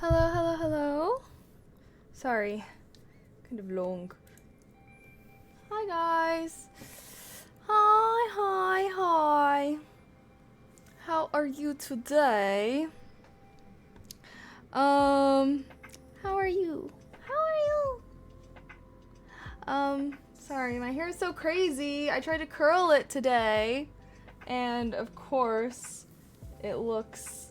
Hello, hello, hello. Sorry, kind of long. Hi guys. Hi. How are you today? How are you? Sorry, my hair is so crazy. I tried to curl it today, and of course, it always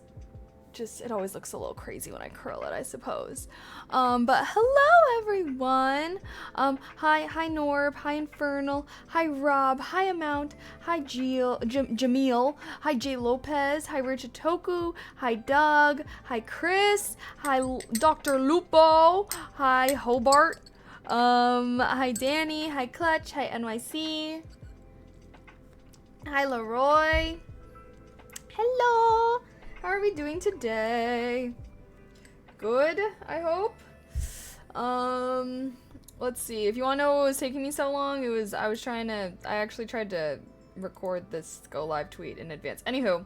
looks a little crazy when I curl it, I suppose. But hello everyone. Hi Norb, hi Infernal, hi Rob, hi Amount, hi Jamil, hi J Lopez, hi Richitoku, hi Doug, hi Chris, hi Dr. Lupo, hi Hobart, hi Danny, hi Clutch, hi NYC, hi Leroy. Hello. How are we doing today? Good, I hope. Let's see. If you want to know what was taking me so long, I actually tried to record this go live tweet in advance. Anywho.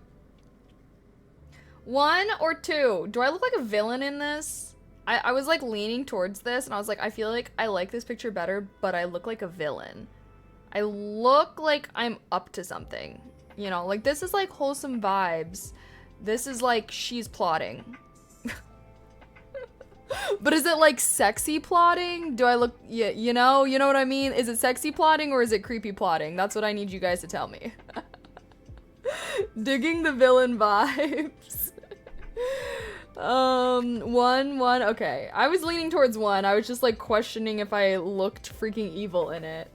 1 or 2? Do I look like a villain in this? I was like leaning towards this and I was like, I feel like I like this picture better, but I look like a villain. I look like I'm up to something. You know, like this is like wholesome vibes. This is like she's plotting. But is it like sexy plotting? Do I look, yeah, you know what I mean? Is it sexy plotting or is it creepy plotting? That's what I need you guys to tell me. Digging the villain vibes. 1, okay. I was leaning towards 1. I was just like questioning if I looked freaking evil in it.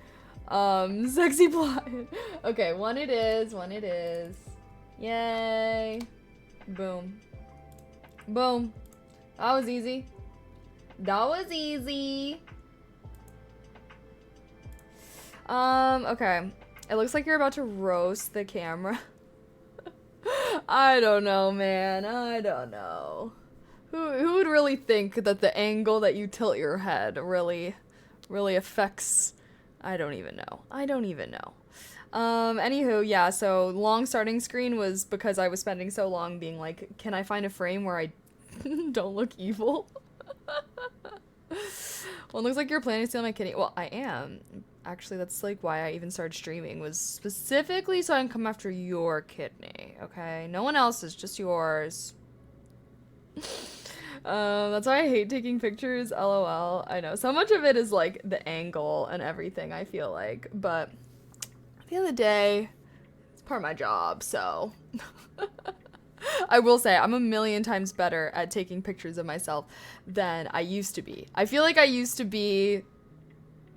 Sexy plot. Okay, 1 it is. Yay. Boom. Boom. That was easy. Okay. It looks like you're about to roast the camera. I don't know, man. I don't know. Who would really think that the angle that you tilt your head really affects... I don't even know. Anywho, yeah, so long starting screen was because I was spending so long being like, can I find a frame where I don't look evil? Well, it looks like you're planning to steal my kidney. Well, I am. Actually, that's like why I even started streaming, was specifically so I can come after your kidney, okay? No one else's, just yours. That's why I hate taking pictures, lol. I know, so much of it is like the angle and everything, I feel like, but at the end of the day, it's part of my job, so. I will say, I'm a million times better at taking pictures of myself than I used to be. I feel like I used to be,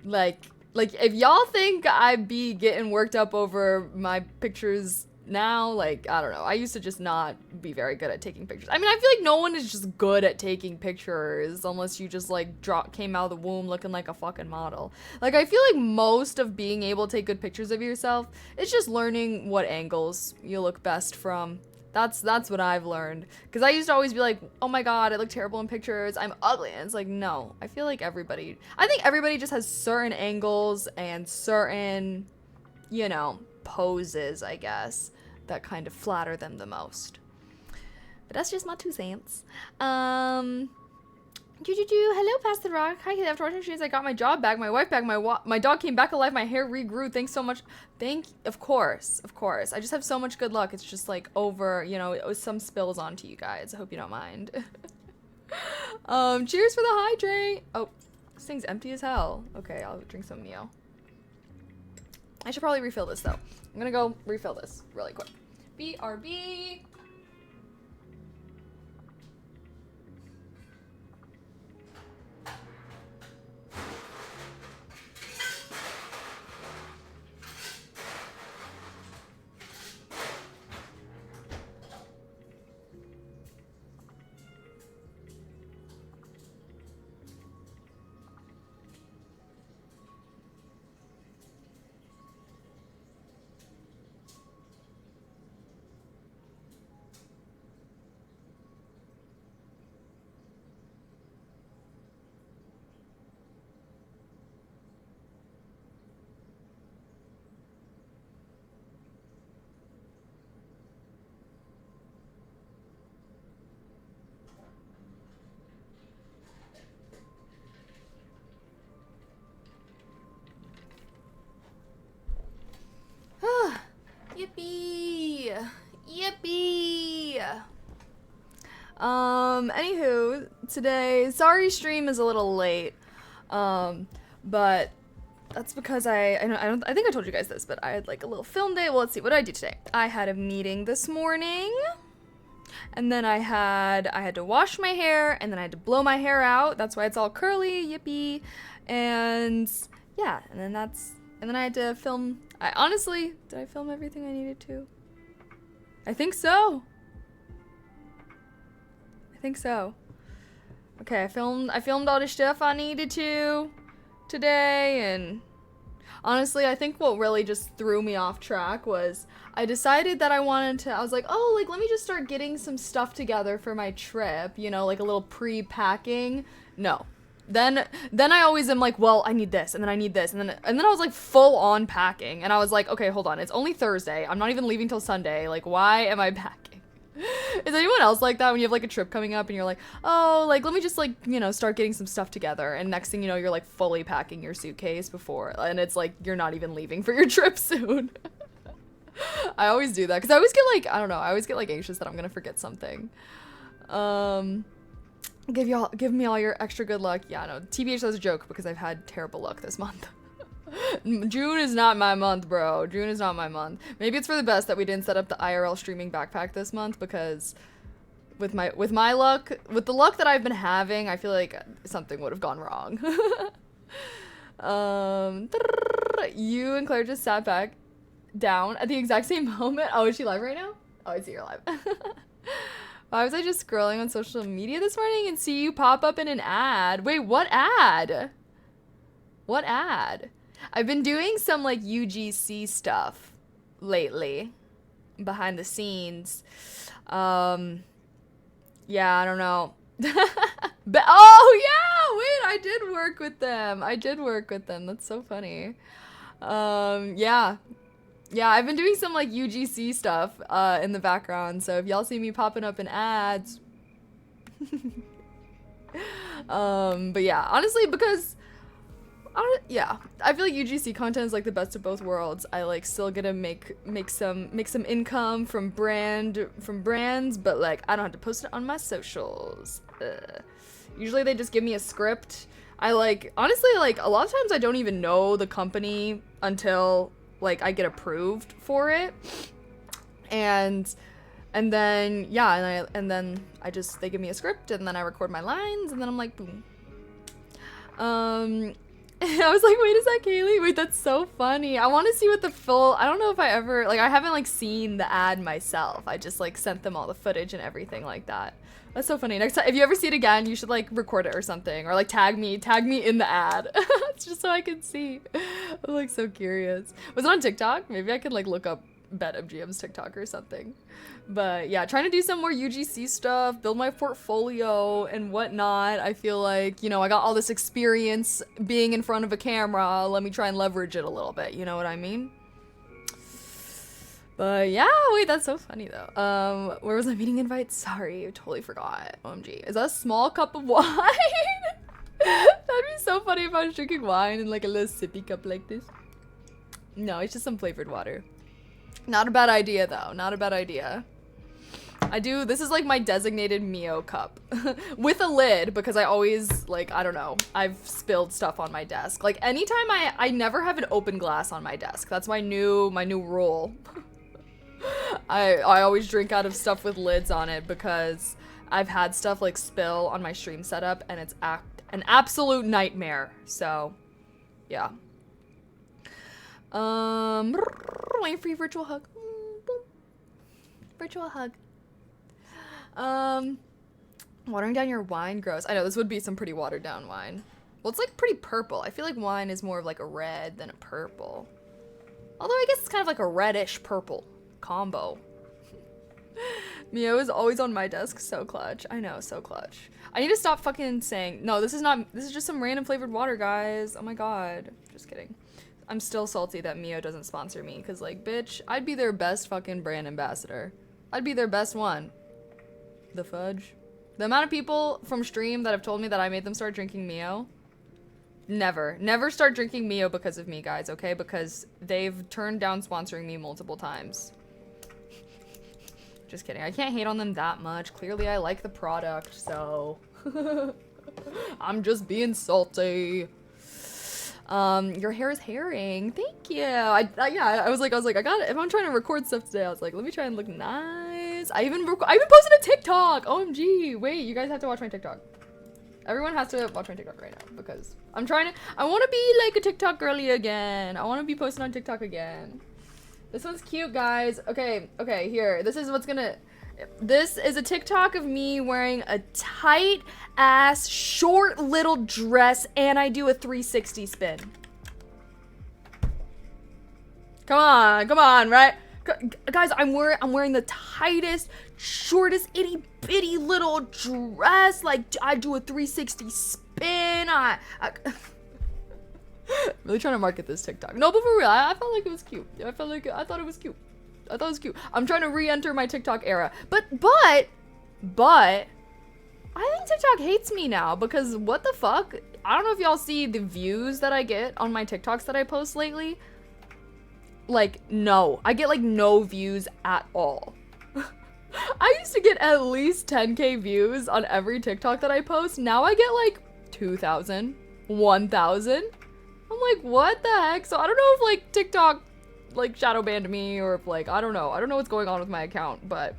like if y'all think I'd be getting worked up over my pictures now, like, I don't know. I used to just not be very good at taking pictures. I mean, I feel like no one is just good at taking pictures unless you just, like, came out of the womb looking like a fucking model. Like, I feel like most of being able to take good pictures of yourself is just learning what angles you look best from. That's what I've learned. Because I used to always be like, oh my god, I look terrible in pictures, I'm ugly. And it's like, no. I think everybody just has certain angles and certain, you know, poses, I guess, that kind of flatter them the most. But that's just my 2 cents. Hello, Pastor Rock. Hi, after watching streams, I got my job back, my wife back, my dog came back alive, my hair regrew. Thanks so much. Of course. I just have so much good luck. It's just like over, you know, it was some spills onto you guys. I hope you don't mind. Cheers for the hydrate. Oh, this thing's empty as hell. Okay, I'll drink some Neo. I should probably refill this though. I'm gonna go refill this really quick. BRB. Anywho, today, sorry stream is a little late. But that's because I think I told you guys this, but I had like a little film day. Well, let's see, what did I do today? I had a meeting this morning, and then I had to wash my hair, and then I had to blow my hair out. That's why it's all curly, yippee. And yeah, and then I had to film. Did I film everything I needed to? I think so. Okay, I filmed all the stuff I needed to today, and honestly, I think what really just threw me off track was I decided that I was like, oh, like, let me just start getting some stuff together for my trip, you know, like a little pre-packing. No. Then I always am like, well, I need this, and then I need this, and then I was like full on packing, and I was like, okay, hold on, it's only Thursday, I'm not even leaving till Sunday, like, why am I packing? Is anyone else like that when you have like a trip coming up and you're like, oh, like, let me just like, you know, start getting some stuff together, and next thing you know, you're like fully packing your suitcase before, and it's like you're not even leaving for your trip soon. I always do that because I always get like, I don't know, I always get like anxious that I'm gonna forget something. Give me all your extra good luck. Yeah, no, TBH, that's a joke because I've had terrible luck this month. June is not my month, bro. June is not my month. Maybe it's for the best that we didn't set up the IRL streaming backpack this month, because with my luck, with the luck that I've been having, I feel like something would have gone wrong. You and Claire just sat back down at the exact same moment. Oh, is she live right now? Oh, I see you're live. Why was I just scrolling on social media this morning and see you pop up in an ad? Wait, what ad? What ad? I've been doing some like UGC stuff lately, behind the scenes. Yeah, I don't know. But oh yeah, wait, I did work with them. That's so funny. Yeah, I've been doing some like UGC stuff in the background, so if y'all see me popping up in ads. But yeah, honestly, because I feel like UGC content is like the best of both worlds. I like still get to make some income from brands, but like I don't have to post it on my socials. Usually they just give me a script. I like, honestly, like a lot of times I don't even know the company until like I get approved for it, and then yeah, and then they give me a script, and then I record my lines, and then I'm like, boom. I was like, wait, is that Kaylee? Wait, that's so funny. I want to see what the full, I don't know if I ever, like, I haven't like seen the ad myself. I just like sent them all the footage and everything like that. That's so funny. Next time, if you ever see it again, you should like record it or something, or like tag me in the ad. It's just so I can see. I'm like so curious. Was it on TikTok? Maybe I could like look up BetMGM's TikTok or something. But yeah, trying to do some more UGC stuff, build my portfolio and whatnot. I feel like, you know, I got all this experience being in front of a camera. Let me try and leverage it a little bit. You know what I mean? But yeah, wait, that's so funny though. Where was my meeting invite? Sorry, I totally forgot. OMG. Is that a small cup of wine? That'd be so funny if I was drinking wine in like a little sippy cup like this. No, it's just some flavored water. Not a bad idea though. Not a bad idea. This is like my designated Mio cup with a lid, because I always like, I don't know, I've spilled stuff on my desk. Like anytime I never have an open glass on my desk. That's my new rule. I always drink out of stuff with lids on it, because I've had stuff like spill on my stream setup and it's an absolute nightmare. So yeah. Waiting for your virtual hug. Virtual hug. Watering down your wine, gross. I know, this would be some pretty watered down wine. Well, it's like pretty purple. I feel like wine is more of like a red than a purple. Although I guess it's kind of like a reddish purple combo. Mio is always on my desk. So clutch. I know, so clutch. I need to stop fucking saying, no, this is just some random flavored water, guys. Oh my god. Just kidding. I'm still salty that Mio doesn't sponsor me, because like, bitch, I'd be their best fucking brand ambassador. I'd be their best one. The fudge. The amount of people from stream that have told me that I made them start drinking Mio. Never start drinking Mio because of me, guys, okay? Because they've turned down sponsoring me multiple times. Just kidding. I can't hate on them that much. Clearly, I like the product, so I'm just being salty. Your hair is herring. Thank you. I was like, I got it. If I'm trying to record stuff today, I was like, let me try and look nice. I even posted a TikTok. OMG. Wait, you guys have to watch my TikTok. Everyone has to watch my TikTok right now because I want to be like a TikTok girly again. I want to be posting on TikTok again. This one's cute, guys. Okay, here. This is a TikTok of me wearing a tight ass short little dress and I do a 360 spin. Come on, right? Guys, I'm wearing the tightest, shortest, itty bitty little dress. Like, I do a 360 spin. Really trying to market this TikTok. No, but for real, I felt like it was cute. I thought it was cute. I'm trying to re-enter my TikTok era. But I think TikTok hates me now because what the fuck? I don't know if y'all see the views that I get on my TikToks that I post lately. Like, no. I get like no views at all. I used to get at least 10K views on every TikTok that I post. Now I get like 2,000, 1,000. I'm like, what the heck? So I don't know if like TikTok like shadow banned me or if like, I don't know what's going on with my account, but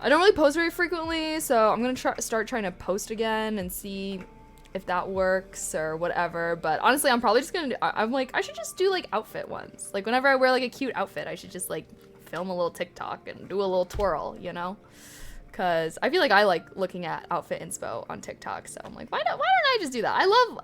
I don't really post very frequently. So I'm going to start trying to post again and see if that works or whatever. But honestly, I'm probably just gonna I'm like, I should just do like outfit ones. Like whenever I wear like a cute outfit, I should just like film a little TikTok and do a little twirl, you know? Cause I feel like I like looking at outfit inspo on TikTok. So I'm like, why don't I just do that?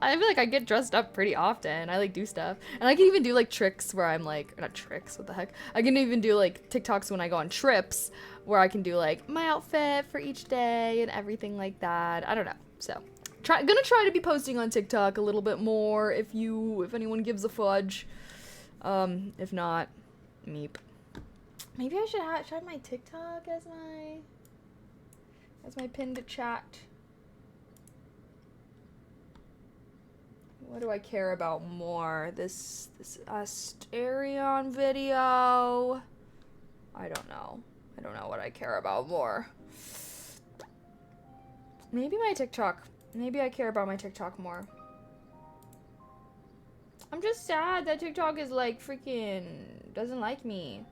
I feel like I get dressed up pretty often. I like do stuff. And I can even do like tricks where I'm like, not tricks, what the heck? I can even do like TikToks when I go on trips where I can do like my outfit for each day and everything like that. I don't know. So gonna try to be posting on TikTok a little bit more if anyone gives a fudge. If not, meep. Maybe I should have my TikTok as my pinned chat. What do I care about more? This Asterion video? I don't know. I don't know what I care about more. Maybe my TikTok. Maybe I care about my TikTok more. I'm just sad that TikTok is like freaking doesn't like me.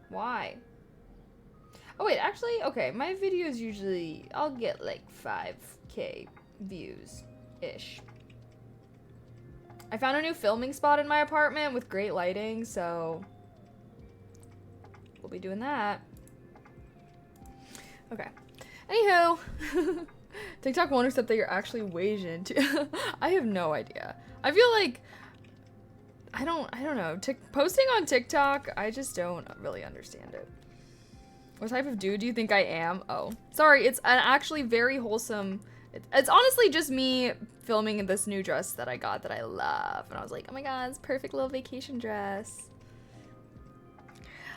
Why? Oh wait, actually, okay, my videos usually, I'll get like 5K views-ish. I found a new filming spot in my apartment with great lighting, so we'll be doing that. Okay. Anywho. TikTok won't accept that you're actually Asian too. I have no idea. I feel like I don't know. Posting on TikTok, I just don't really understand it. What type of dude do you think I am? Oh, sorry. It's an actually very wholesome. It's honestly just me filming this new dress that I got that I love, and I was like, oh my god, it's perfect little vacation dress.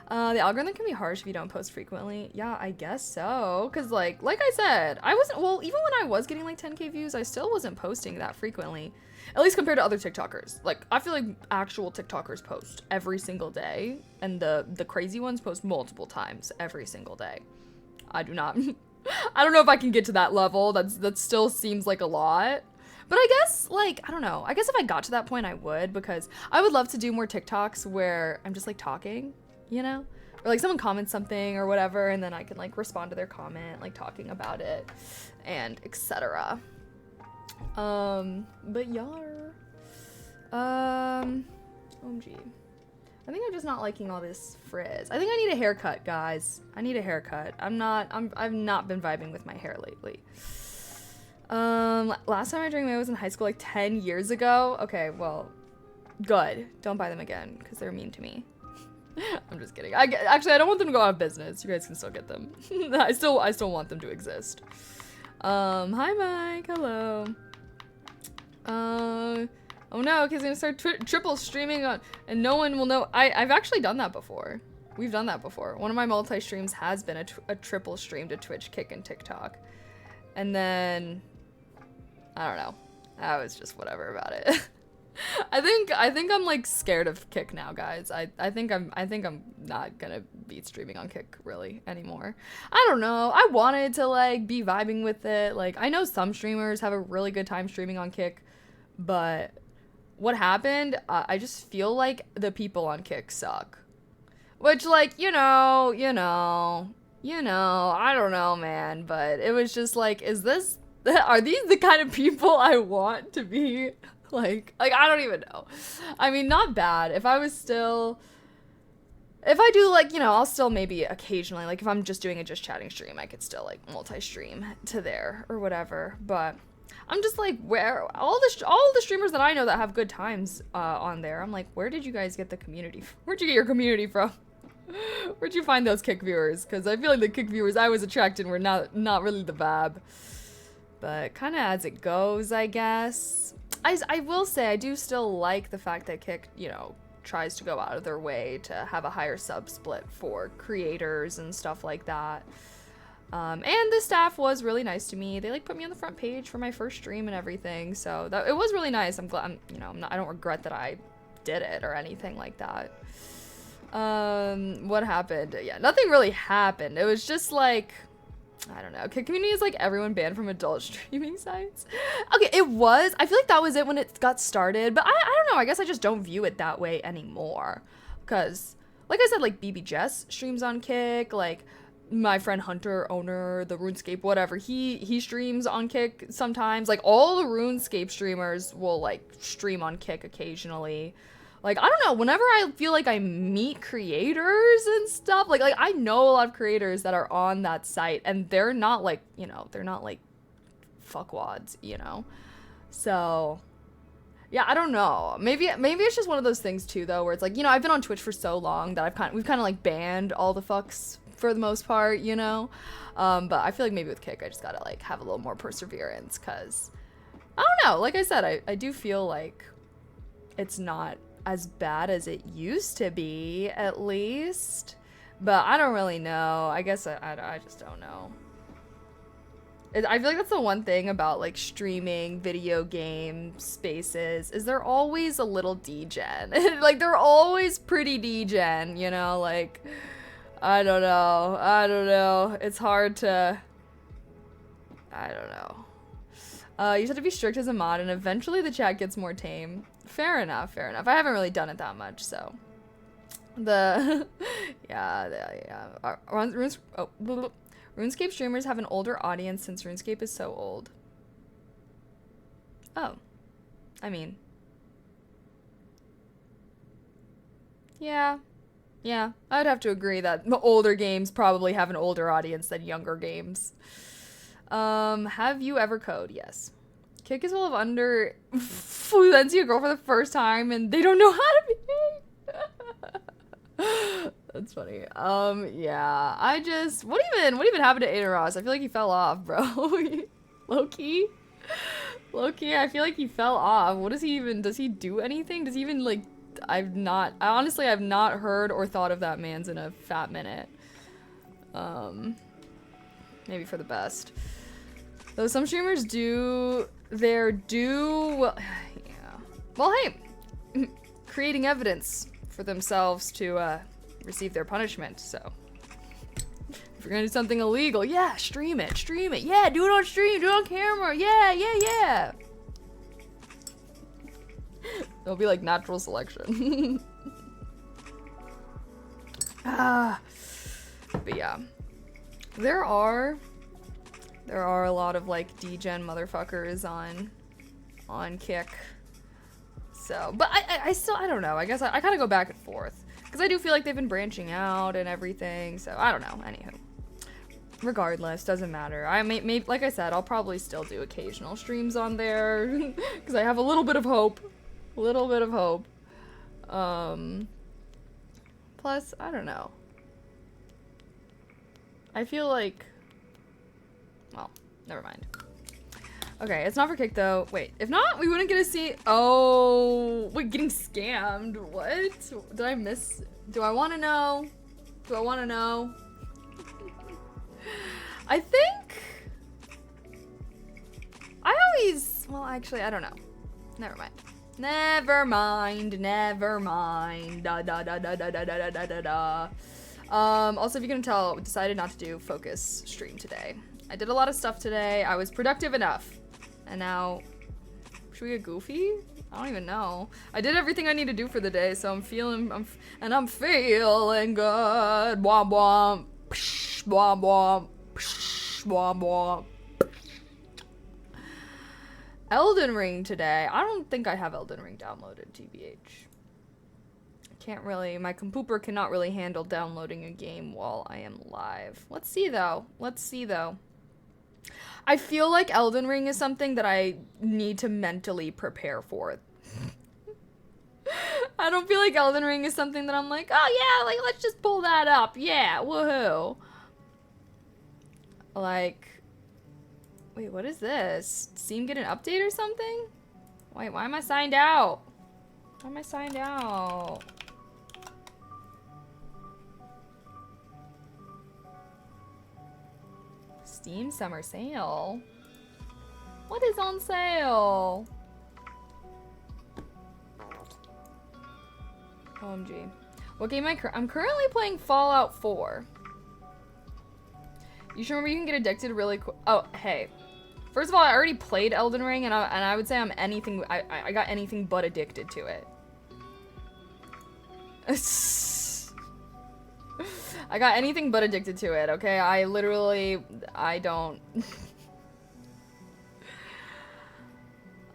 The algorithm can be harsh if you don't post frequently. Yeah, I guess so. Cause like I said, I wasn't, well, even when I was getting like 10K views, I still wasn't posting that frequently. At least compared to other TikTokers. Like, I feel like actual TikTokers post every single day. And the crazy ones post multiple times every single day. I do not. I don't know if I can get to that level. That still seems like a lot. But I guess, like, I don't know. I guess if I got to that point, I would. Because I would love to do more TikToks where I'm just like talking. You know, or like someone comments something or whatever, and then I can like respond to their comment, like talking about it and etc. But yar. OMG. I think I'm just not liking all this frizz. I think I need a haircut, guys. I need a haircut. I've not been vibing with my hair lately. Last time I drank was in high school like 10 years ago. Okay, well, good. Don't buy them again because they're mean to me. I'm just kidding. Actually, I don't want them to go out of business. You guys can still get them. I still want them to exist. Hi Mike, hello. Oh no, he's gonna start triple streaming on, and no one will know. I've actually done that before. We've done that before. One of my multi-streams has been a triple stream to Twitch, Kick, and TikTok. And then, I don't know. I was just whatever about it. I think I'm like scared of Kick now, guys. I think I'm not gonna be streaming on Kick really anymore. I don't know. I wanted to like be vibing with it. Like I know some streamers have a really good time streaming on Kick, but what happened? I just feel like the people on Kick suck. Which like, I don't know, man, but it was just like, are these the kind of people I want to be? Like, I don't even know. I mean, not bad. If I do, like, I'll still maybe occasionally, like, if I'm just doing a just chatting stream, I could still, like, multi-stream to there or whatever. But I'm just, like, where, all the streamers that I know that have good times on there, I'm like, where did you guys get the community? Where'd you get your community from? Where'd you find those Kick viewers? Because I feel like the Kick viewers I was attracting were not really the vibe. But kind of as it goes, I guess. I will say I do still like the fact that Kick, tries to go out of their way to have a higher sub split for creators and stuff like that. And the staff was really nice to me. They like put me on the front page for my first stream and everything. So it was really nice. I'm glad, I don't regret that I did it or anything like that. What happened? Yeah, nothing really happened. It was just like, I don't know. Kick community is like everyone banned from adult streaming sites. Okay, it was. I feel like that was it when it got started, but I don't know. I guess I just don't view it that way anymore. Because, like I said, like BB Jess streams on Kick, like my friend Hunter, owner, the RuneScape, whatever, he streams on Kick sometimes. Like all the RuneScape streamers will like stream on Kick occasionally. Like, I don't know, whenever I feel like I meet creators and stuff, like I know a lot of creators that are on that site, and they're not like, they're not like fuckwads, So, yeah, I don't know. Maybe it's just one of those things too, though, where it's like, I've been on Twitch for so long that we've kind of like banned all the fucks for the most part, But I feel like maybe with Kick, I just gotta like have a little more perseverance, cause I don't know. Like I said, I do feel like it's not as bad as it used to be, at least. But I don't really know. I guess I just don't know. I feel like that's the one thing about like streaming video game spaces is they're always a little degen. Like they're always pretty degen, like I don't know. It's hard to, I don't know. You just have to be strict as a mod, and eventually the chat gets more tame. Fair enough. I haven't really done it that much, so. RuneScape streamers have an older audience since RuneScape is so old. Oh. I mean. Yeah. I'd have to agree that the older games probably have an older audience than younger games. Have you ever code? Yes. Kick is full of under who then see a girl for the first time and they don't know how to behave. That's funny. Yeah. What even happened to Aiden Ross? I feel like he fell off, bro. Low-key, I feel like he fell off. What does he do anything? Does he even like, I honestly have not heard or thought of that man's in a fat minute. Maybe for the best. Though some streamers well, yeah. Well, hey, creating evidence for themselves to receive their punishment. So if you're gonna do something illegal, yeah, stream it. Yeah, do it on stream, do it on camera. Yeah. It'll be like natural selection. But yeah, there are a lot of like degen motherfuckers on Kick. So, but I still, I don't know. I guess I kind of go back and forth because I do feel like they've been branching out and everything. So I don't know. Anywho, regardless, doesn't matter. I may like I said, I'll probably still do occasional streams on there because I have a little bit of hope. Plus, I don't know. I feel like, well, never mind. Okay, it's not for Kick though. Wait, if not, we wouldn't get to see. Oh, wait, getting scammed. What? Did I miss? Do I want to know? I think well, actually, I don't know. Never mind. Never mind, never mind. Da da da da da da da da da da. Also, if you can tell, we decided not to do focus stream today. I did a lot of stuff today. I was productive enough. And now, should we get goofy? I don't even know. I did everything I need to do for the day, so I'm feeling good. Womp womp. Psh, womp womp. Psh, womp womp. Elden Ring today. I don't think I have Elden Ring downloaded, TBH. Can't really, my computer cannot really handle downloading a game while I am live. Let's see though. I feel like Elden Ring is something that I need to mentally prepare for. I don't feel like Elden Ring is something that I'm like, oh yeah, like let's just pull that up. Yeah, woohoo. Like, wait, what is this? Steam get an update or something? Wait, why am I signed out? Why am I signed out? Steam summer sale? What is on sale? OMG. What game I'm currently playing Fallout 4. You should remember you can get addicted really quick. Oh, hey. First of all, I already played Elden Ring, and I would say I'm anything. I got anything but addicted to it. I got anything but addicted to it. Okay, I don't.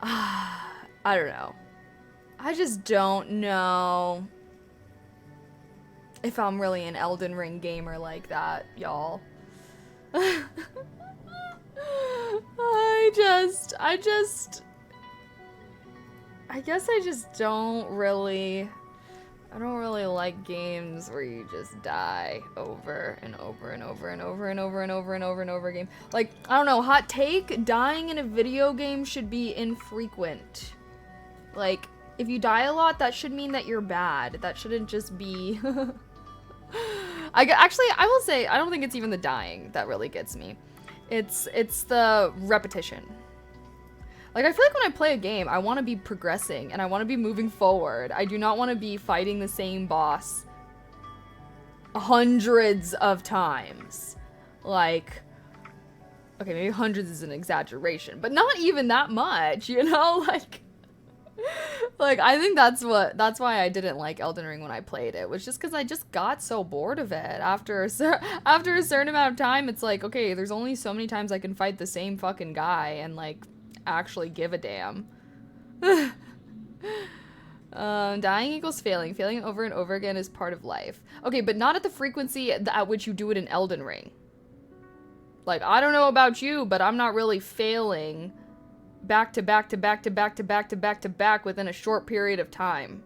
I don't know. I just don't know if I'm really an Elden Ring gamer like that, y'all. I guess I just don't really like games where you just die over and over and over and over and over and over and over and over again. Like, I don't know, hot take, dying in a video game should be infrequent. Like, if you die a lot, that should mean that you're bad. That shouldn't just be... Actually, I will say, I don't think it's even the dying that really gets me. It's the repetition. Like, I feel like when I play a game, I want to be progressing and I want to be moving forward. I do not want to be fighting the same boss hundreds of times. Like, okay, maybe hundreds is an exaggeration, but not even that much, you know? Like, I think that's why I didn't like Elden Ring when I played it, was just because I just got so bored of it. After a certain amount of time, it's like, okay, there's only so many times I can fight the same fucking guy and, like, actually give a damn. Dying equals failing. Failing over and over again is part of life. Okay, but not at the frequency at which you do it in Elden Ring. Like, I don't know about you, but I'm not really failing back to back to back to back to back to back to back within a short period of time.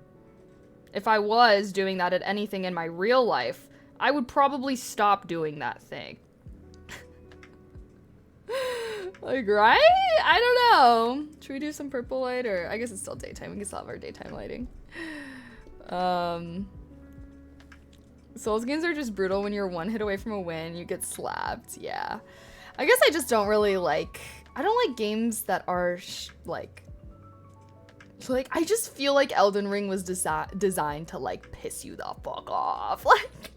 If I was doing that at anything in my real life, I would probably stop doing that thing. Like, right? I don't know. Should we do some purple light, or I guess it's still daytime. We can still have our daytime lighting. Souls games are just brutal. When you're one hit away from a win, you get slapped. Yeah. I guess I just don't really like... I don't like games that are, like, I just feel like Elden Ring was designed to, like, piss you the fuck off. Like,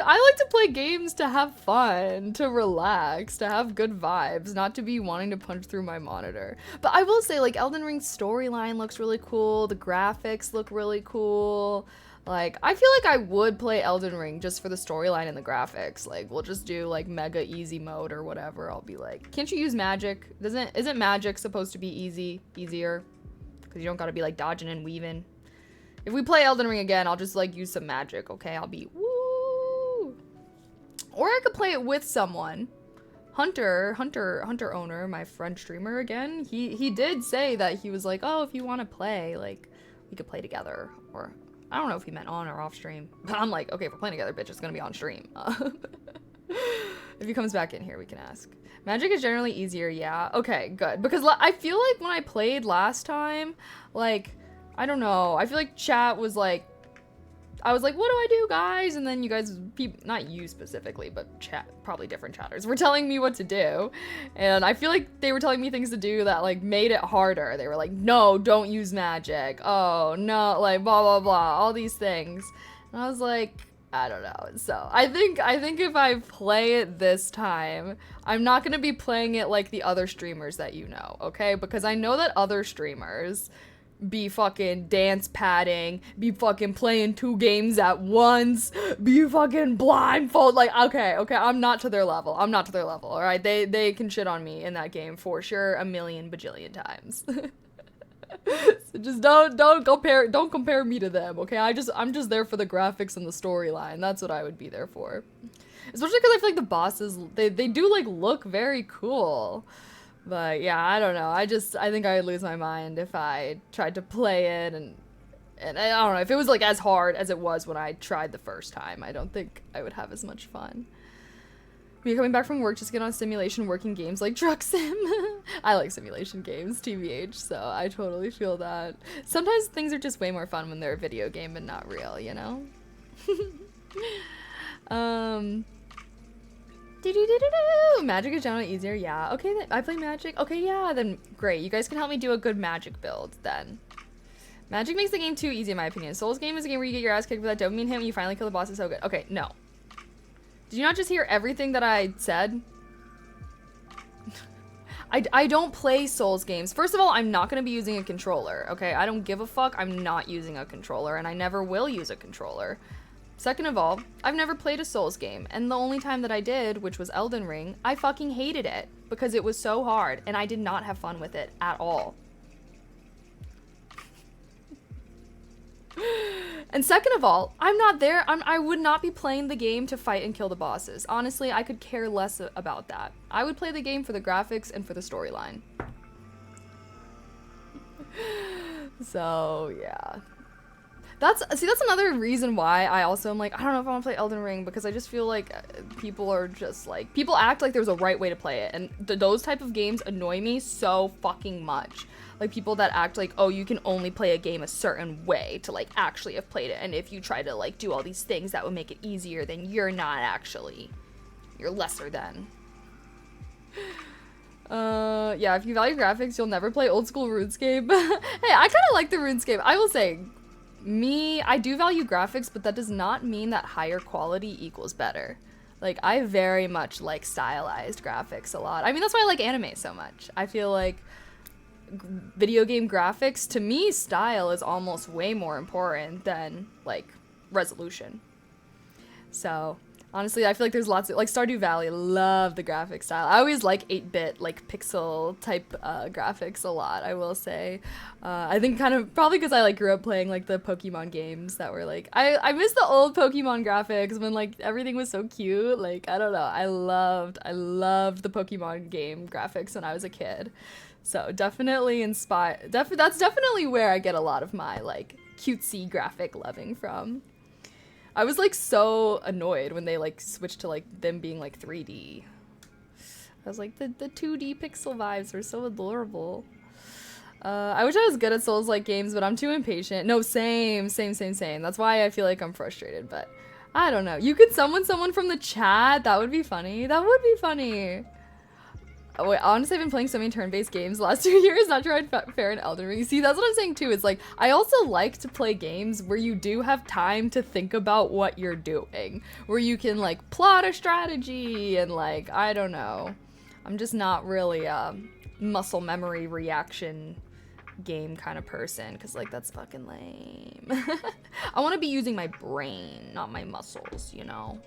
I like to play games to have fun, to relax, to have good vibes, not to be wanting to punch through my monitor. But I will say, like, Elden Ring's storyline looks really cool. The graphics look really cool. Like, I feel like I would play Elden Ring just for the storyline and the graphics. Like, we'll just do, like, mega easy mode or whatever. I'll be like, can't you use magic? Isn't magic supposed to be easier? Because you don't gotta be, like, dodging and weaving. If we play Elden Ring again, I'll just, like, use some magic, okay? I'll be, woo! Or I could play it with someone. Hunter owner, my friend streamer again, he did say that he was like, oh, if you want to play, like, we could play together. Or... I don't know if he meant on or off stream. But I'm like, okay, if we're playing together, bitch, it's gonna be on stream. If he comes back in here, we can ask. Magic is generally easier, yeah. Okay, good. Because I feel like when I played last time, like, I don't know. I feel like chat was like, I was like, what do I do, guys? And then you guys, not you specifically, but chat, probably different chatters, were telling me what to do. And I feel like they were telling me things to do that like made it harder. They were like, no, don't use magic. Oh, no, like blah, blah, blah, all these things. And I was like, I don't know. So I think if I play it this time, I'm not going to be playing it like the other streamers that you know, okay? Because I know that other streamers be fucking dance padding, be fucking playing 2 games at once, be fucking blindfold, like, okay, I'm not to their level, all right? They can shit on me in that game for sure a million bajillion times. So just don't compare me to them, okay? I'm just there for the graphics and the storyline. That's what I would be there for. Especially because I feel like the bosses, they do like look very cool. But yeah, I don't know. I think I would lose my mind if I tried to play it and I don't know, if it was like as hard as it was when I tried the first time. I don't think I would have as much fun. Me coming back from work, just get on simulation working games like Truck Sim. I like simulation games, TBH, so I totally feel that. Sometimes things are just way more fun when they're a video game and not real, you know? Magic is generally easier, yeah. Okay, then I play Magic. Okay, yeah, then great. You guys can help me do a good Magic build, then. Magic makes the game too easy, in my opinion. Souls game is a game where you get your ass kicked with that dopamine hit when you finally kill the boss. Is so good. Okay, no. Did you not just hear everything that I said? I don't play Souls games. First of all, I'm not going to be using a controller, okay? I don't give a fuck. I'm not using a controller, and I never will use a controller. Second of all, I've never played a Souls game, and the only time that I did, which was Elden Ring, I fucking hated it because it was so hard, and I did not have fun with it at all. And second of all, I'm not there. I would not be playing the game to fight and kill the bosses. Honestly, I could care less about that. I would play the game for the graphics and for the storyline. So, yeah. That's another reason why I also am like, I don't know if I want to play Elden Ring, because I just feel like people are just like, people act like there's a right way to play it, and those type of games annoy me so fucking much. Like people that act like, oh, you can only play a game a certain way to like actually have played it, and if you try to like do all these things that would make it easier, then you're not actually, you're lesser than. Yeah, if you value graphics, you'll never play old school RuneScape. Hey, I kind of like the RuneScape. I will say, I do value graphics, but that does not mean that higher quality equals better. Like, I very much like stylized graphics a lot. I mean, that's why I like anime so much. I feel like video game graphics, to me, style is almost way more important than, like, resolution. So, honestly, I feel like there's lots of, like, Stardew Valley, love the graphic style. I always like 8-bit, like, pixel type graphics a lot, I will say. I think kind of, probably because I, like, grew up playing, like, the Pokemon games that were, like, I miss the old Pokemon graphics when, like, everything was so cute. Like, I don't know, I loved the Pokemon game graphics when I was a kid. So definitely inspired. That's definitely where I get a lot of my like cutesy graphic loving from. I was like so annoyed when they like switched to like them being like 3D. I was like the 2D pixel vibes were so adorable. I wish I was good at Souls-like games, but I'm too impatient. No, same. That's why I feel like I'm frustrated, but I don't know. You could summon someone from the chat. That would be funny. Oh, wait, honestly, I've been playing so many turn-based games the last 2 years, not tried fair in Elden Ring. See, that's what I'm saying too, is like, I also like to play games where you do have time to think about what you're doing, where you can like plot a strategy and like, I don't know. I'm just not really a muscle memory reaction game kind of person, because like, that's fucking lame. I want to be using my brain, not my muscles, you know?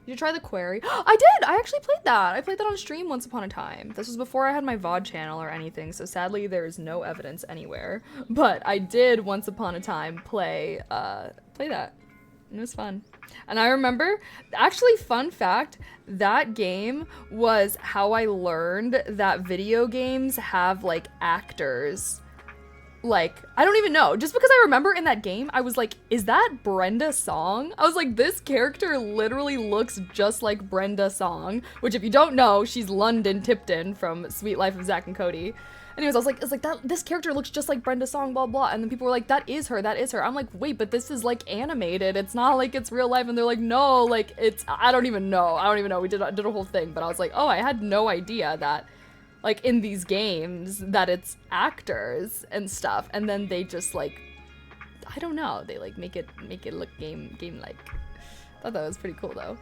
You should try the Quarry. I did! I actually played that! I played that on stream once upon a time. This was before I had my VOD channel or anything, so sadly there's no evidence anywhere. But I did once upon a time play that. It was fun. And I remember, actually, fun fact, that game was how I learned that video games have, like, actors Like, I don't even know. Just because I remember in that game, I was like, is that Brenda Song? I was like, this character literally looks just like Brenda Song, which if you don't know, she's London Tipton from Sweet Life of Zack and Cody. Anyways, I was like, it's like that, this character looks just like Brenda Song, blah, blah. And then people were like, that is her, that is her. I'm like, wait, but this is like animated. It's not like it's real life. And they're like, no, like it's, I don't even know. We did a whole thing, but I was like, oh, I had no idea that like in these games that it's actors and stuff. And then they just like, I don't know. They like make it look game-like. I thought that was pretty cool though.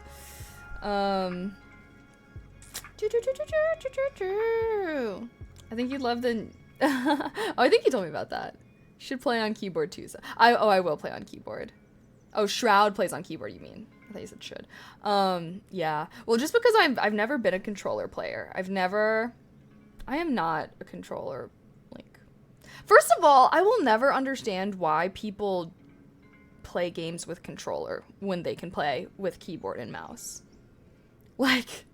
I think you'd love the... oh, I think you told me about that. You should play on keyboard too. So I will play on keyboard. Oh, Shroud plays on keyboard, you mean? I thought you said should. Yeah. Well, just because I've never been a controller player. I am not a controller, like... First of all, I will never understand why people play games with controller when they can play with keyboard and mouse. Like,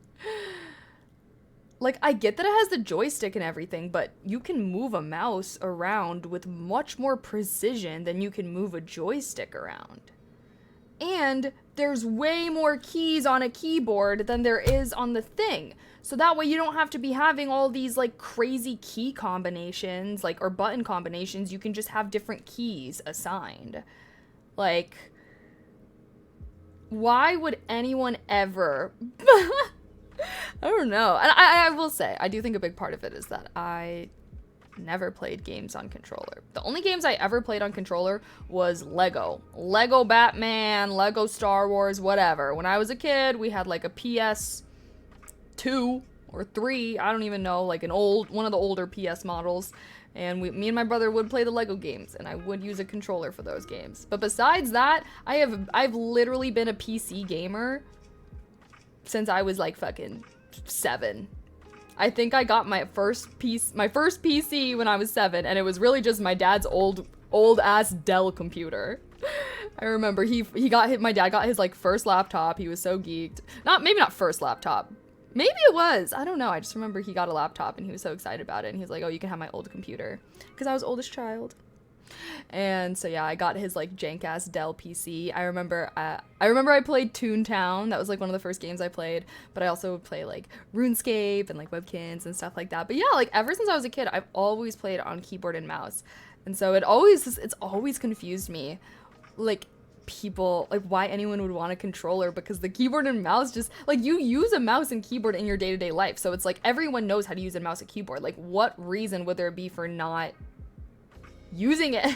I get that it has the joystick and everything, but you can move a mouse around with much more precision than you can move a joystick around. And there's way more keys on a keyboard than there is on the thing. So that way you don't have to be having all these, like, crazy key combinations, like, or button combinations. You can just have different keys assigned. Like, why would anyone ever... I don't know. And I will say, I do think a big part of it is that I never played games on controller. The only games I ever played on controller was Lego. Lego Batman, Lego Star Wars, whatever. When I was a kid, we had like a PS2 or 3, I don't even know, like one of the older PS models. And me and my brother would play the Lego games, and I would use a controller for those games. But besides that, I've literally been a PC gamer since I was like fucking 7. I think I got my first PC when I was 7, and it was really just my dad's old ass Dell computer. I remember my dad got his like first laptop. He was so geeked. Maybe not first laptop. Maybe it was. I don't know. I just remember he got a laptop and he was so excited about it, and he was like, "Oh, you can have my old computer," because I was oldest child. And so yeah, I got his like jank ass Dell PC. I remember I played Toontown. That was like one of the first games I played. But I also would play like RuneScape and like Webkins and stuff like that. But yeah, like ever since I was a kid, I've always played on keyboard and mouse. And so it's always confused me, like people, like why anyone would want a controller, because the keyboard and mouse just like, you use a mouse and keyboard in your day-to-day life. So it's like everyone knows how to use a mouse and keyboard. Like what reason would there be for not using it?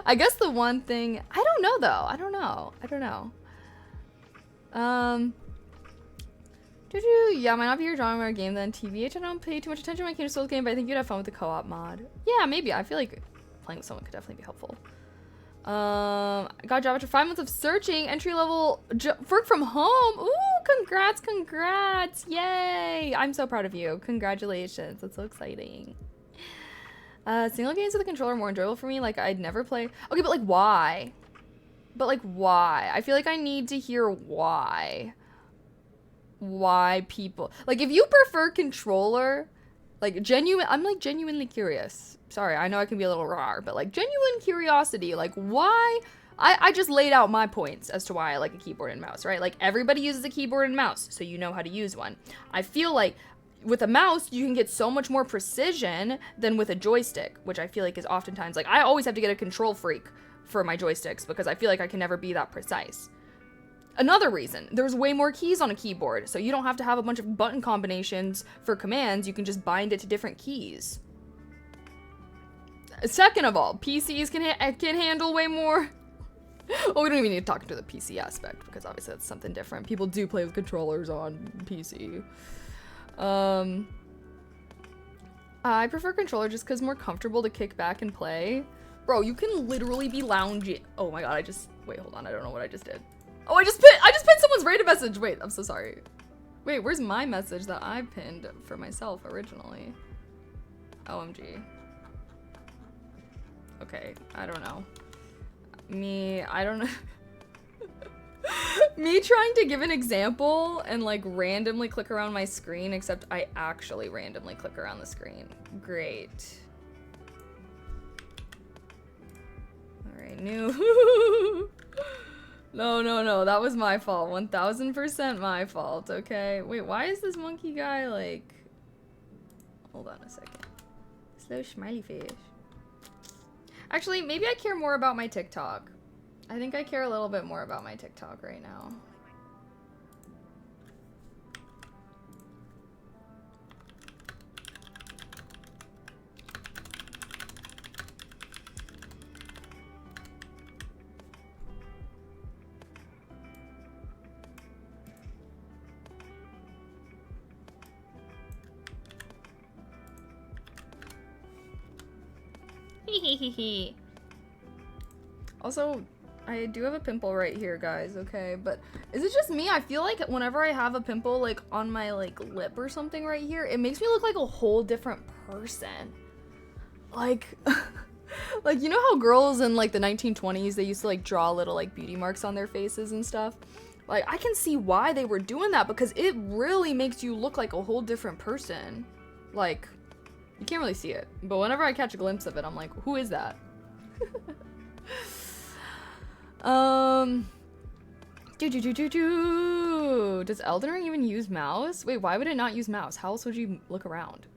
I guess the one thing, I don't know though. I don't know. Yeah, might not be your genre or game then. TBH, I don't pay too much attention when it came to Souls game, but I think you'd have fun with the co-op mod. Yeah, maybe. I feel like playing with someone could definitely be helpful. I got a job after 5 months of searching. Entry level work from home. Ooh, congrats. Yay. I'm so proud of you. Congratulations. That's so exciting. Single games with a controller are more enjoyable for me. Like, I'd never play... Okay, but, like, why? I feel like I need to hear why. Why people... Like, if you prefer controller, like, I'm, like, genuinely curious. Sorry, I know I can be a little raw, but, like, genuine curiosity. Like, why... I just laid out my points as to why I like a keyboard and mouse, right? Like, everybody uses a keyboard and mouse, so you know how to use one. I feel like... With a mouse, you can get so much more precision than with a joystick, which I feel like is oftentimes, like, I always have to get a control freak for my joysticks because I feel like I can never be that precise. Another reason, there's way more keys on a keyboard, so you don't have to have a bunch of button combinations for commands, you can just bind it to different keys. Second of all, PCs can handle way more. Well, we don't even need to talk to the PC aspect because obviously that's something different. People do play with controllers on PC. I prefer controller just because more comfortable to kick back and play. Bro, you can literally be lounging. Oh my god, wait, hold on, I don't know what I just did. Oh, I just pinned someone's rated message. Wait, I'm so sorry. Wait, where's my message that I pinned for myself originally? OMG. Okay, I don't know. I don't know. Me trying to give an example and like randomly click around my screen, except I actually randomly click around the screen. Great. knew. No, that was my fault. 1000% my fault, okay? Wait, why is this monkey guy, like... Hold on a second. Slow smiley fish. Actually, maybe I care more about my TikTok. I think I care a little bit more about my TikTok right now. Also, I do have a pimple right here, guys, okay? But is it just me? I feel like whenever I have a pimple, like, on my, like, lip or something right here, it makes me look like a whole different person. Like, like, you know how girls in, like, the 1920s, they used to, like, draw little, like, beauty marks on their faces and stuff? Like, I can see why they were doing that, because it really makes you look like a whole different person. Like, you can't really see it, but whenever I catch a glimpse of it, I'm like, who is that? Does Elden Ring even use mouse? Wait, why would it not use mouse? How else would you look around?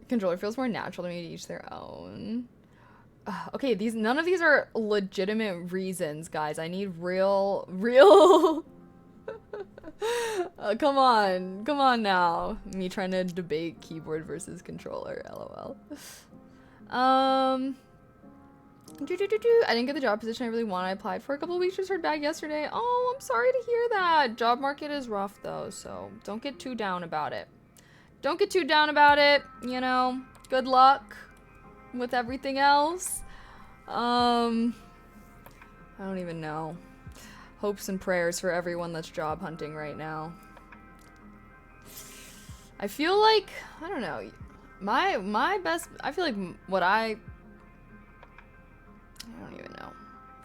Controller feels more natural to me, to each their own. Okay, none of these are legitimate reasons, guys. I need real come on now. Me trying to debate keyboard versus controller, lol. I didn't get the job position I really wanted. I applied for a couple of weeks, just heard back yesterday. Oh, I'm sorry to hear that. Job market is rough though, so don't get too down about it. Don't get too down about it, you know. Good luck with everything else. I don't even know. Hopes and prayers for everyone that's job hunting right now. I feel like, I don't know, my best, I feel like I don't even know.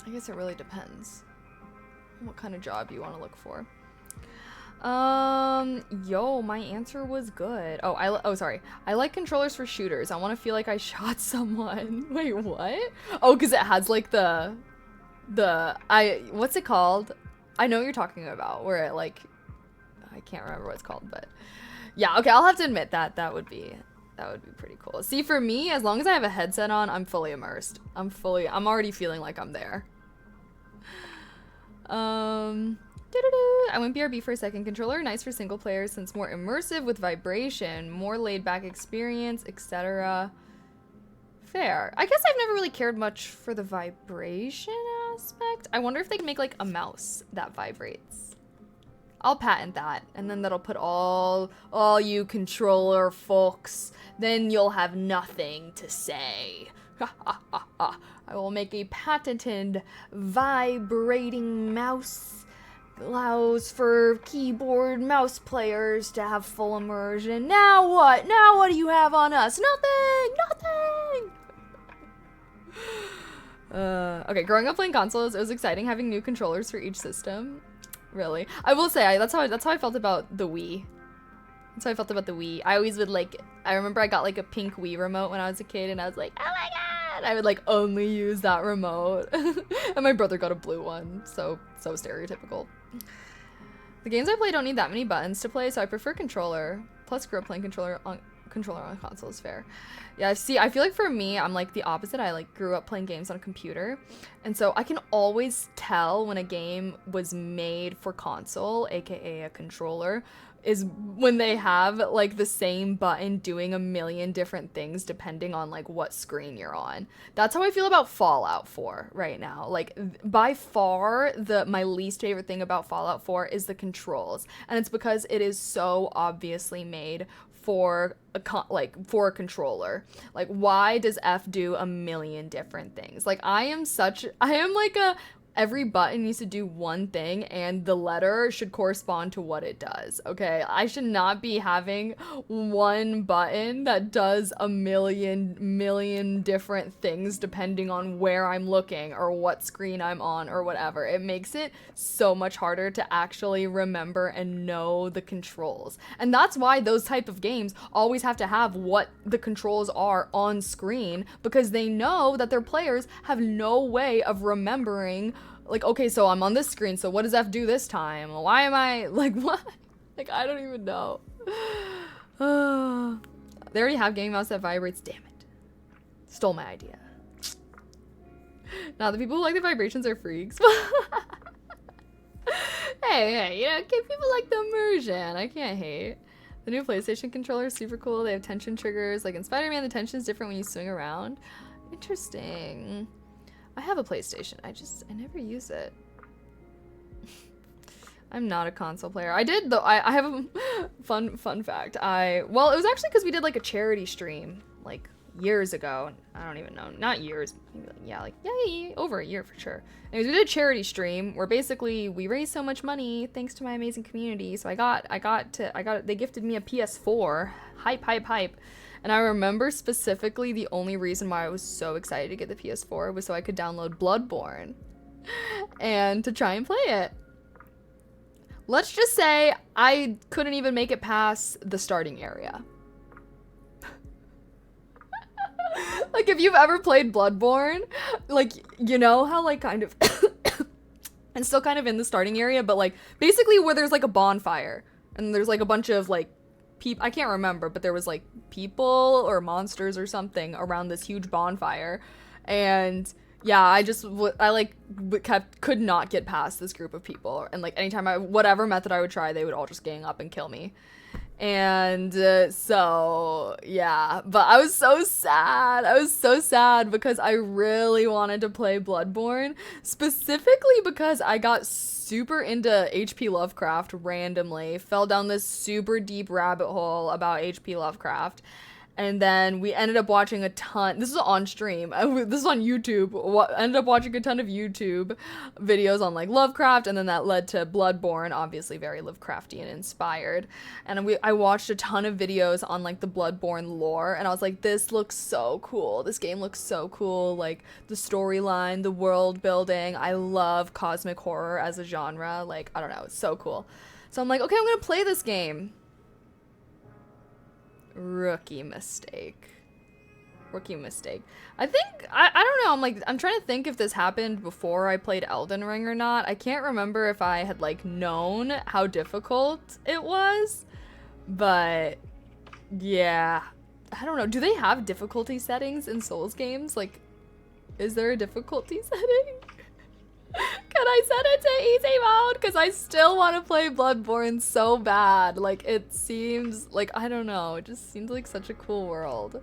I guess it really depends on what kind of job you want to look for. Yo, my answer was good. Oh, sorry. I like controllers for shooters. I want to feel like I shot someone. Wait, what? Oh, because it has like what's it called? I know what you're talking about, where it like, I can't remember what it's called, but yeah, okay, I'll have to admit that would be pretty cool. See, for me, as long as I have a headset on, I'm fully immersed. I'm already feeling like I'm there. I went BRB for a second. Controller nice for single players since more immersive with vibration, more laid back experience, etc. Fair. I guess I've never really cared much for the vibration aspect. I wonder if they can make like a mouse that vibrates. I'll patent that, and then that'll put all you controller folks, then you'll have nothing to say. I will make a patented vibrating mouse. Allows for keyboard mouse players to have full immersion. Now what? Now what do you have on us? Nothing! Okay, growing up playing consoles, it was exciting having new controllers for each system. Really. I will say, that's how I felt about the Wii. That's how I felt about the Wii. I always would I remember I got like a pink Wii remote when I was a kid, and I was like, oh my god! I would like only use that remote. And my brother got a blue one, so stereotypical. The games I play don't need that many buttons to play, so I prefer controller. Plus, grew up playing controller on console is fair. Yeah, see, I feel like for me, I'm like the opposite. I like grew up playing games on a computer, and so I can always tell when a game was made for console, aka a controller, is when they have like the same button doing a million different things depending on like what screen you're on. That's how I feel about Fallout 4 right now. Like by far my least favorite thing about Fallout 4 is the controls, and it's because it is so obviously made for a controller. Like, why does F do a million different things? Like, I am like a every button needs to do one thing and the letter should correspond to what it does, okay? I should not be having one button that does a million different things depending on where I'm looking or what screen I'm on or whatever. It makes it so much harder to actually remember and know the controls. And that's why those type of games always have to have what the controls are on screen, because they know that their players have no way of remembering, like, okay, so I'm on this screen, so what does F do this time? Why am I, like, what? Like, I don't even know. They already have gaming mouse that vibrates, damn it. Stole my idea. Now, the people who like the vibrations are freaks. Hey, you know, people like the immersion. I can't hate. The new PlayStation controller is super cool. They have tension triggers. Like in Spider-Man, the tension is different when you swing around. Interesting. I have a PlayStation. I never use it. I'm not a console player. I did though. I have a fun fact. Well, it was actually because we did like a charity stream like years ago. I don't even know. Not years. Yeah, over a year for sure. Anyways, we did a charity stream where basically we raised so much money thanks to my amazing community. So they gifted me a PS4. Hype. And I remember specifically the only reason why I was so excited to get the PS4 was so I could download Bloodborne and to try and play it. Let's just say I couldn't even make it past the starting area. Like, if you've ever played Bloodborne, like, you know how, like, kind of, and still kind of in the starting area, but, like, basically where there's, like, a bonfire, and there's, like, a bunch of, like, I can't remember, but there was, like, people or monsters or something around this huge bonfire, and yeah, could not get past this group of people, and, like, anytime whatever method I would try, they would all just gang up and kill me. And so, yeah, but I was so sad because I really wanted to play Bloodborne, specifically because I got super into H.P. Lovecraft randomly, fell down this super deep rabbit hole about H.P. Lovecraft. And then we ended up watching a ton. This is on stream. This is on YouTube. Ended up watching a ton of YouTube videos on like Lovecraft, and then that led to Bloodborne, obviously very Lovecraftian inspired. And I watched a ton of videos on like the Bloodborne lore, and I was like, this looks so cool. This game looks so cool. Like the storyline, the world building. I love cosmic horror as a genre. Like, I don't know, it's so cool. So I'm like, okay, I'm gonna play this game. Rookie mistake. I think, I don't know, I'm trying to think if this happened before I played Elden Ring or not. I can't remember if I had, like, known how difficult it was, but, yeah. I don't know, do they have difficulty settings in Souls games? Like, is there a difficulty setting? Can I set it to easy mode? Because I still want to play Bloodborne so bad. Like, it seems like, I don't know, it just seems like such a cool world.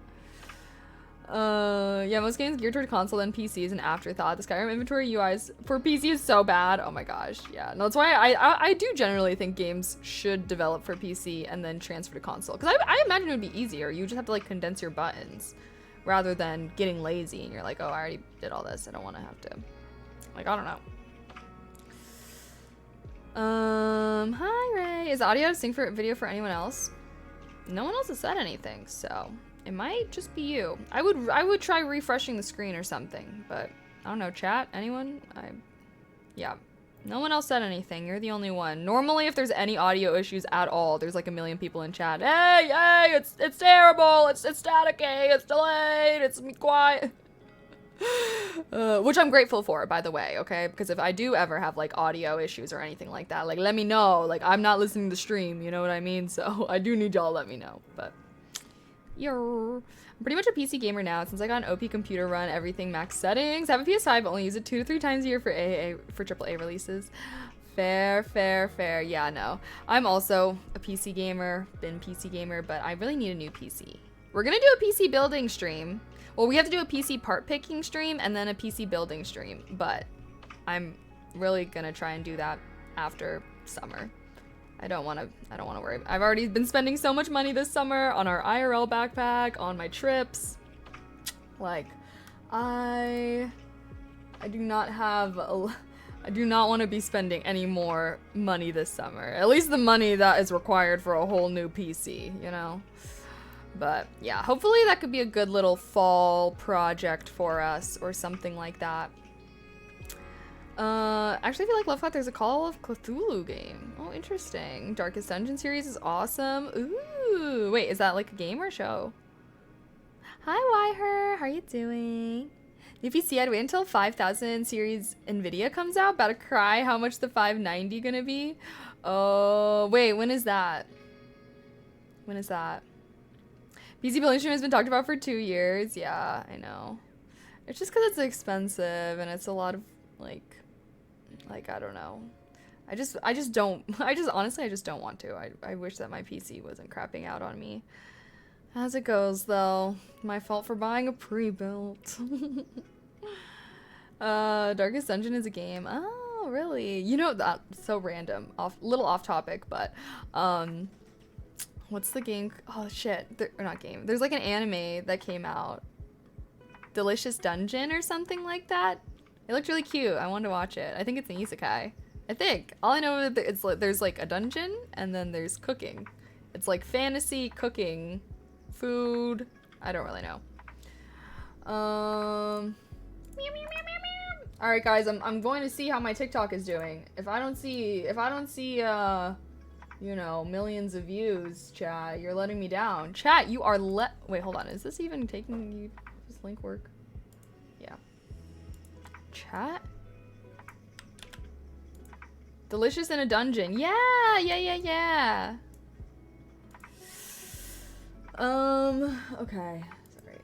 Yeah, most games geared toward console and PC is an afterthought. The Skyrim inventory UIs for PC is so bad. Oh my gosh, yeah. No, that's why I do generally think games should develop for PC and then transfer to console. Because I imagine it would be easier. You just have to, like, condense your buttons rather than getting lazy and you're like, oh, I already did all this. I don't want to have to. Like, I don't know. Hi Ray. Is audio sync for video for anyone else? No one else has said anything, so it might just be you. I would try refreshing the screen or something, but I don't know. Chat? Anyone? Yeah. No one else said anything. You're the only one. Normally, if there's any audio issues at all, there's like a million people in chat. Hey, it's terrible. It's staticky. It's delayed. It's quiet. Which I'm grateful for, by the way, okay? Because if I do ever have, like, audio issues or anything like that, like, let me know. Like, I'm not listening to the stream, you know what I mean? So, I do need y'all to let me know, but... I'm pretty much a PC gamer now, since I got an OP computer, run everything max settings. I have a PS5, only use it 2 to 3 times a year for AAA releases. Fair. Yeah, no. I'm also a PC gamer, been PC gamer, but I really need a new PC. We're gonna do a PC building stream. Well, we have to do a PC part picking stream and then a PC building stream, but I'm really gonna try and do that after summer. I don't want to worry. I've already been spending so much money this summer on our IRL backpack, on my trips. Like, I do not have I do not want to be spending any more money this summer. At least the money that is required for a whole new PC, you know? But yeah, hopefully that could be a good little fall project for us or something like that. Actually, I feel like Lovecraft, there's a Call of Cthulhu game. Oh, interesting. Darkest Dungeon series is awesome. Ooh, wait, is that like a game or a show? Hi, Wyher. How are you doing? New PC, I'd wait until 5000 series NVIDIA comes out. About to cry. How much the 590 gonna be? Oh, wait, when is that? When is that? PC building stream has been talked about for 2 years. Yeah, I know. It's just because it's expensive and it's a lot of like I don't know. I just honestly I just don't want to. I wish that my PC wasn't crapping out on me. As it goes though, my fault for buying a pre-built. Darkest Dungeon is a game. Oh, really? You know, that's so random. Little off topic, but what's the game? Oh shit, or not game. There's like an anime that came out. Delicious Dungeon or something like that. It looked really cute. I wanted to watch it. I think it's an isekai. I think. All I know is that it's like there's like a dungeon and then there's cooking. It's like fantasy cooking, food. I don't really know. All right, guys. I'm going to see how my TikTok is doing. If I don't see you know, millions of views, chat, you're letting me down. Chat, you are wait, hold on. Is this even taking you? Does this link work? Yeah. Chat? Delicious in a dungeon. Yeah. Okay. Sorry.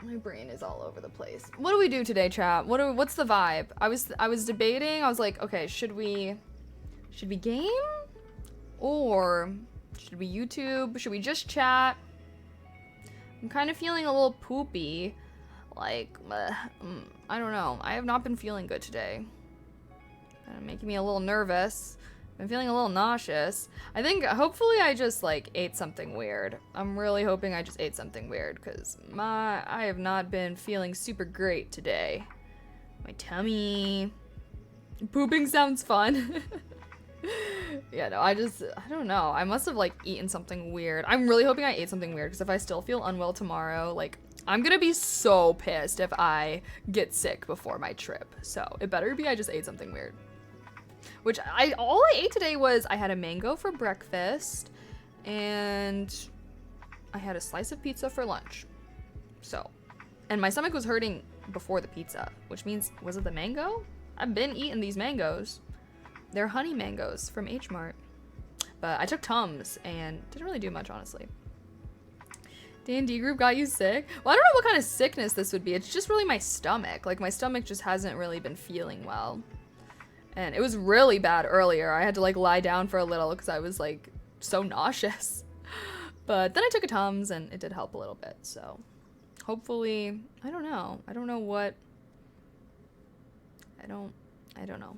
My brain is all over the place. What do we do today, chat? What's the vibe? I was debating. I was like, okay, should we game? Or should we YouTube? Should we just chat? I'm kind of feeling a little poopy. Like, I don't know. I have not been feeling good today. Kind of making me a little nervous. I'm feeling a little nauseous. I think, hopefully I just, like, ate something weird. I'm really hoping I just ate something weird, because I have not been feeling super great today. My tummy. Pooping sounds fun. Yeah, no, I don't know. I must have, like, eaten something weird. I'm really hoping I ate something weird, because if I still feel unwell tomorrow, like, I'm gonna be so pissed if I get sick before my trip. So, it better be I just ate something weird. Which, all I ate today was, I had a mango for breakfast, and I had a slice of pizza for lunch. So, and my stomach was hurting before the pizza, which means, was it the mango? I've been eating these mangoes. They're honey mangoes from H Mart. But I took Tums and didn't really do much, honestly. D&D group got you sick? Well, I don't know what kind of sickness this would be. It's just really my stomach. Like, my stomach just hasn't really been feeling well. And it was really bad earlier. I had to, like, lie down for a little because I was, like, so nauseous. But then I took a Tums and it did help a little bit. So, hopefully, I don't know. I don't know what... I don't know.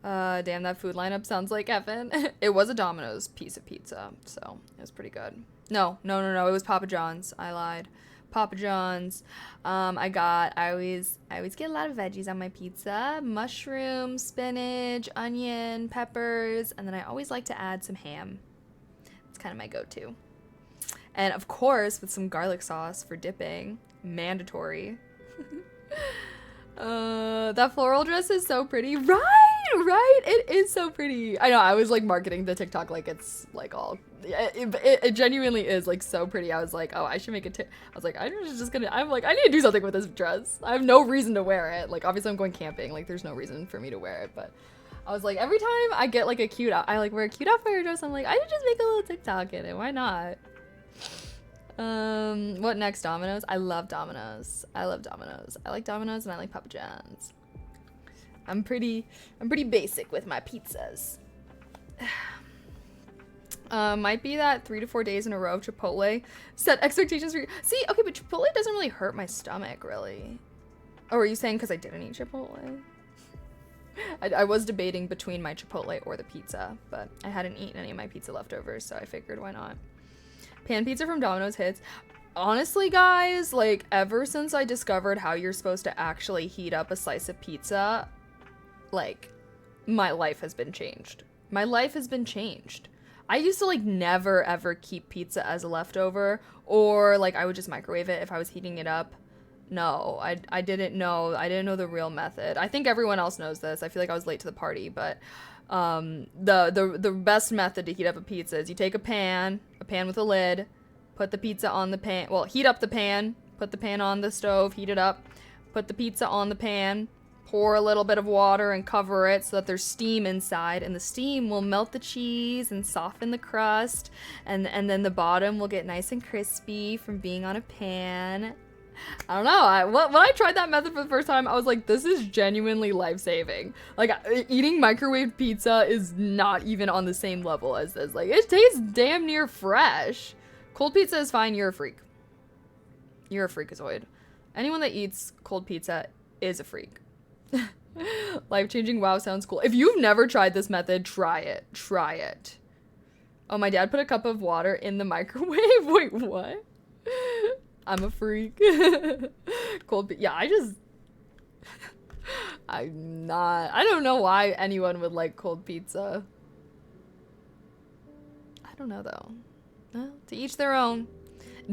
Damn, that food lineup sounds like heaven. It was a Domino's piece of pizza, so it was pretty good. No, it was Papa John's. I lied. Papa John's. I always get a lot of veggies on my pizza. Mushroom, spinach, onion, peppers, and then I always like to add some ham. It's kind of my go-to. And of course, with some garlic sauce for dipping. Mandatory. That floral dress is so pretty. Right, it is so pretty. I know, I was like marketing the TikTok like it's like all, it genuinely is like so pretty. I was like, oh, I should make I was like, I'm like, I need to do something with this dress. I have no reason to wear it. Like, obviously I'm going camping, like there's no reason for me to wear it, but I was like, every time I get like I like wear a cute outfit or dress, I'm like, I should just make a little TikTok in it. Why not? What next? Domino's? I love Domino's. I like Domino's and I like Papa John's. I'm pretty basic with my pizzas. Might be that 3 to 4 days in a row of Chipotle set expectations for you. See, okay, but Chipotle doesn't really hurt my stomach, really. Oh, are you saying because I didn't eat Chipotle? I was debating between my Chipotle or the pizza, but I hadn't eaten any of my pizza leftovers, so I figured why not. Pan pizza from Domino's hits. honestly, guys, like, ever since I discovered how you're supposed to actually heat up a slice of pizza, like, my life has been changed. My life has been changed. I used to, like, never ever keep pizza as a leftover, or, like, I would just microwave it if I was heating it up. No, I didn't know. I didn't know the real method. I think everyone else knows this. I feel like I was late to the party, but the best method to heat up a pizza is you take a pan with a lid, put the pizza on the pan. Well, heat up the pan, put the pan on the stove, heat it up, put the pizza on the pan, pour a little bit of water and cover it so that there's steam inside, and the steam will melt the cheese and soften the crust, and then the bottom will get nice and crispy from being on a pan. I don't know. When I tried that method for the first time, I was like, this is genuinely life-saving. Like, eating microwaved pizza is not even on the same level as this. Like, it tastes damn near fresh. Cold pizza is fine. You're a freak. You're a freakazoid. Anyone that eats cold pizza is a freak. Life-changing. Wow, sounds cool. If you've never tried this method, try it. Try it. Oh, my dad put a cup of water in the microwave. Wait, what? I'm a freak. Yeah, I'm not. I don't know why anyone would like cold pizza. I don't know, though. To each their own.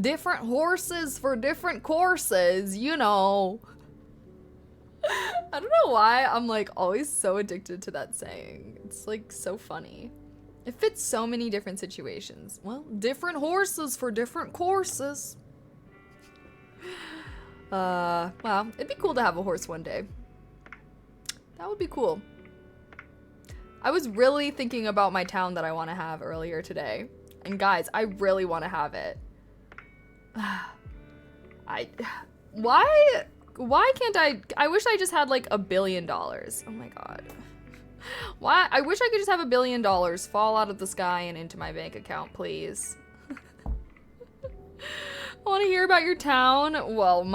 Different horses for different courses, you know. I don't know why I'm, like, always so addicted to that saying. It's, like, so funny. It fits so many different situations. Well, different horses for different courses. Wow, it'd be cool to have a horse one day. That would be cool. I was really thinking about my town that I want to have earlier today. And guys, I really want to have it. Why can't I wish I just had like $1 billion. Oh my god. Why? I wish I could just have $1 billion fall out of the sky and into my bank account, please. Want to hear about your town? Well,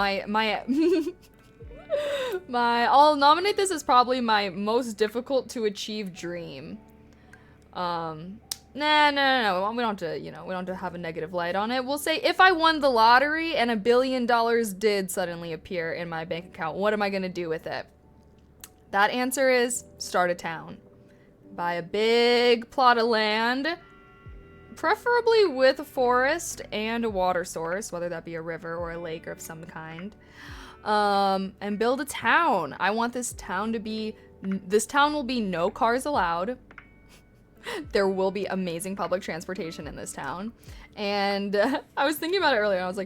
I'll nominate this as probably my most difficult to achieve dream. No. We don't have to, we don't have to have a negative light on it. We'll say if I won the lottery and $1 billion did suddenly appear in my bank account, what am I gonna do with it? That answer is start a town. Buy a big plot of land, preferably with a forest and a water source, whether that be a river or a lake or of some kind, and build a town. I want this town will be no cars allowed. There will be amazing public transportation in this town. And I was thinking about it earlier, and I was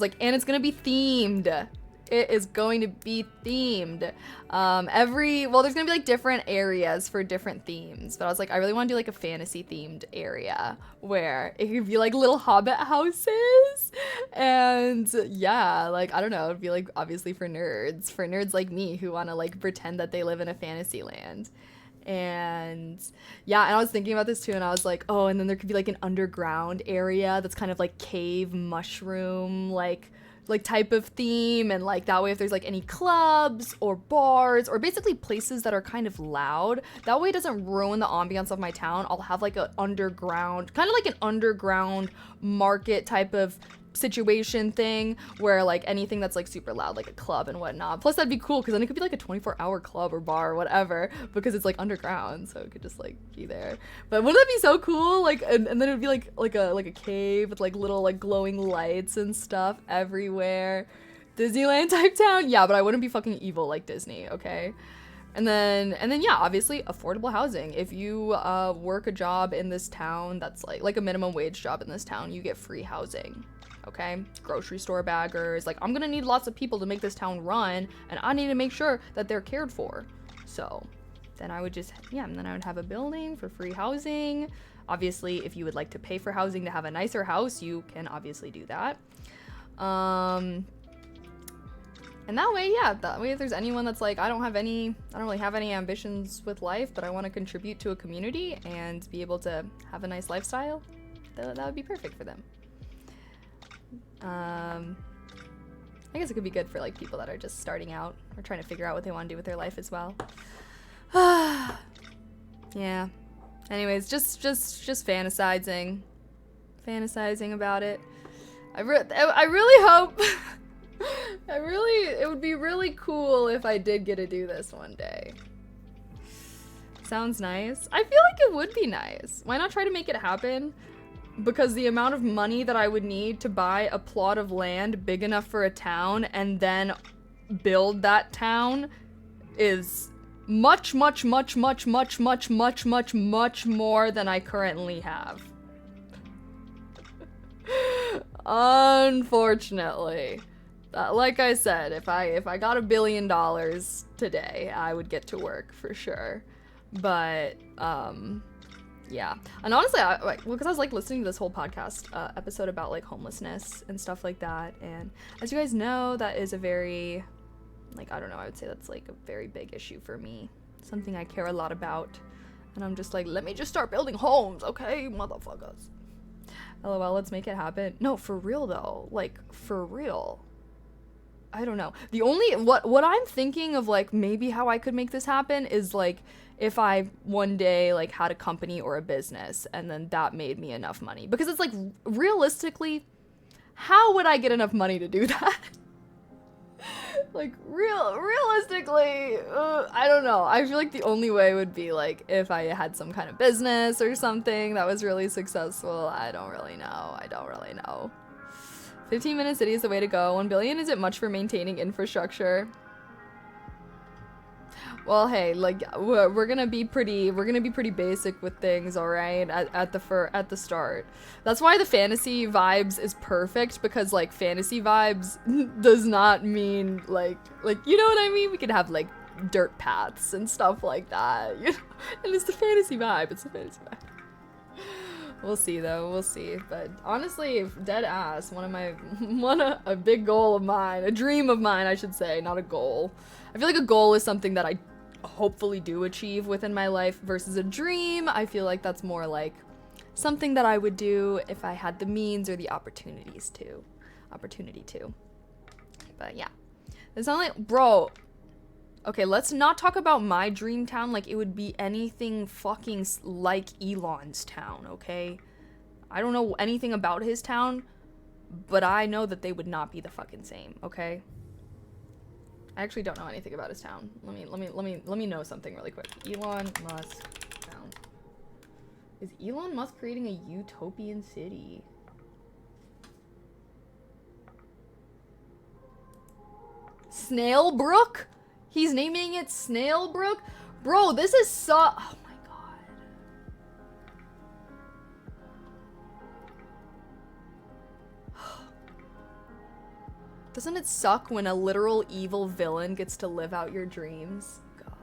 like, and it's gonna be themed. It is going to be themed. There's gonna be like different areas for different themes, but I was like, I really want to do like a fantasy themed area where it could be like little hobbit houses, and yeah, like, I don't know, it'd be like obviously for nerds like me who want to like pretend that they live in a fantasy land. And yeah, and I was thinking about this too, and I was like, oh, and then there could be like an underground area that's kind of like cave mushroom like type of theme, and like that way if there's like any clubs or bars or basically places that are kind of loud, that way it doesn't ruin the ambiance of my town. I'll have like an underground, kind of like an underground market type of situation thing where like anything that's like super loud, like a club and whatnot. Plus that'd be cool because then it could be like a 24-hour club or bar or whatever because it's like underground, so it could just like be there. But wouldn't that be so cool? Like, and then it'd be like a cave with like little like glowing lights and stuff everywhere. Disneyland type town. Yeah, but I wouldn't be fucking evil like Disney, okay? And then yeah, obviously affordable housing. If you work a job in this town that's like a minimum wage job in this town, you get free housing. Okay, grocery store baggers. Like, I'm gonna need lots of people to make this town run, and I need to make sure that they're cared for. So then I would have a building for free housing. Obviously, if you would like to pay for housing to have a nicer house, you can obviously do that. And that way if there's anyone that's like, I don't really have any ambitions with life, but I want to contribute to a community and be able to have a nice lifestyle, that would be perfect for them. I guess it could be good for like people that are just starting out or trying to figure out what they want to do with their life as well. Yeah. Anyways, just fantasizing about it. I really hope it would be really cool if I did get to do this one day. Sounds nice. I feel like it would be nice. Why not try to make it happen? Because the amount of money that I would need to buy a plot of land big enough for a town and then build that town is much more than I currently have. Unfortunately. Like I said, if I got $1 billion today, I would get to work for sure. But, yeah. And honestly, because I was like listening to this whole podcast episode about like homelessness and stuff like that, and as you guys know, that is a very, like, I don't know, I would say that's like a very big issue for me. Something I care a lot about. And I'm just like, let me just start building homes, okay, motherfuckers. LOL, let's make it happen. No, for real though. Like, for real. I don't know. The only, what I'm thinking of, like, maybe how I could make this happen is, like, if I one day, like, had a company or a business and then that made me enough money. Because it's like, realistically, how would I get enough money to do that? Like, realistically, I don't know. I feel like the only way would be, like, if I had some kind of business or something that was really successful. I don't really know. 15-minute city is the way to go. 1 billion isn't much for maintaining infrastructure. Well, hey, like, we're gonna be pretty basic with things, all right? At the start. That's why the fantasy vibes is perfect, because like fantasy vibes does not mean like you know what I mean? We could have like dirt paths and stuff like that. You know? And it's the fantasy vibe. It's the fantasy vibe. We'll see though, we'll see. But honestly, dead ass, a big goal of mine, a dream of mine, I should say, not a goal. I feel like a goal is something that I hopefully do achieve within my life versus a dream. I feel like that's more like something that I would do if I had the means or the opportunity to. But yeah. It's not like, bro, okay, let's not talk about my dream town like it would be anything fucking like Elon's town, okay? I don't know anything about his town, but I know that they would not be the fucking same, okay? I actually don't know anything about his town. Let me know something really quick. Elon Musk town. Is Elon Musk creating a utopian city? Snailbrook? He's naming it Snailbrook? Bro, this is oh my god. Doesn't it suck when a literal evil villain gets to live out your dreams? God.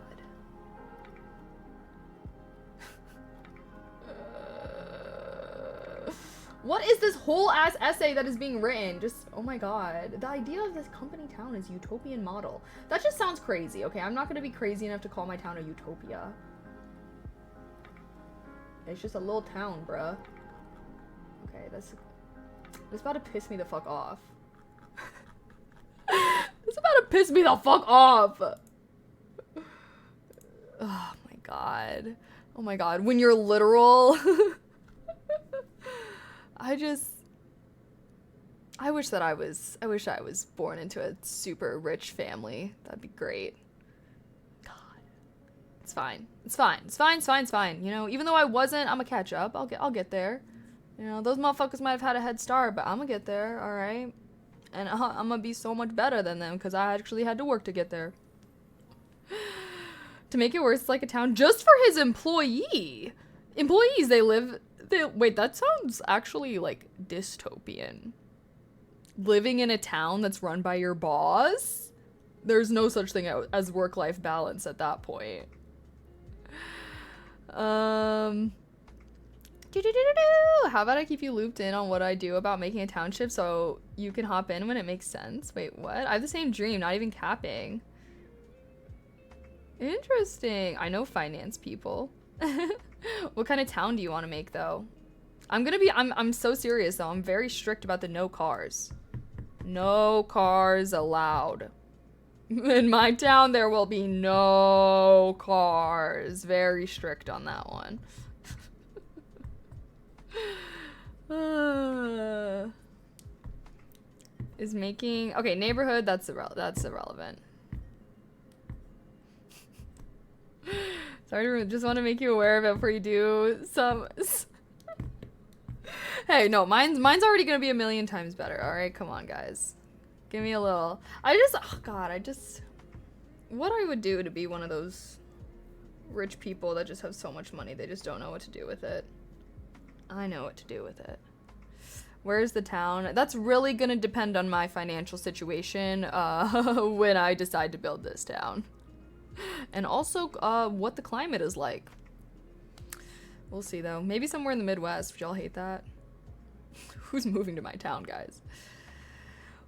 What is this whole ass essay that is being written? Just, oh my god. The idea of this company town is utopian model. That just sounds crazy, okay? I'm not gonna be crazy enough to call my town a utopia. It's just a little town, bruh. Okay, that's about to piss me the fuck off. It's about to piss me the fuck off. Oh my god. Oh my god. When you're literal... I wish I was born into a super rich family. That'd be great. God. It's fine. You know, even though I wasn't, I'm gonna catch up. I'll get there. You know, those motherfuckers might have had a head start, but I'm gonna get there, alright? And I'm gonna be so much better than them, because I actually had to work to get there. To make it worse, it's like a town just for his employees, wait, that sounds actually, like, dystopian. Living in a town that's run by your boss? There's no such thing as work-life balance at that point. How about I keep you looped in on what I do about making a township so you can hop in when it makes sense? Wait, what? I have the same dream, not even capping. Interesting. I know finance people. What kind of town do you want to make, though? I'm so serious, though. I'm very strict about the no cars. No cars allowed. In my town, there will be no cars. Very strict on that one. is making... Okay, neighborhood, that's irrelevant. Sorry, just want to make you aware of it before you do some... Hey, no, mine's already gonna be a million times better, alright? Come on, guys. Give me a little... Oh god, what I would do to be one of those rich people that just have so much money, they just don't know what to do with it. I know what to do with it. Where's the town? That's really gonna depend on my financial situation when I decide to build this town. And also what the climate is like. We'll see though. Maybe somewhere in the Midwest. Would y'all hate that? Who's moving to my town, guys?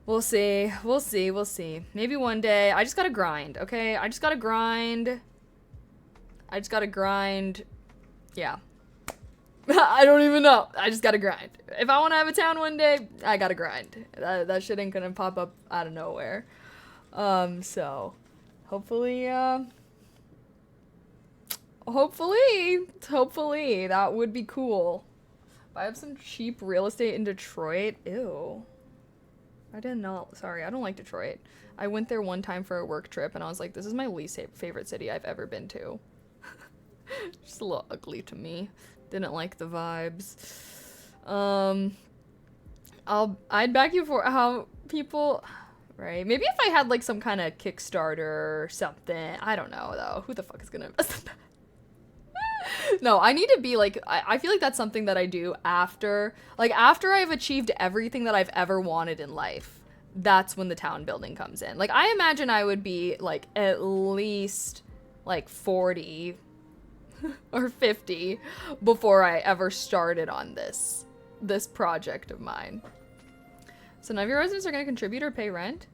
We'll see. We'll see. We'll see. Maybe one day. I just gotta grind, okay? I just gotta grind. Yeah. I don't even know. I just gotta grind. If I want to have a town one day, I gotta grind. That shit ain't gonna pop up out of nowhere. So hopefully that would be cool. If I have some cheap real estate in Detroit, ew. Sorry, I don't like Detroit. I went there one time for a work trip and I was like, this is my least favorite city I've ever been to. Just a little ugly to me. Didn't like the vibes. I'd back you for how people, right? Maybe if I had like some kind of Kickstarter or something. I don't know though. Who the fuck is gonna invest in that? No, I need to be like, I feel like that's something that I do after I've achieved everything that I've ever wanted in life. That's when the town building comes in. Like, I imagine I would be like at least like 40 or 50 before I ever started on this project of mine. So none of your residents are going to contribute or pay rent?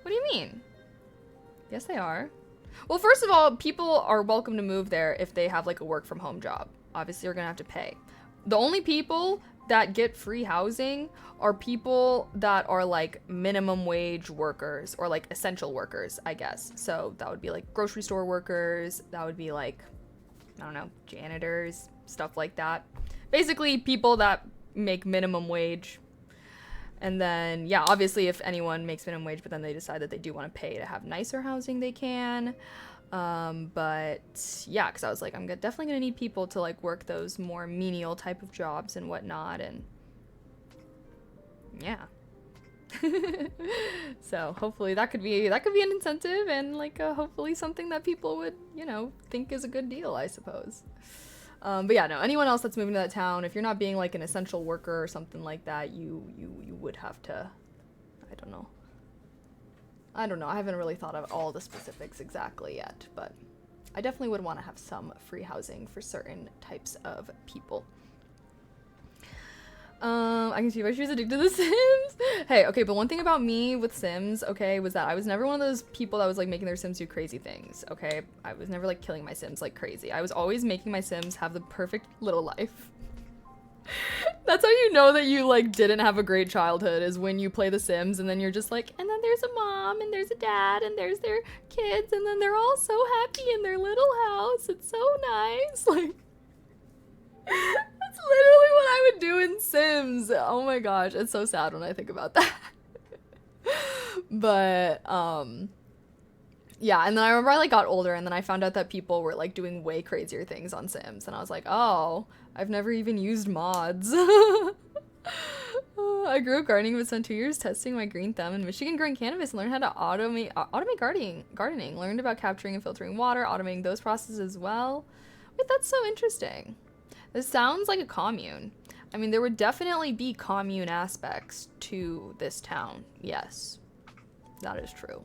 What do you mean? Yes, they are. Well, first of all, people are welcome to move there if they have like a work from home job. Obviously, you're going to have to pay. The only people that get free housing are people that are like minimum wage workers or like essential workers, I guess. So that would be like grocery store workers. That would be like, I don't know, janitors, stuff like that. Basically, people that make minimum wage. And then, yeah, obviously, if anyone makes minimum wage, but then they decide that they do want to pay to have nicer housing, they can. But yeah, because I was like, I'm definitely going to need people to like work those more menial type of jobs and whatnot. And yeah. So hopefully that could be an incentive and like hopefully something that people would, you know, think is a good deal, I suppose. But yeah, no, anyone else that's moving to that town, if you're not being like an essential worker or something like that, you would have to, I don't know. I haven't really thought of all the specifics exactly yet, but I definitely would want to have some free housing for certain types of people. I can see why she was addicted to The Sims. Hey, okay, but one thing about me with Sims, okay, was that I was never one of those people that was like making their Sims do crazy things, okay? I was never like killing my Sims like crazy. I was always making my Sims have the perfect little life. That's how you know that you like didn't have a great childhood, is when you play The Sims and then you're just like, and then there's a mom and there's a dad and there's their kids and then they're all so happy in their little house. It's so nice. Like, that's literally what I would do in Sims. Oh my gosh, it's so sad when I think about that. But yeah, and then I remember I like got older and then I found out that people were like doing way crazier things on Sims and I was like, oh, I've never even used mods. I grew up gardening but spent 2 years testing my green thumb in Michigan growing cannabis and learned how to automate gardening. Learned about capturing and filtering water, automating those processes as well. Wait, that's so interesting. This sounds like a commune. I mean, there would definitely be commune aspects to this town. Yes, that is true.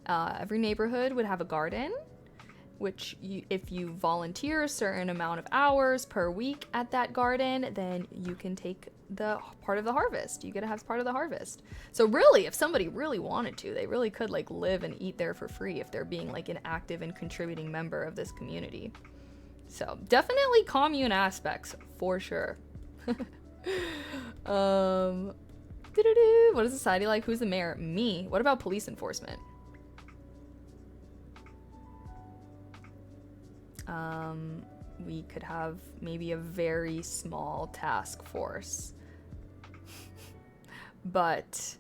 Every neighborhood would have a garden, which if you volunteer a certain amount of hours per week at that garden, then you can take the part of the harvest. You get to have part of the harvest. So really, if somebody really wanted to, they really could like live and eat there for free if they're being like an active and contributing member of this community. So definitely commune aspects for sure. What is society like? Who's the mayor? Me. What about police enforcement? We could have maybe a very small task force. But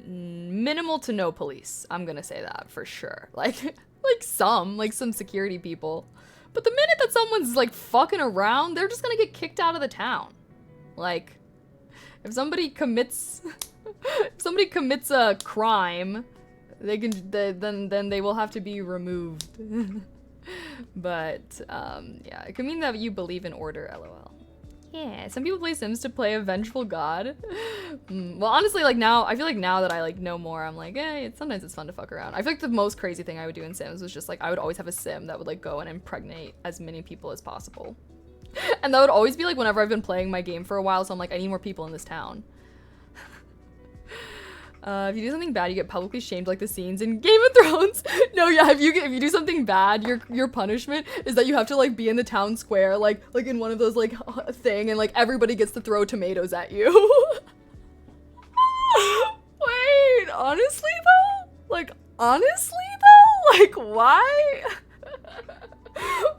minimal to no police. I'm gonna say that for sure. Like some security people. But the minute that someone's like fucking around, they're just gonna get kicked out of the town. Like, if somebody commits a crime, then they will have to be removed. But yeah, it could mean that you believe in order, lol. Yeah, some people play Sims to play a vengeful god. Well, honestly, like now, I feel like now that I like know more, I'm like, sometimes it's fun to fuck around. I feel like the most crazy thing I would do in Sims was just like, I would always have a Sim that would like go and impregnate as many people as possible. And that would always be like whenever I've been playing my game for a while, so I'm like, I need more people in this town. If you do something bad, you get publicly shamed like the scenes in Game of Thrones. No, yeah, if you do something bad, your punishment is that you have to like be in the town square, like in one of those like thing, and like everybody gets to throw tomatoes at you. Wait, honestly though? Like why?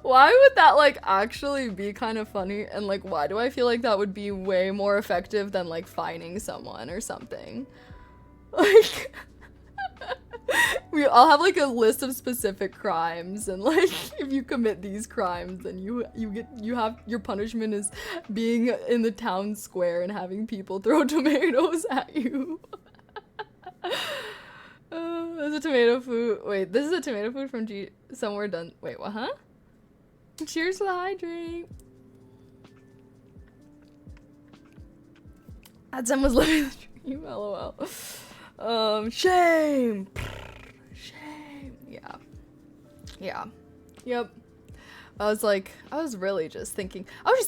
Why would that like actually be kind of funny? And like, why do I feel like that would be way more effective than like fining someone or something? Like, we all have like a list of specific crimes, and like if you commit these crimes, then your punishment is being in the town square and having people throw tomatoes at you. There's a tomato food. Wait, this is a tomato food from somewhere done. Wait, what? Huh? Cheers to the hydrate. Adzem was living the dream. LOL. Shame. Yeah. Yep. I was really just thinking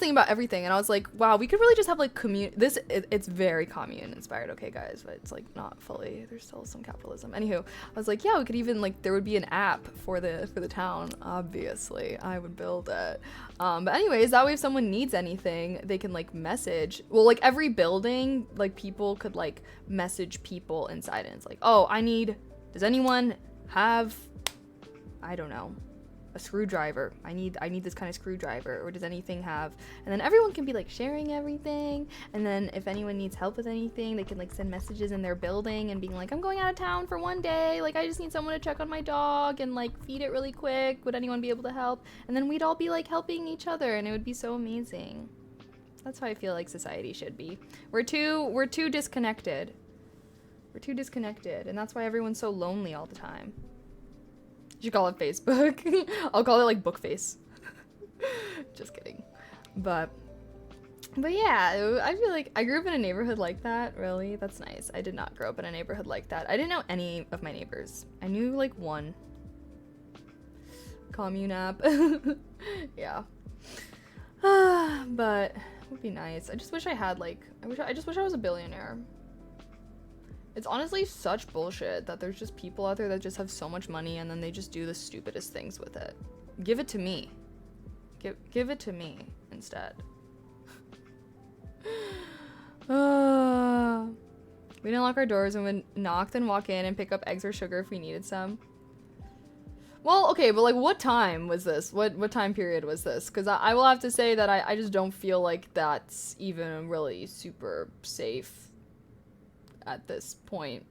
about everything, and I was like, wow, we could really just have like it's very commune inspired, okay guys, but it's like not fully, there's still some capitalism. Anywho, I was like, yeah, we could even like, there would be an app for the town. Obviously I would build it. But anyways, that way if someone needs anything, they can like message, well, like every building, like people could like message people inside, and it's like, oh, does anyone have, I don't know, a screwdriver? I need this kind of screwdriver, or does anything have, and then everyone can be like sharing everything, and then if anyone needs help with anything, they can like send messages in their building and being like, I'm going out of town for one day, like I just need someone to check on my dog and like feed it really quick, would anyone be able to help? And then we'd all be like helping each other, and it would be so amazing. That's how I feel like society should be. We're too disconnected, and that's why everyone's so lonely all the time. You should call it Facebook. I'll call it like Bookface. Just kidding. But yeah, I feel like I grew up in a neighborhood like that. Really? That's nice. I did not grow up in a neighborhood like that. I didn't know any of my neighbors. I knew like one. Commune app. Yeah. But it would be nice. I just wish I had like, I just wish I was a billionaire. It's honestly such bullshit that there's just people out there that just have so much money and then they just do the stupidest things with it. Give it to me. Give it to me instead. We didn't lock our doors and would knock, then walk in and pick up eggs or sugar if we needed some. Well, okay, but like what time was this? What time period was this? Because I will have to say that I just don't feel like that's even really super safe at this point,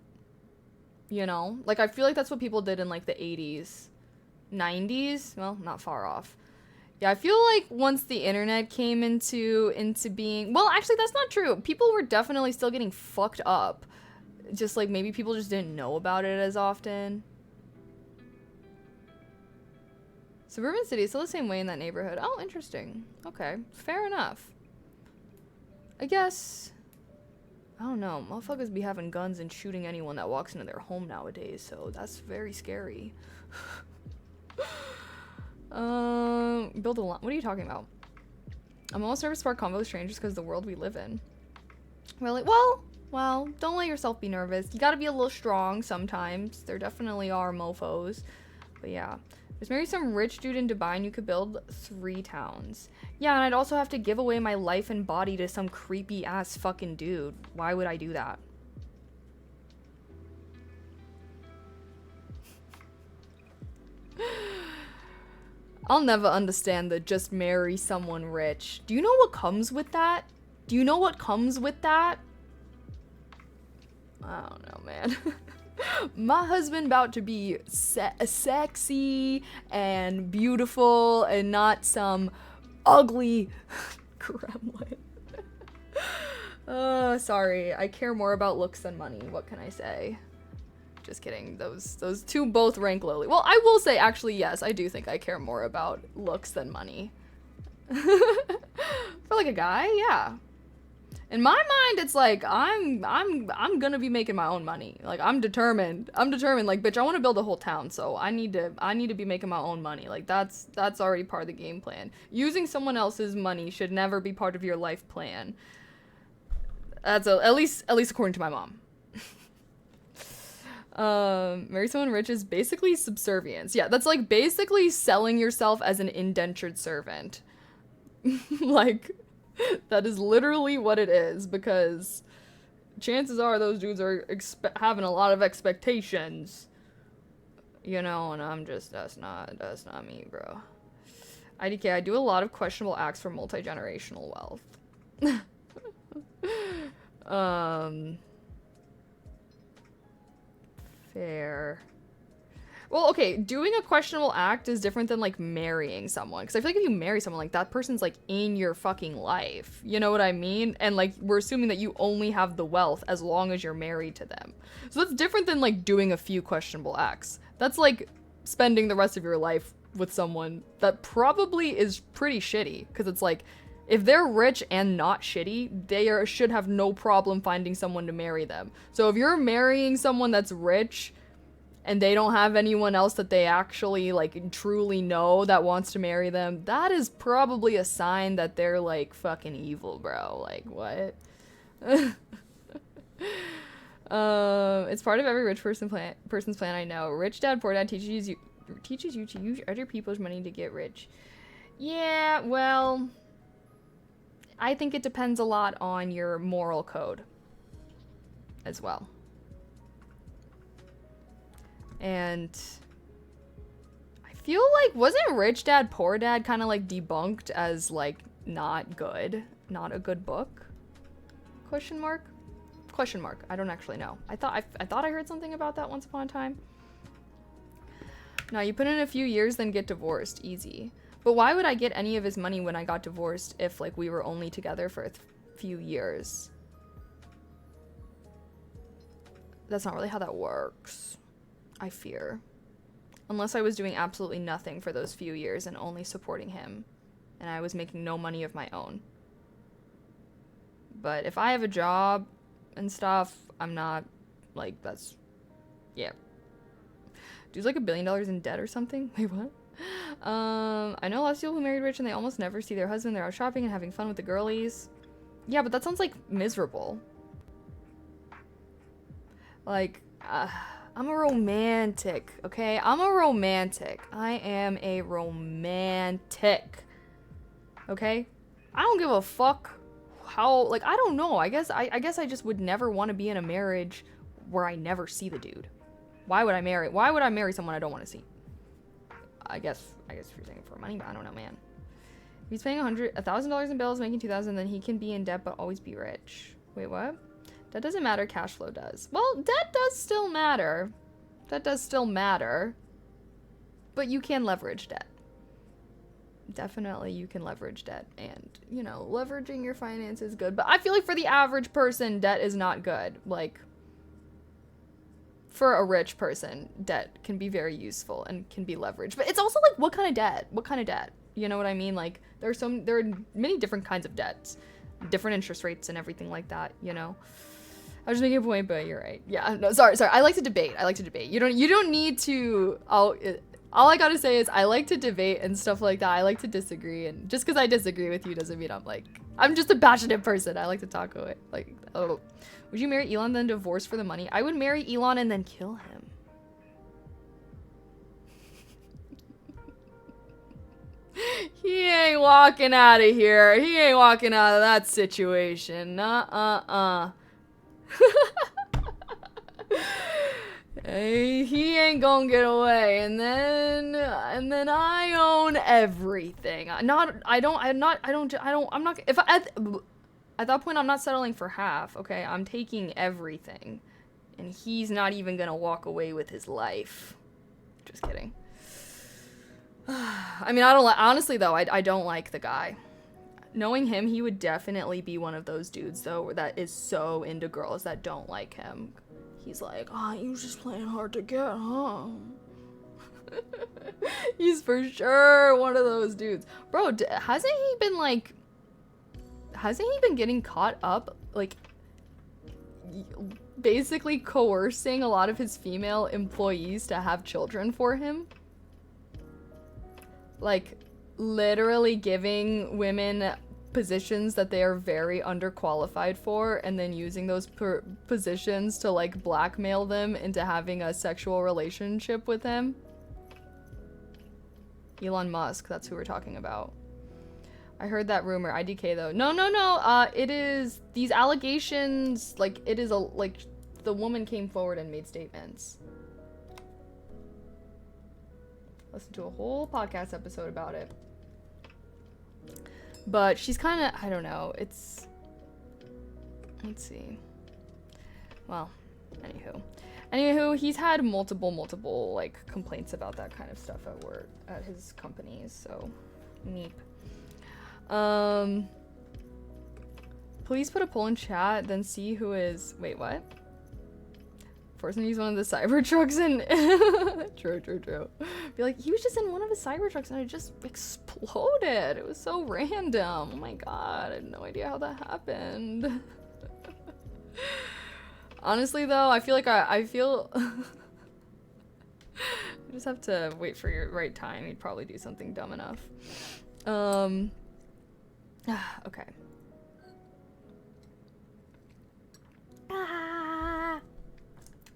you know? Like, I feel like that's what people did in, like, the 80s, 90s? Well, not far off. Yeah, I feel like once the internet came into being... Well, actually, that's not true. People were definitely still getting fucked up. Just, like, maybe people just didn't know about it as often. Suburban city is still the same way in that neighborhood. Oh, interesting. Okay, fair enough. I guess... I don't know, motherfuckers be having guns and shooting anyone that walks into their home nowadays, so that's very scary. Build a lot. What are you talking about? I'm almost nervous to spark convo with strangers because of the world we live in. Really? Well, don't let yourself be nervous. You gotta be a little strong sometimes. There definitely are mofos. But yeah. There's maybe some rich dude in Dubai and you could build 3 towns. Yeah, and I'd also have to give away my life and body to some creepy ass fucking dude. Why would I do that? I'll never understand the just marry someone rich. Do you know what comes with that? Do you know what comes with that? I don't know, man. My husband about to be sexy and beautiful and not some ugly gremlin. Sorry. I care more about looks than money. What can I say? Just kidding. Those two both rank lowly. Well, I will say, actually, yes, I do think I care more about looks than money. For like a guy, yeah. In my mind, it's like I'm gonna be making my own money. Like I'm determined. Like, bitch, I want to build a whole town, so I need to be making my own money. Like that's already part of the game plan. Using someone else's money should never be part of your life plan. That's at least according to my mom. Marry someone rich is basically subservience. Yeah, that's like basically selling yourself as an indentured servant. Like, that is literally what it is, because chances are those dudes are having a lot of expectations, you know, and I'm just, that's not me, bro. IDK, I do a lot of questionable acts for multi-generational wealth. Fair. Well, okay, doing a questionable act is different than, like, marrying someone. Because I feel like if you marry someone, like, that person's, like, in your fucking life. You know what I mean? And, like, we're assuming that you only have the wealth as long as you're married to them. So that's different than, like, doing a few questionable acts. That's, like, spending the rest of your life with someone that probably is pretty shitty. Because it's, like, if they're rich and not shitty, they should have no problem finding someone to marry them. So if you're marrying someone that's rich and they don't have anyone else that they actually, like, truly know that wants to marry them, that is probably a sign that they're, like, fucking evil, bro. Like, what? It's part of every rich person's plan, I know. Rich dad, poor dad teaches you to use other people's money to get rich. Yeah, well, I think it depends a lot on your moral code as well. And I feel like, wasn't Rich Dad, Poor Dad kind of like debunked as like not good? Not a good book? Question mark? Question mark. I don't actually know. I thought I heard something about that once upon a time. No, you put in a few years, then get divorced. Easy. But why would I get any of his money when I got divorced if like we were only together for a few years? That's not really how that works. I fear. Unless I was doing absolutely nothing for those few years and only supporting him, and I was making no money of my own. But if I have a job and stuff, I'm not, like, that's, yeah. Dude's like $1 billion in debt or something? Wait, what? I know lots of people who married rich and they almost never see their husband. They're out shopping and having fun with the girlies. Yeah, but that sounds like miserable. Like, I'm a romantic, okay? I'm a romantic. I am a romantic. Okay? I don't give a fuck how, like, I don't know. I guess I just would never want to be in a marriage where I never see the dude. Why would I marry someone I don't want to see? I guess if you're saying it for money, but I don't know, man. If he's paying $1,000 in bills, making $2,000, then he can be in debt but always be rich. Wait, what? That doesn't matter, cash flow does. Well, debt does still matter. That does still matter. But you can leverage debt. Definitely you can leverage debt. And, you know, leveraging your finances is good. But I feel like for the average person, debt is not good. Like, for a rich person, debt can be very useful and can be leveraged. But it's also like, what kind of debt? What kind of debt? You know what I mean? Like, there are many different kinds of debts. Different interest rates and everything like that, you know? I was just making a point, but you're right. Yeah, no, sorry. I like to debate. You don't need to, all I gotta say is I like to debate and stuff like that. I like to disagree, and just because I disagree with you doesn't mean I'm just a passionate person. I like to talk away. Like, oh, would you marry Elon then divorce for the money? I would marry Elon and then kill him. He ain't walking out of here. He ain't walking out of that situation. Hey, he ain't gonna get away. And then I own everything. At that point I'm not settling for half, okay? I'm taking everything. and he's not even gonna walk away with his life. Just kidding. I mean, honestly though, I don't like the guy. Knowing him, he would definitely be one of those dudes though that is so into girls that don't like him. He's like, oh, you just playing hard to get, huh? He's for sure one of those dudes. Bro, hasn't he been getting caught up, like, basically coercing a lot of his female employees to have children for him? Like, literally giving women positions that they are very underqualified for, and then using those positions to, like, blackmail them into having a sexual relationship with him. Elon Musk, that's who we're talking about. I heard that rumor. IDK though. No. It is these allegations. Like, it is like the woman came forward and made statements. Listened to a whole podcast episode about it. But she's kind of, I don't know. It's, let's see. Well, anywho, he's had multiple like complaints about that kind of stuff at work, at his companies. So, neep. Please put a poll in chat, then see who is. Wait, what? Forcing to use one of the Cybertrucks and true. Be like, he was just in one of the Cybertrucks and it just exploded. It was so random. Oh my god, I had no idea how that happened. Honestly though, I feel like I just have to wait for your right time. You'd probably do something dumb enough. Okay.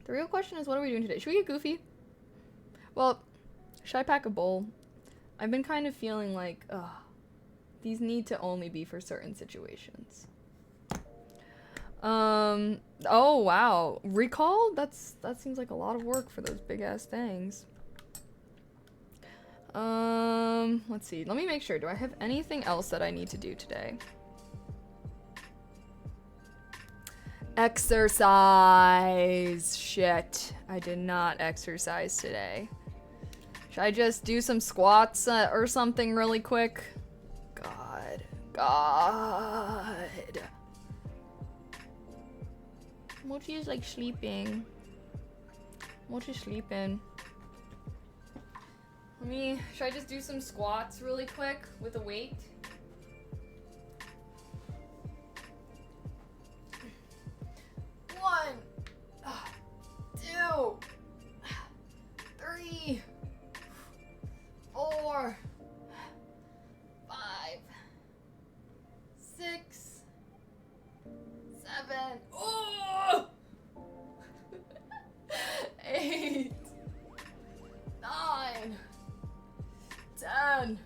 The real question is, what are we doing today? Should we get goofy? Well, should I pack a bowl? I've been kind of feeling like, these need to only be for certain situations. Oh wow. Recall? That seems like a lot of work for those big ass things. Let's see. Let me make sure. Do I have anything else that I need to do today? Exercise. Shit. I did not exercise today. Should I just do some squats or something really quick? God. Mochi is like sleeping. Mochi's sleeping. Should I just do some squats really quick with a weight? One, 2, 3, 4, 5, 6, 7, 8, 9, 10,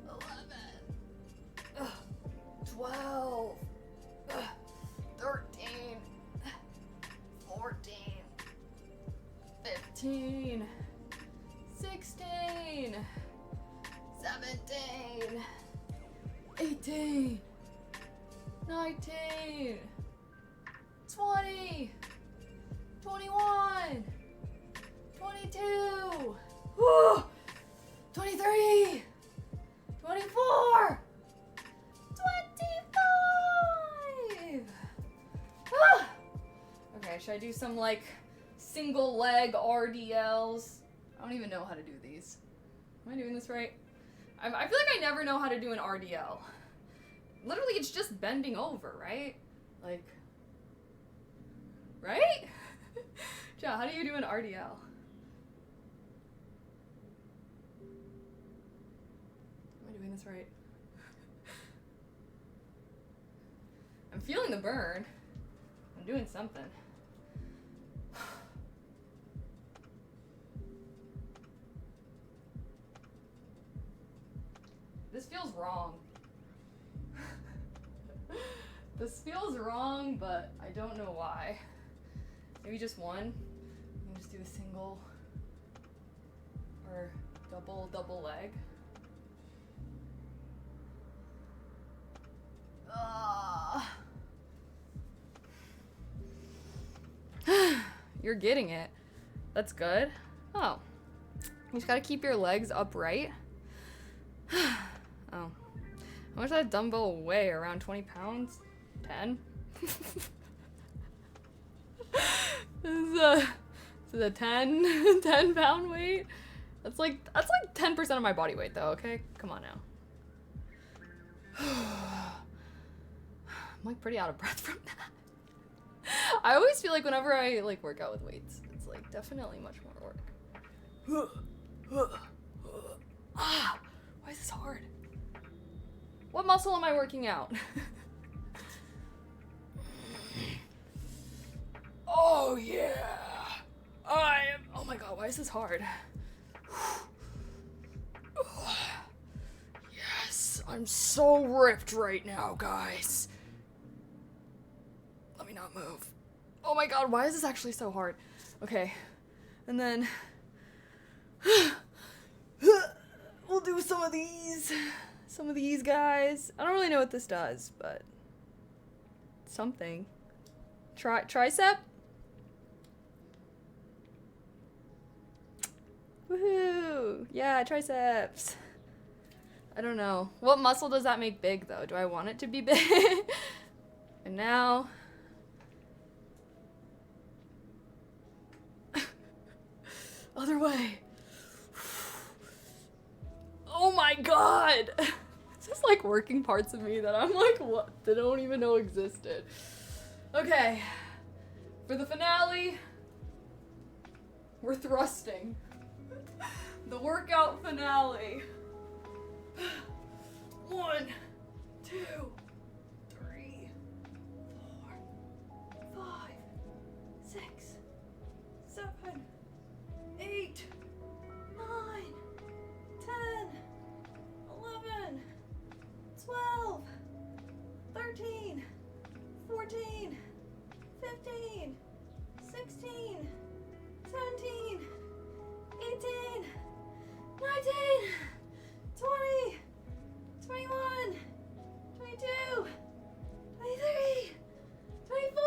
11, 12, 13, 14, 15, 16, 17, 18, 19, 20, 21, 22, 23, 24, 25. Okay, should I do some like single leg RDLs? I don't even know how to do these. Am I doing this right? I feel like I never know how to do an RDL. Literally, it's just bending over, right? Like, right? Yeah, how do you do an RDL? Am I doing this right? I'm feeling the burn. I'm doing something. This feels wrong. This feels wrong, but I don't know why. Maybe just one. Maybe just do a single or double leg. You're getting it. That's good. Oh. You just gotta keep your legs upright. Oh. How much does that dumbbell weigh? Around 20 pounds? 10? This is a 10 pound weight? That's like 10% of my body weight though, okay? Come on now. I'm like pretty out of breath from that. I always feel like whenever I like work out with weights, it's like definitely much more work. Ah, why is this hard? What muscle am I working out? Oh yeah. Oh my god, why is this hard? Yes, I'm so ripped right now, guys. Let me not move. Oh my god, why is this actually so hard? Okay, and then we'll do some of these guys. I don't really know what this does, but something. Tricep? Woohoo! Yeah, triceps. I don't know. What muscle does that make big, though? Do I want it to be big? And now... Other way. Oh my god! It's just like working parts of me that I'm like, what? They don't even know existed. Okay. For the finale, we're thrusting. The workout finale. 1, 2, 3, 4, 5, 6, 7, 8, 9, 10, 11, 12, 13, 14, 15, 16, 17, 18, 19, 20, 21, 22, 23, 24.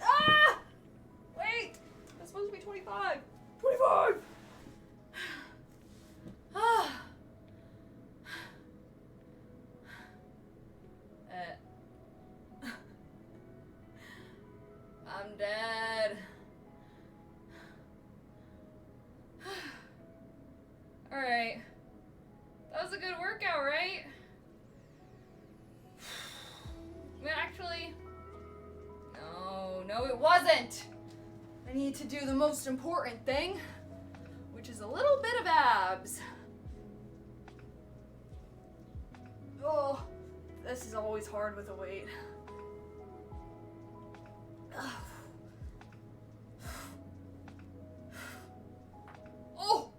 Ah! Wait, that's supposed to be 25. 25! Ah. I'm dead. Alright. That was a good workout, right? I mean, actually, no, it wasn't. I need to do the most important thing, which is a little bit of abs. Oh, this is always hard with a weight. Oh,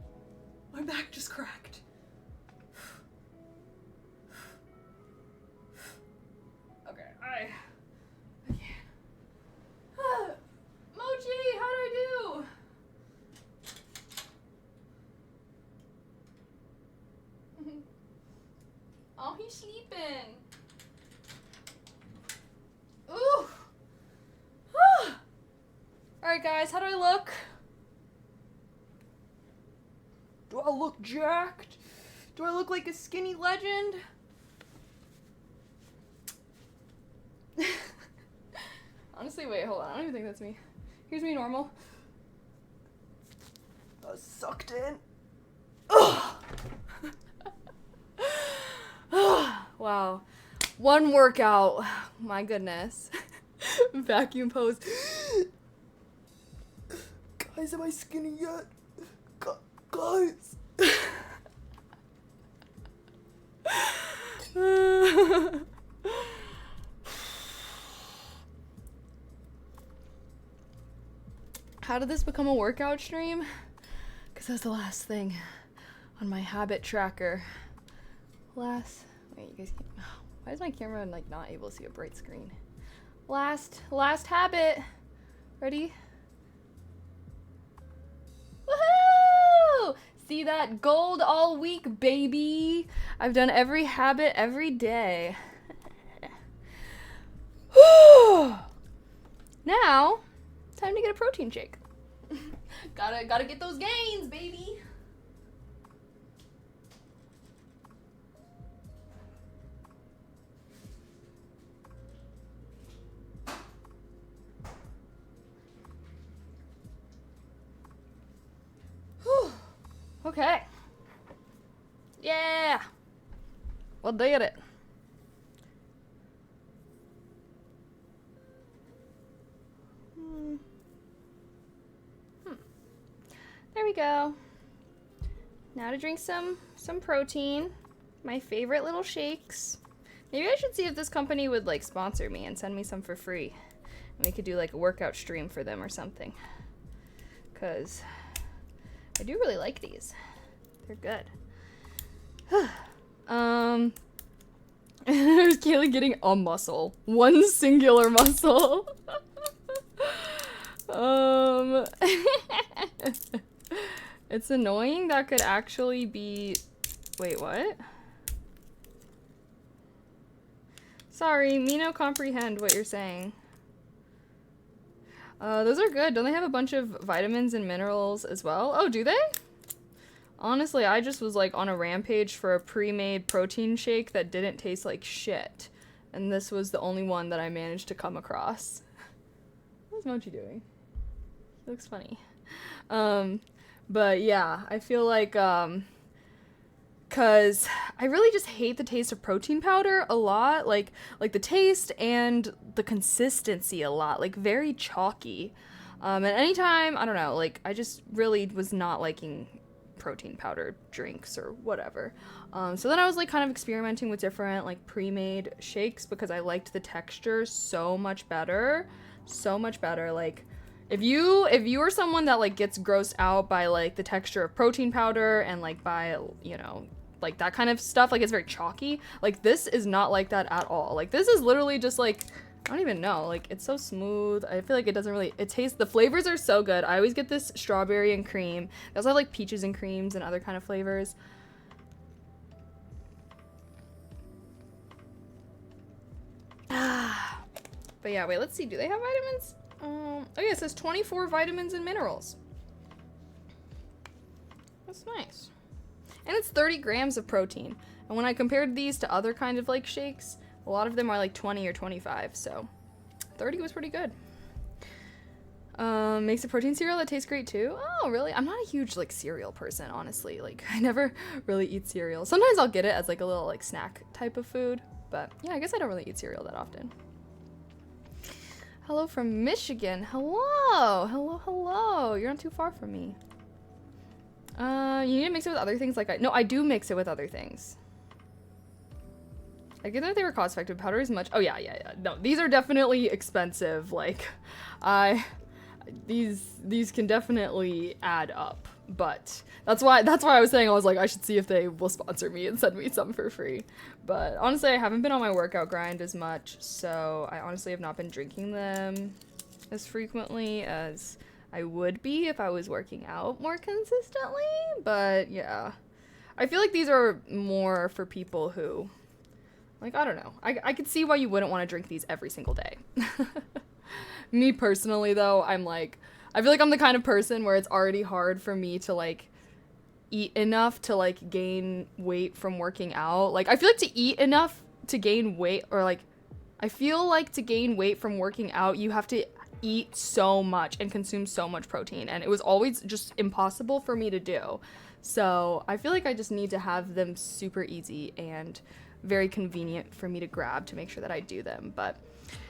my back just cracked. Okay, I can't. Mochi, how'd I do? Oh, he's sleeping. Ooh. Alright guys, how do I look? Do I look jacked? Do I look like a skinny legend? Honestly, wait, hold on. I don't even think that's me. Here's me normal. Sucked in. Ugh. Wow. One workout. My goodness. Vacuum pose. Guys, am I skinny yet? Guys. How did this become a workout stream? Because that's the last thing on my habit tracker. Wait, you guys can't, why is my camera like not able to see a bright screen? Last habit. Ready? Woohoo! See that? Gold all week, baby. I've done every habit every day. Now, time to get a protein shake. gotta get those gains, baby. Whew. Okay. Yeah. Well, did it. There we go. Now to drink some protein. My favorite little shakes. Maybe I should see if this company would like sponsor me and send me some for free. And we could do like a workout stream for them or something. Cause I do really like these. They're good. There's Kaylee getting a muscle. One singular muscle. It's annoying that could actually be... Wait, what? Sorry, me no comprehend what you're saying. Those are good. Don't they have a bunch of vitamins and minerals as well? Oh, do they? Honestly, I just was like on a rampage for a pre-made protein shake that didn't taste like shit. And this was the only one that I managed to come across. What's Mochi doing? He looks funny. But yeah, I feel like, cause I really just hate the taste of protein powder a lot. Like the taste and the consistency a lot. Like very chalky. And anytime, I don't know, like I just really was not liking protein powder drinks or whatever. So then I was like kind of experimenting with different like pre-made shakes because I liked the texture so much better. So much better. Like if you are someone that like gets grossed out by like the texture of protein powder and like by, you know, like that kind of stuff, like it's very chalky, like this is not like that at all. Like this is literally just like, I don't even know, like it's so smooth. I feel like it doesn't really, it tastes, the flavors are so good. I always get this strawberry and cream. They also have like peaches and creams and other kind of flavors. But yeah, wait, let's see, do they have vitamins? Oh yeah, it says 24 vitamins and minerals. That's nice. And it's 30 grams of protein. And when I compared these to other kind of like shakes, a lot of them are like 20 or 25, so 30 was pretty good. Makes a protein cereal that tastes great too. Oh, really? I'm not a huge like cereal person, honestly. Like I never really eat cereal. Sometimes I'll get it as like a little like snack type of food, but yeah, I guess I don't really eat cereal that often. Hello from Michigan. Hello. Hello, hello. You're not too far from me. You need to mix it with other things like no, I do mix it with other things. I get that they were cost effective. Powder is much. Oh yeah. No, these are definitely expensive. Like, these can definitely add up. But that's why I was saying I was like I should see if they will sponsor me and send me some for free. But honestly, I haven't been on my workout grind as much, so I honestly have not been drinking them as frequently as I would be if I was working out more consistently. But yeah, I feel like these are more for people who, like, I don't know. I could see why you wouldn't want to drink these every single day. Me personally, though, I'm like, I feel like I'm the kind of person where it's already hard for me to, like, eat enough to, like, gain weight from working out. Like, I feel like to eat enough to gain weight, or, like, I feel like to gain weight from working out, you have to eat so much and consume so much protein. And it was always just impossible for me to do. So I feel like I just need to have them super easy and very convenient for me to grab to make sure that I do them. But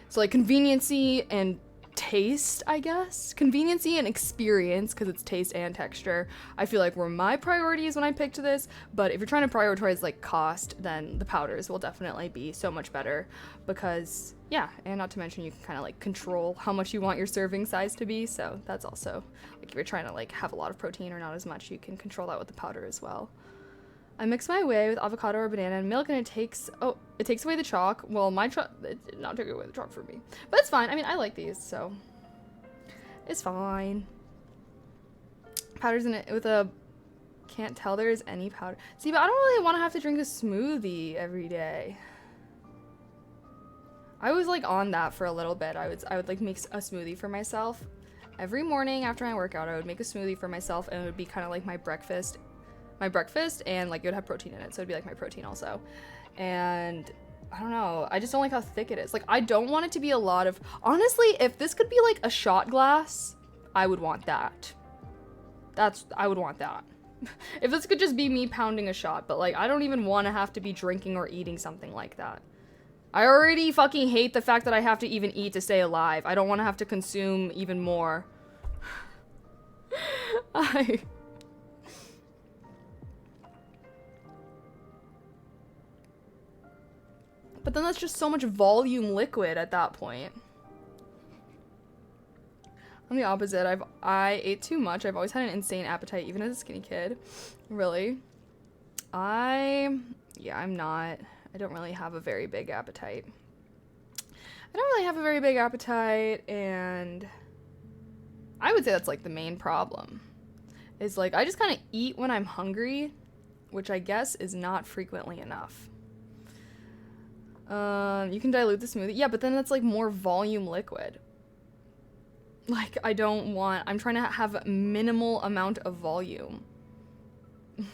so like conveniency and taste, I guess. Conveniency and experience, because it's taste and texture, I feel like were my priorities when I picked this. But if you're trying to prioritize like cost, then the powders will definitely be so much better because yeah, and not to mention you can kind of like control how much you want your serving size to be. So that's also like if you're trying to like have a lot of protein or not as much, you can control that with the powder as well. I mix my whey with avocado or banana and milk, and it takes away the chalk. Well, my chalk, it did not take away the chalk for me. But it's fine. I mean, I like these, so it's fine. Powder's in it with a, can't tell there is any powder. See, but I don't really want to have to drink a smoothie every day. I was like on that for a little bit. I would like make a smoothie for myself every morning after my workout, I would make a smoothie for myself, and it would be kind of like my breakfast, and like it would have protein in it, so it'd be like my protein also. And I don't know, I just don't like how thick it is. Like, I don't want it to be a lot of, honestly, if this could be like a shot glass, I would want that. I would want that. If this could just be me pounding a shot, but like, I don't even want to have to be drinking or eating something like that. I already fucking hate the fact that I have to even eat to stay alive. I don't want to have to consume even more. But then that's just so much volume liquid at that point. I'm the opposite. I ate too much. I've always had an insane appetite, even as a skinny kid. Really. I'm not. I don't really have a very big appetite. And I would say that's like the main problem. Is like, I just kind of eat when I'm hungry, which I guess is not frequently enough. You can dilute the smoothie. Yeah, but then that's like more volume liquid. Like, I'm trying to have a minimal amount of volume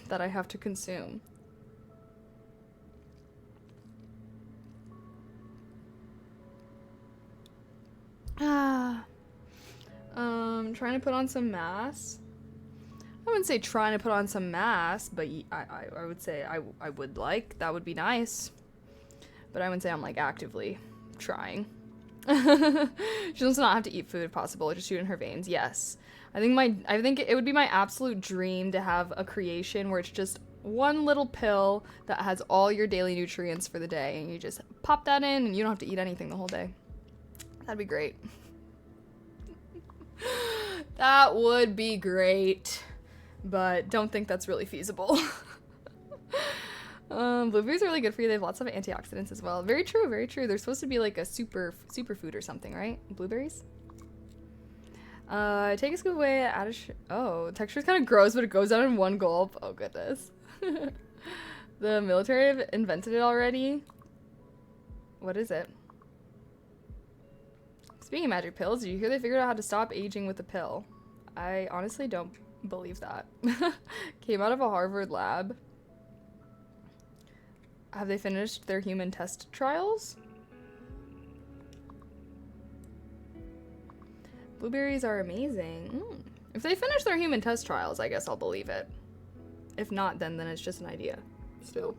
that I have to consume. Trying to put on some mass. I wouldn't say trying to put on some mass, but I would say I would like, that would be nice. But I wouldn't say I'm like actively trying. She does not have to eat food if possible, just shoot in her veins. Yes. I think it would be my absolute dream to have a creation where it's just one little pill that has all your daily nutrients for the day, and you just pop that in and you don't have to eat anything the whole day. That'd be great. That would be great. But don't think that's really feasible. Blueberries are really good for you. They have lots of antioxidants as well. Very true, very true. They're supposed to be like a superfood or something, right? Blueberries? Take a scoop away, add a texture's kind of gross, but it goes down in one gulp. Oh, goodness. The military have invented it already. What is it? Speaking of magic pills, did you hear they figured out how to stop aging with a pill? I honestly don't believe that. Came out of a Harvard lab. Have they finished their human test trials? Blueberries are amazing. If they finish their human test trials, I guess I'll believe it. If not, then it's just an idea. Still.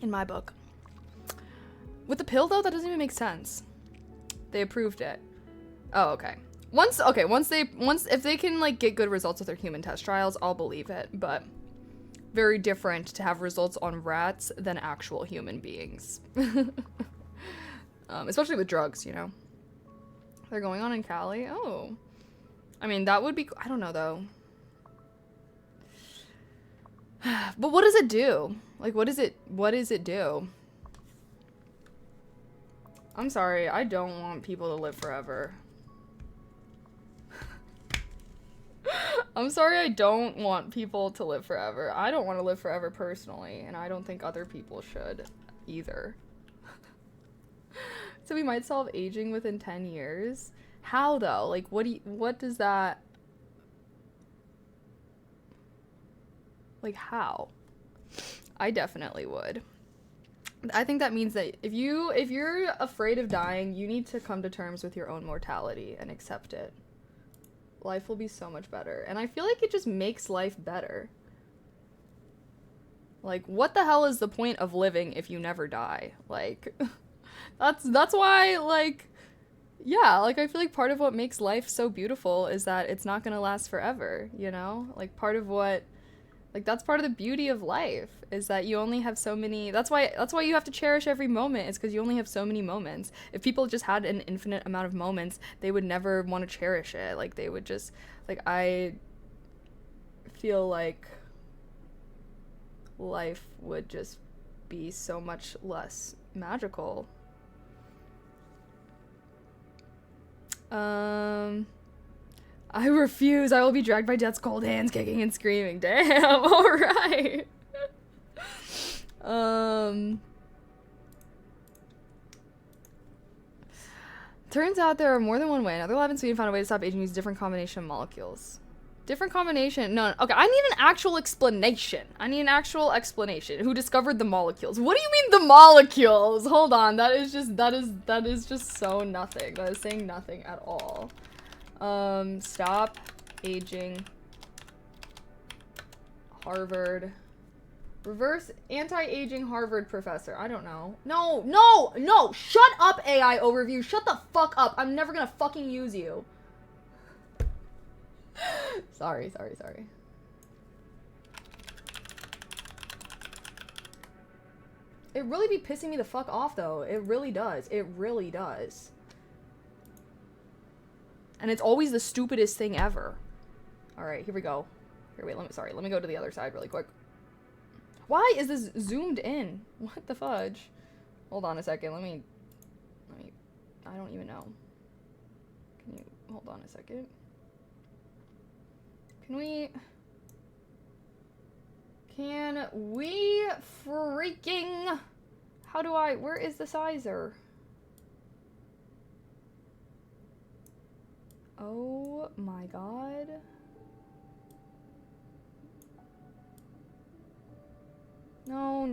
In my book. With the pill, though, that doesn't even make sense. They approved it. Oh, okay. If they can, like, get good results with their human test trials, I'll believe it, but very different to have results on rats than actual human beings. Especially with drugs, you know. They're going on in Cali? Oh. I mean, that would be... I don't know, though. But what does it do? Like, what does it do? I'm sorry, I don't want people to live forever. I'm sorry, I don't want people to live forever. I don't want to live forever personally, and I don't think other people should either. So we might solve aging within 10 years. How though? Like, what does that... Like, how? I definitely would. I think that means that if you're afraid of dying, you need to come to terms with your own mortality and accept it. Life will be so much better. And I feel like it just makes life better. Like, what the hell is the point of living if you never die? Like, that's why, like, yeah, like, I feel like part of what makes life so beautiful is that it's not gonna last forever, you know? Like, that's part of the beauty of life, is that you only have so many... That's why you have to cherish every moment, is because you only have so many moments. If people just had an infinite amount of moments, they would never want to cherish it. Like, they would just... Like, I feel like life would just be so much less magical. I refuse. I will be dragged by death's cold hands, kicking and screaming. Damn, alright. Turns out there are more than one way. Another lab in Sweden found a way to stop aging using different combination of molecules. Different combination? No, okay, I need an actual explanation. I need an actual explanation. Who discovered the molecules? What do you mean the molecules? Hold on, that is just so nothing. That is saying nothing at all. Stop aging. Harvard. Reverse anti-aging Harvard professor. I don't know. No! Shut up, AI overview. Shut the fuck up. I'm never gonna fucking use you. Sorry. It really be pissing me the fuck off, though. It really does. It really does. And it's always the stupidest thing ever. Alright, here we go. Here, wait, let me go to the other side really quick. Why is this zoomed in? What the fudge? Hold on a second, let me, I don't even know. Can you, hold on a second. Can we freaking, where is the sizer? Oh my god. No.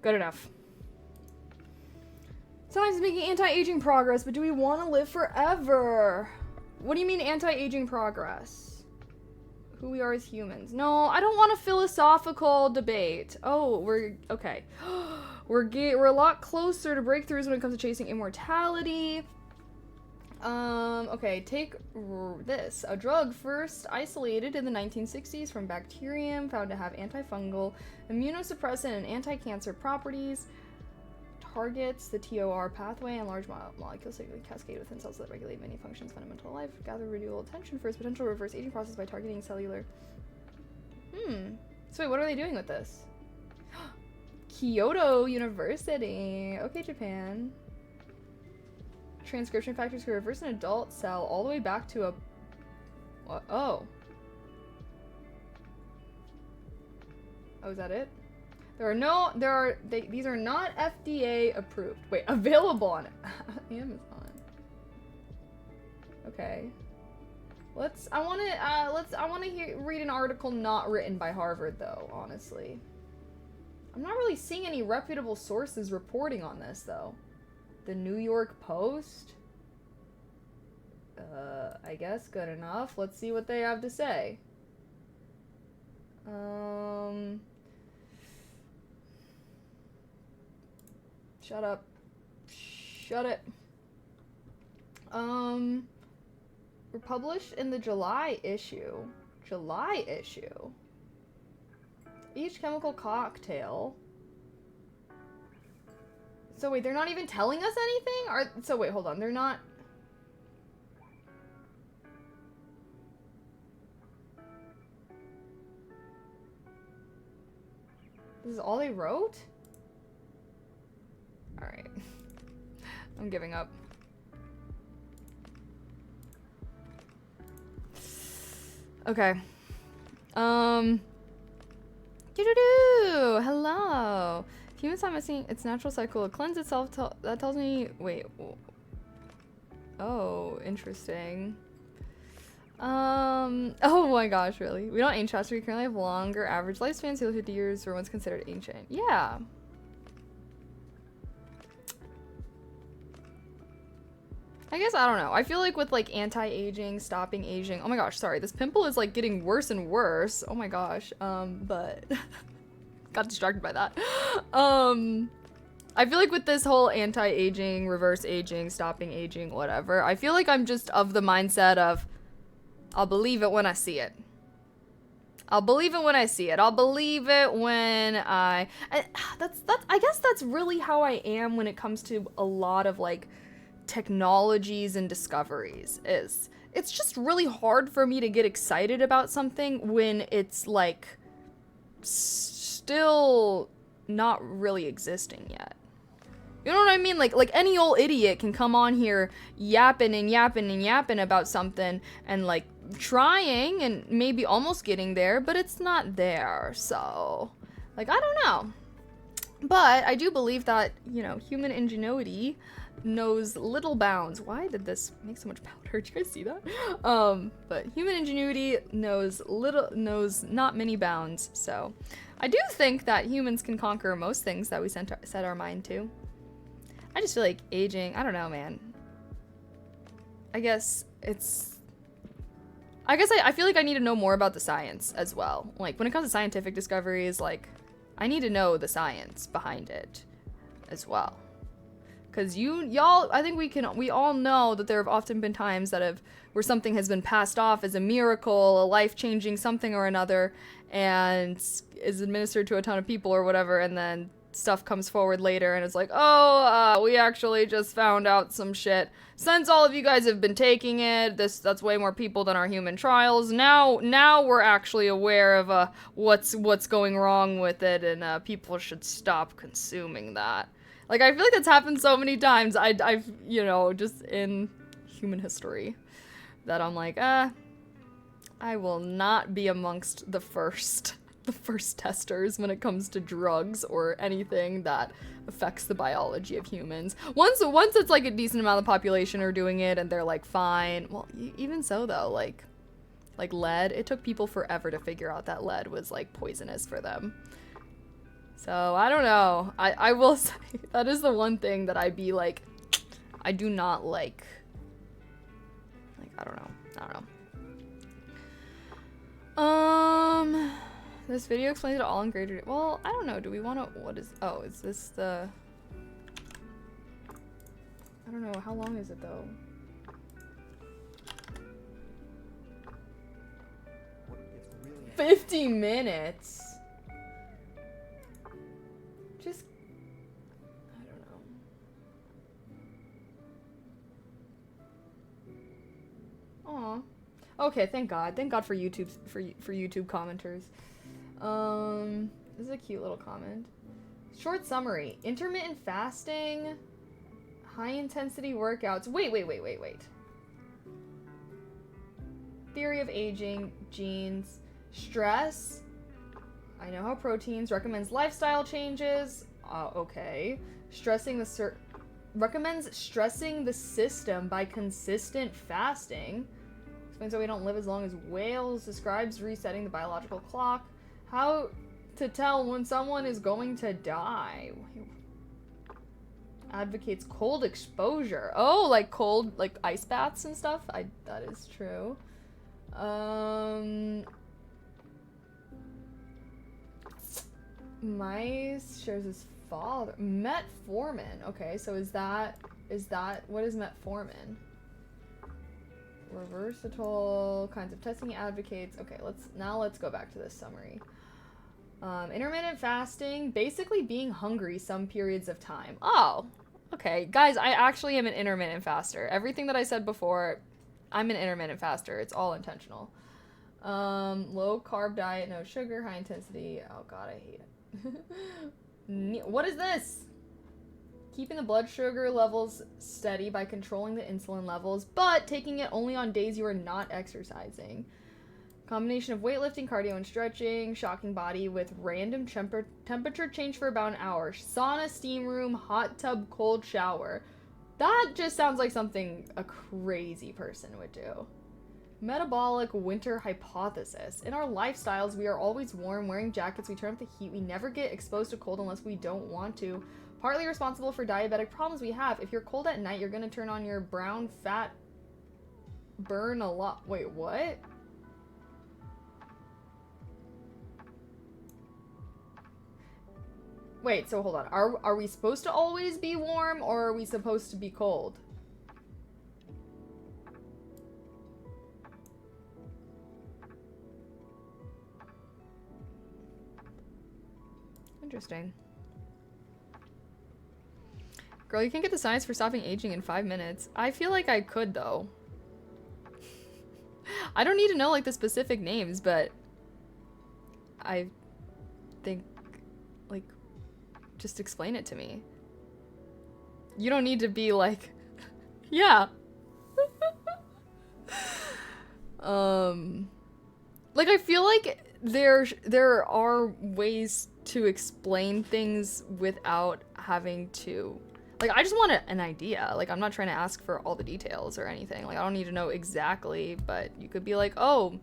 Good enough. Science is making anti-aging progress, but do we want to live forever? What do you mean anti-aging progress? Who we are as humans. No, I don't want a philosophical debate. Oh, okay. We're a lot closer to breakthroughs when it comes to chasing immortality. Okay, take this. A drug first isolated in the 1960s from bacterium found to have antifungal, immunosuppressant, and anti-cancer properties. Targets the TOR pathway and large molecules cascade within cells that regulate many functions fundamental to life. Gather renewal attention for its potential reverse aging process by targeting cellular. So wait, what are they doing with this? Kyoto University. Okay, Japan. Transcription factors can reverse an adult cell all the way back to a... What? Oh, is that it? These are not FDA approved. Wait, available on Amazon. Okay. I want to read an article not written by Harvard though, honestly. I'm not really seeing any reputable sources reporting on this though. The New York Post? I guess good enough. Let's see what they have to say. Shut up. Shut it. We're published in the July issue. Each chemical cocktail. So wait, they're not even telling us anything? So wait, hold on. They're not... This is all they wrote? Alright. I'm giving up. Okay. Doo-doo-doo! Hello! Humans not missing its natural cycle to cleanse itself. That tells me... Wait. Oh, interesting. Oh my gosh, really? We don't age faster. We currently have longer average lifespans. 50 years were once considered ancient. Yeah. I guess, I don't know. I feel like with like anti-aging, stopping aging. Oh my gosh, sorry. This pimple is like getting worse and worse. Oh my gosh. But got distracted by that. I feel like with this whole anti-aging, reverse aging, stopping aging, whatever, I feel like I'm just of the mindset of I'll believe it when I see it. I'll believe it when I see it. I'll believe it when I guess that's really how I am when it comes to a lot of like technologies and discoveries. It's just really hard for me to get excited about something when it's like still not really existing yet. You know what I mean? Like any old idiot can come on here yapping and yapping and yapping about something and like trying and maybe almost getting there, but it's not there. So, like, I don't know. But I do believe that, you know, human ingenuity knows little bounds. Why did this make so much powder? Did you guys see that? But human ingenuity knows not many bounds. So I do think that humans can conquer most things that we set our mind to. I just feel like aging, I don't know, man. I feel like I need to know more about the science as well. Like, when it comes to scientific discoveries, like, I need to know the science behind it as well. Because y'all, I think we all know that there have often been times where something has been passed off as a miracle, a life-changing something or another, and is administered to a ton of people or whatever, and then stuff comes forward later and it's like, we actually just found out some shit. Since all of you guys have been taking it, that's way more people than our human trials. Now we're actually aware of what's going wrong with it, and people should stop consuming that. Like, I feel like that's happened so many times. I've you know, just in human history, that I'm like, I will not be amongst the first testers when it comes to drugs or anything that affects the biology of humans. Once it's like a decent amount of the population are doing it and they're like fine. Well, even so though, like lead, it took people forever to figure out that lead was like poisonous for them. So I don't know. I will say that is the one thing that I'd be like, I do not like I don't know. This video explains it all in greater... Well, I don't know. Do we want to... What is... Oh, is this the... I don't know. How long is it, though? Really 50 minutes? Just... I don't know. Aw. Okay, thank God. Thank God for YouTube, for YouTube commenters. This is a cute little comment. Short summary. Intermittent fasting, high intensity workouts. Wait. Theory of aging, genes, stress. I know how proteins, recommends lifestyle changes. Okay. Recommends stressing the system by consistent fasting. Explains why we don't live as long as whales. Describes resetting the biological clock. How to tell when someone is going to die. Advocates cold exposure. Oh, like cold, like ice baths and stuff? That is true. Mice shares his father. Metformin. Okay, so is that, what is metformin? Versatile kinds of testing advocates. Okay, let's go back to this summary. Intermittent fasting, basically being hungry some periods of time. Oh, okay. Guys, I actually am an intermittent faster. Everything that I said before, I'm an intermittent faster. It's all intentional. Low carb diet, no sugar, high intensity. Oh God, I hate it. What is this? Keeping the blood sugar levels steady by controlling the insulin levels, but taking it only on days you are not exercising. Combination of weightlifting, cardio, and stretching. Shocking body with random temperature change for about an hour. Sauna, steam room, hot tub, cold shower. That just sounds like something a crazy person would do. Metabolic winter hypothesis. In our lifestyles, we are always warm, wearing jackets, we turn up the heat, we never get exposed to cold unless we don't want to. Partly responsible for diabetic problems we have. If you're cold at night, you're gonna turn on your brown fat, burn a lot. Wait, what? Wait, so hold on. Are we supposed to always be warm, or are we supposed to be cold? Interesting. Girl, you can't get the science for stopping aging in 5 minutes. I feel like I could, though. I don't need to know, like, the specific names, but I think, like, just explain it to me. You don't need to be like, yeah. Like, I feel like there are ways to explain things without having to, like, I just want an idea. Like, I'm not trying to ask for all the details or anything. Like, I don't need to know exactly, but you could be like, oh,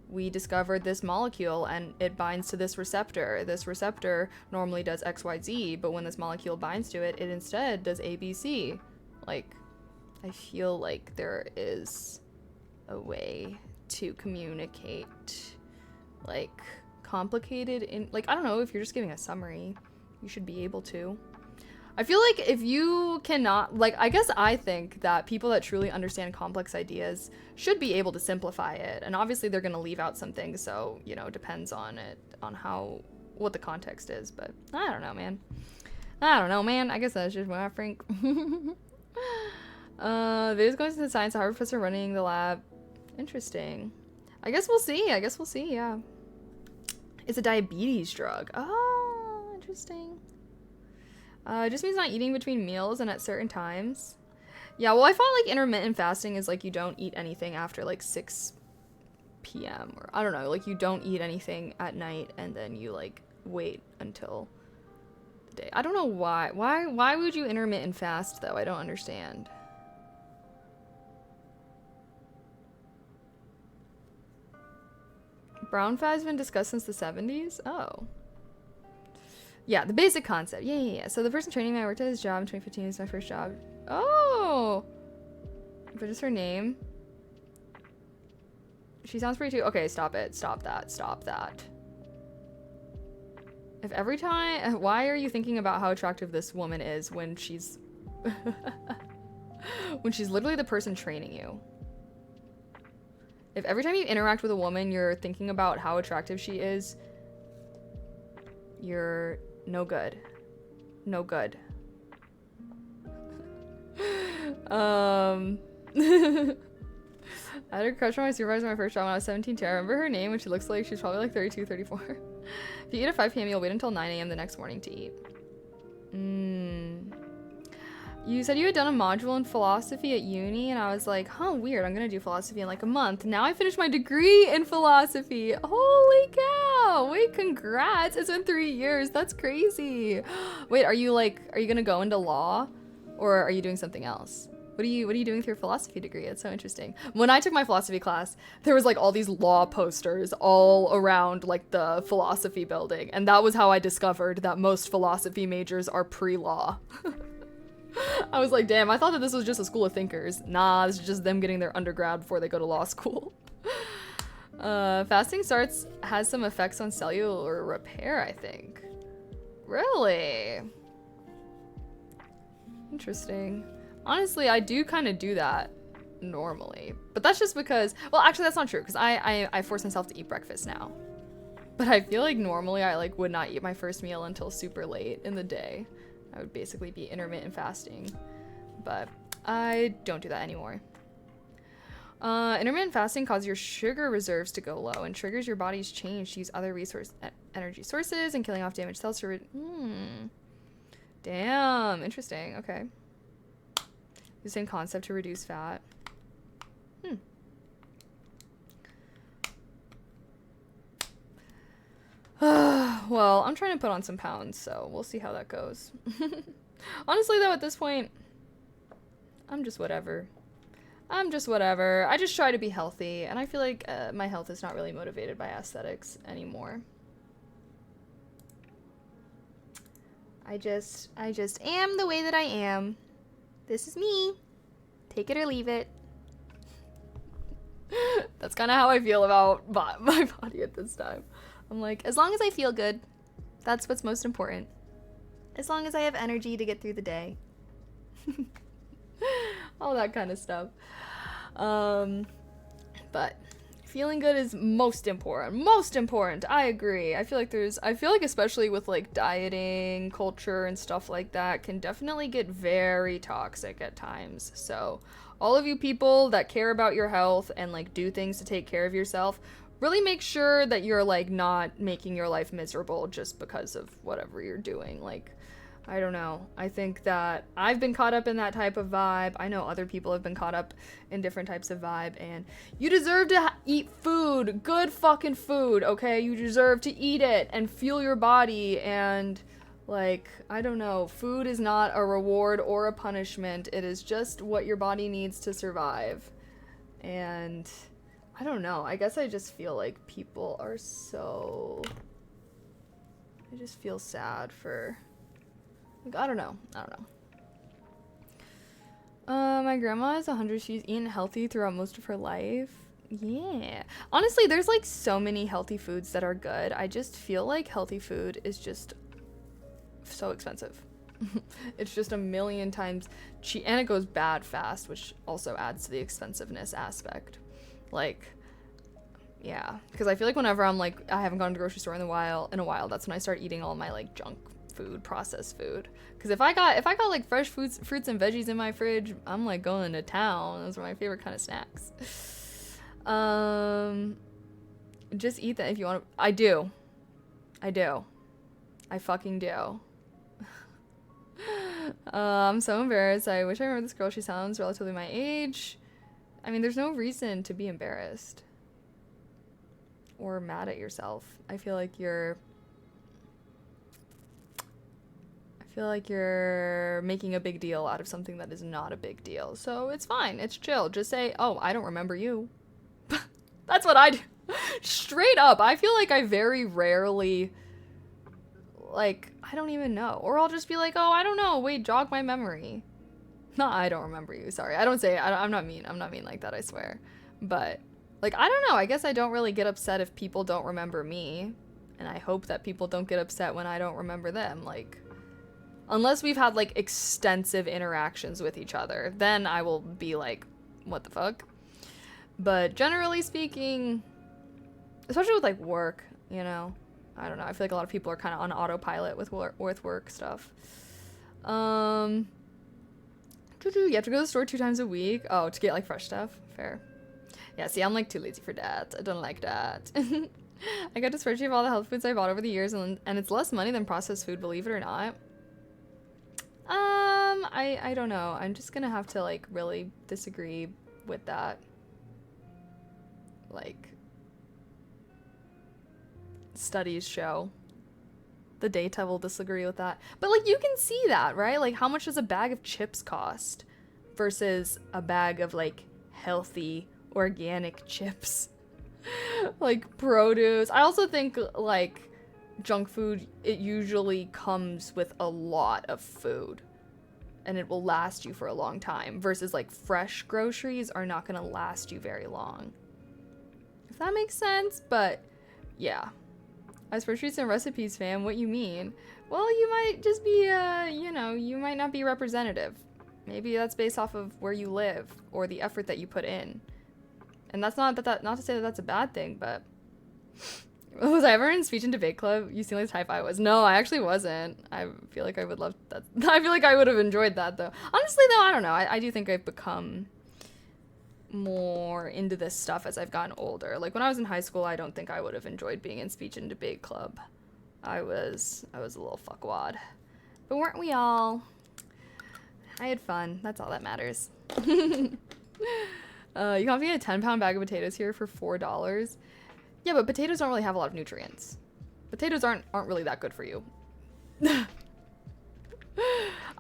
we discovered this molecule and it binds to this receptor. This receptor normally does XYZ, but when this molecule binds to it, it instead does ABC. Like, I feel like there is a way to communicate, like, complicated in, like, I don't know, if you're just giving a summary, you should be able to. I feel like if you cannot, like, I guess I think that people that truly understand complex ideas should be able to simplify it, and obviously they're gonna leave out some things, so, you know, it depends on it, on how, what the context is, but I don't know, man. I guess that's just what I think. There's going to the science, the Harvard professor running the lab. Interesting. I guess we'll see, yeah. It's a diabetes drug. Oh, interesting. It just means not eating between meals and at certain times. Yeah, well, I thought, like, intermittent fasting is, like, you don't eat anything after, like, 6 p.m. or, I don't know, like, you don't eat anything at night and then you, like, wait until the day. I don't know why. Why would you intermittent fast, though? I don't understand. Brown fat has been discussed since the 70s? Oh. Yeah, the basic concept. Yeah. So the person training me, I worked at his job in 2015. It was my first job. Oh! But just her name. She sounds pretty too. Okay, stop it. Stop that. If every time... Why are you thinking about how attractive this woman is when she's... when she's literally the person training you? If every time you interact with a woman, you're thinking about how attractive she is, you're no good. No good. I had a crush on my supervisor my first job when I was 17 too. I remember her name, and she looks like she's probably like 32, 34. If you eat at 5 p.m., you'll wait until 9 a.m. the next morning to eat. You said you had done a module in philosophy at uni, and I was like, huh, weird, I'm gonna do philosophy in like a month. Now I finished my degree in philosophy. Holy cow! Wait, congrats! It's been 3 years. That's crazy. Wait, are you gonna go into law, or are you doing something else? What are you doing with your philosophy degree? It's so interesting. When I took my philosophy class, there was like all these law posters all around like the philosophy building, and that was how I discovered that most philosophy majors are pre-law. I was like, damn, I thought that this was just a school of thinkers. Nah, this is just them getting their undergrad before they go to law school. Fasting has some effects on cellular repair, I think. Really? Interesting. Honestly, I do kind of do that normally. But that's just because, well, actually that's not true, because I force myself to eat breakfast now. But I feel like normally I like would not eat my first meal until super late in the day. I would basically be intermittent fasting, but I don't do that anymore. Intermittent fasting causes your sugar reserves to go low and triggers your body's change to use other energy sources and killing off damaged cells to Damn, interesting. Okay. The same concept to reduce fat. Well, I'm trying to put on some pounds, so we'll see how that goes. Honestly, though, at this point, I'm just whatever. I just try to be healthy, and I feel like my health is not really motivated by aesthetics anymore. I just am the way that I am. This is me. Take it or leave it. That's kind of how I feel about my body at this time. I'm like, as long as I feel good, that's what's most important. As long as I have energy to get through the day. All that kind of stuff. But feeling good is most important. I agree. I feel like especially with like dieting culture and stuff like that can definitely get very toxic at times. So all of you people that care about your health and like do things to take care of yourself, really make sure that you're like not making your life miserable just because of whatever you're doing. Like, I don't know. I think that I've been caught up in that type of vibe. I know other people have been caught up in different types of vibe, and you deserve to eat food, good fucking food, okay? You deserve to eat it and fuel your body, and like, I don't know, food is not a reward or a punishment. It is just what your body needs to survive. And I don't know. I guess I just feel like people are so... I just feel sad for... Like, I don't know. My grandma is 100. She's eaten healthy throughout most of her life. Yeah. Honestly, there's like so many healthy foods that are good. I just feel like healthy food is just so expensive. It's just a million times cheap, and it goes bad fast, which also adds to the expensiveness aspect. Like, yeah, because I feel like whenever I'm like, I haven't gone to the grocery store in a while, that's when I start eating all my like junk food, processed food. Because if I got like fresh fruits and veggies in my fridge, I'm like going to town. Those are my favorite kind of snacks. Just eat that if you want to. I do. I fucking do. I'm so embarrassed. I wish I remember this girl. She sounds relatively my age. I mean, there's no reason to be embarrassed or mad at yourself. I feel like you're making a big deal out of something that is not a big deal. So it's fine. It's chill. Just say, "Oh, I don't remember you." That's what I do. Straight up. I feel like I very rarely, like, I don't even know. Or I'll just be like, "Oh, I don't know. Wait, jog my memory." No, I don't remember you. Sorry. I don't say it. I'm not mean. I'm not mean like that, I swear. But, like, I don't know. I guess I don't really get upset if people don't remember me. And I hope that people don't get upset when I don't remember them. Like, unless we've had, like, extensive interactions with each other, then I will be like, what the fuck? But generally speaking, especially with, like, work, you know? I don't know. I feel like a lot of people are kind of on autopilot with work stuff. You have to go to the store 2 times a week. Oh, to get, like, fresh stuff? Fair. Yeah, see, I'm, like, too lazy for that. I don't like that. I got a spreadsheet of all the health foods I bought over the years, and it's less money than processed food, believe it or not. I don't know. I'm just gonna have to, like, really disagree with that. Like, studies show. The data will disagree with that. But, like, you can see that, right? Like, how much does a bag of chips cost versus a bag of, like, healthy, organic chips? Like, produce. I also think, like, junk food, it usually comes with a lot of food. And it will last you for a long time. Versus, like, fresh groceries are not going to last you very long. If that makes sense, but, yeah. As for spreadsheets and recipes, fam, what you mean? Well, you might just be, you know, you might not be representative. Maybe that's based off of where you live or the effort that you put in. And that's not to say that that's a bad thing, but was I ever in speech and debate club? You seem like the type I was. No, I actually wasn't. I feel like I would love that. I feel like I would have enjoyed that, though. Honestly, though, I don't know. I do think I've become more into this stuff as I've gotten older. Like, when I was in high school, I don't think I would have enjoyed being in speech and debate club. I was a little fuckwad. But weren't we all? I had fun. That's all that matters. You can get a 10-pound bag of potatoes here for $4. Yeah, but potatoes don't really have a lot of nutrients. Potatoes aren't really that good for you.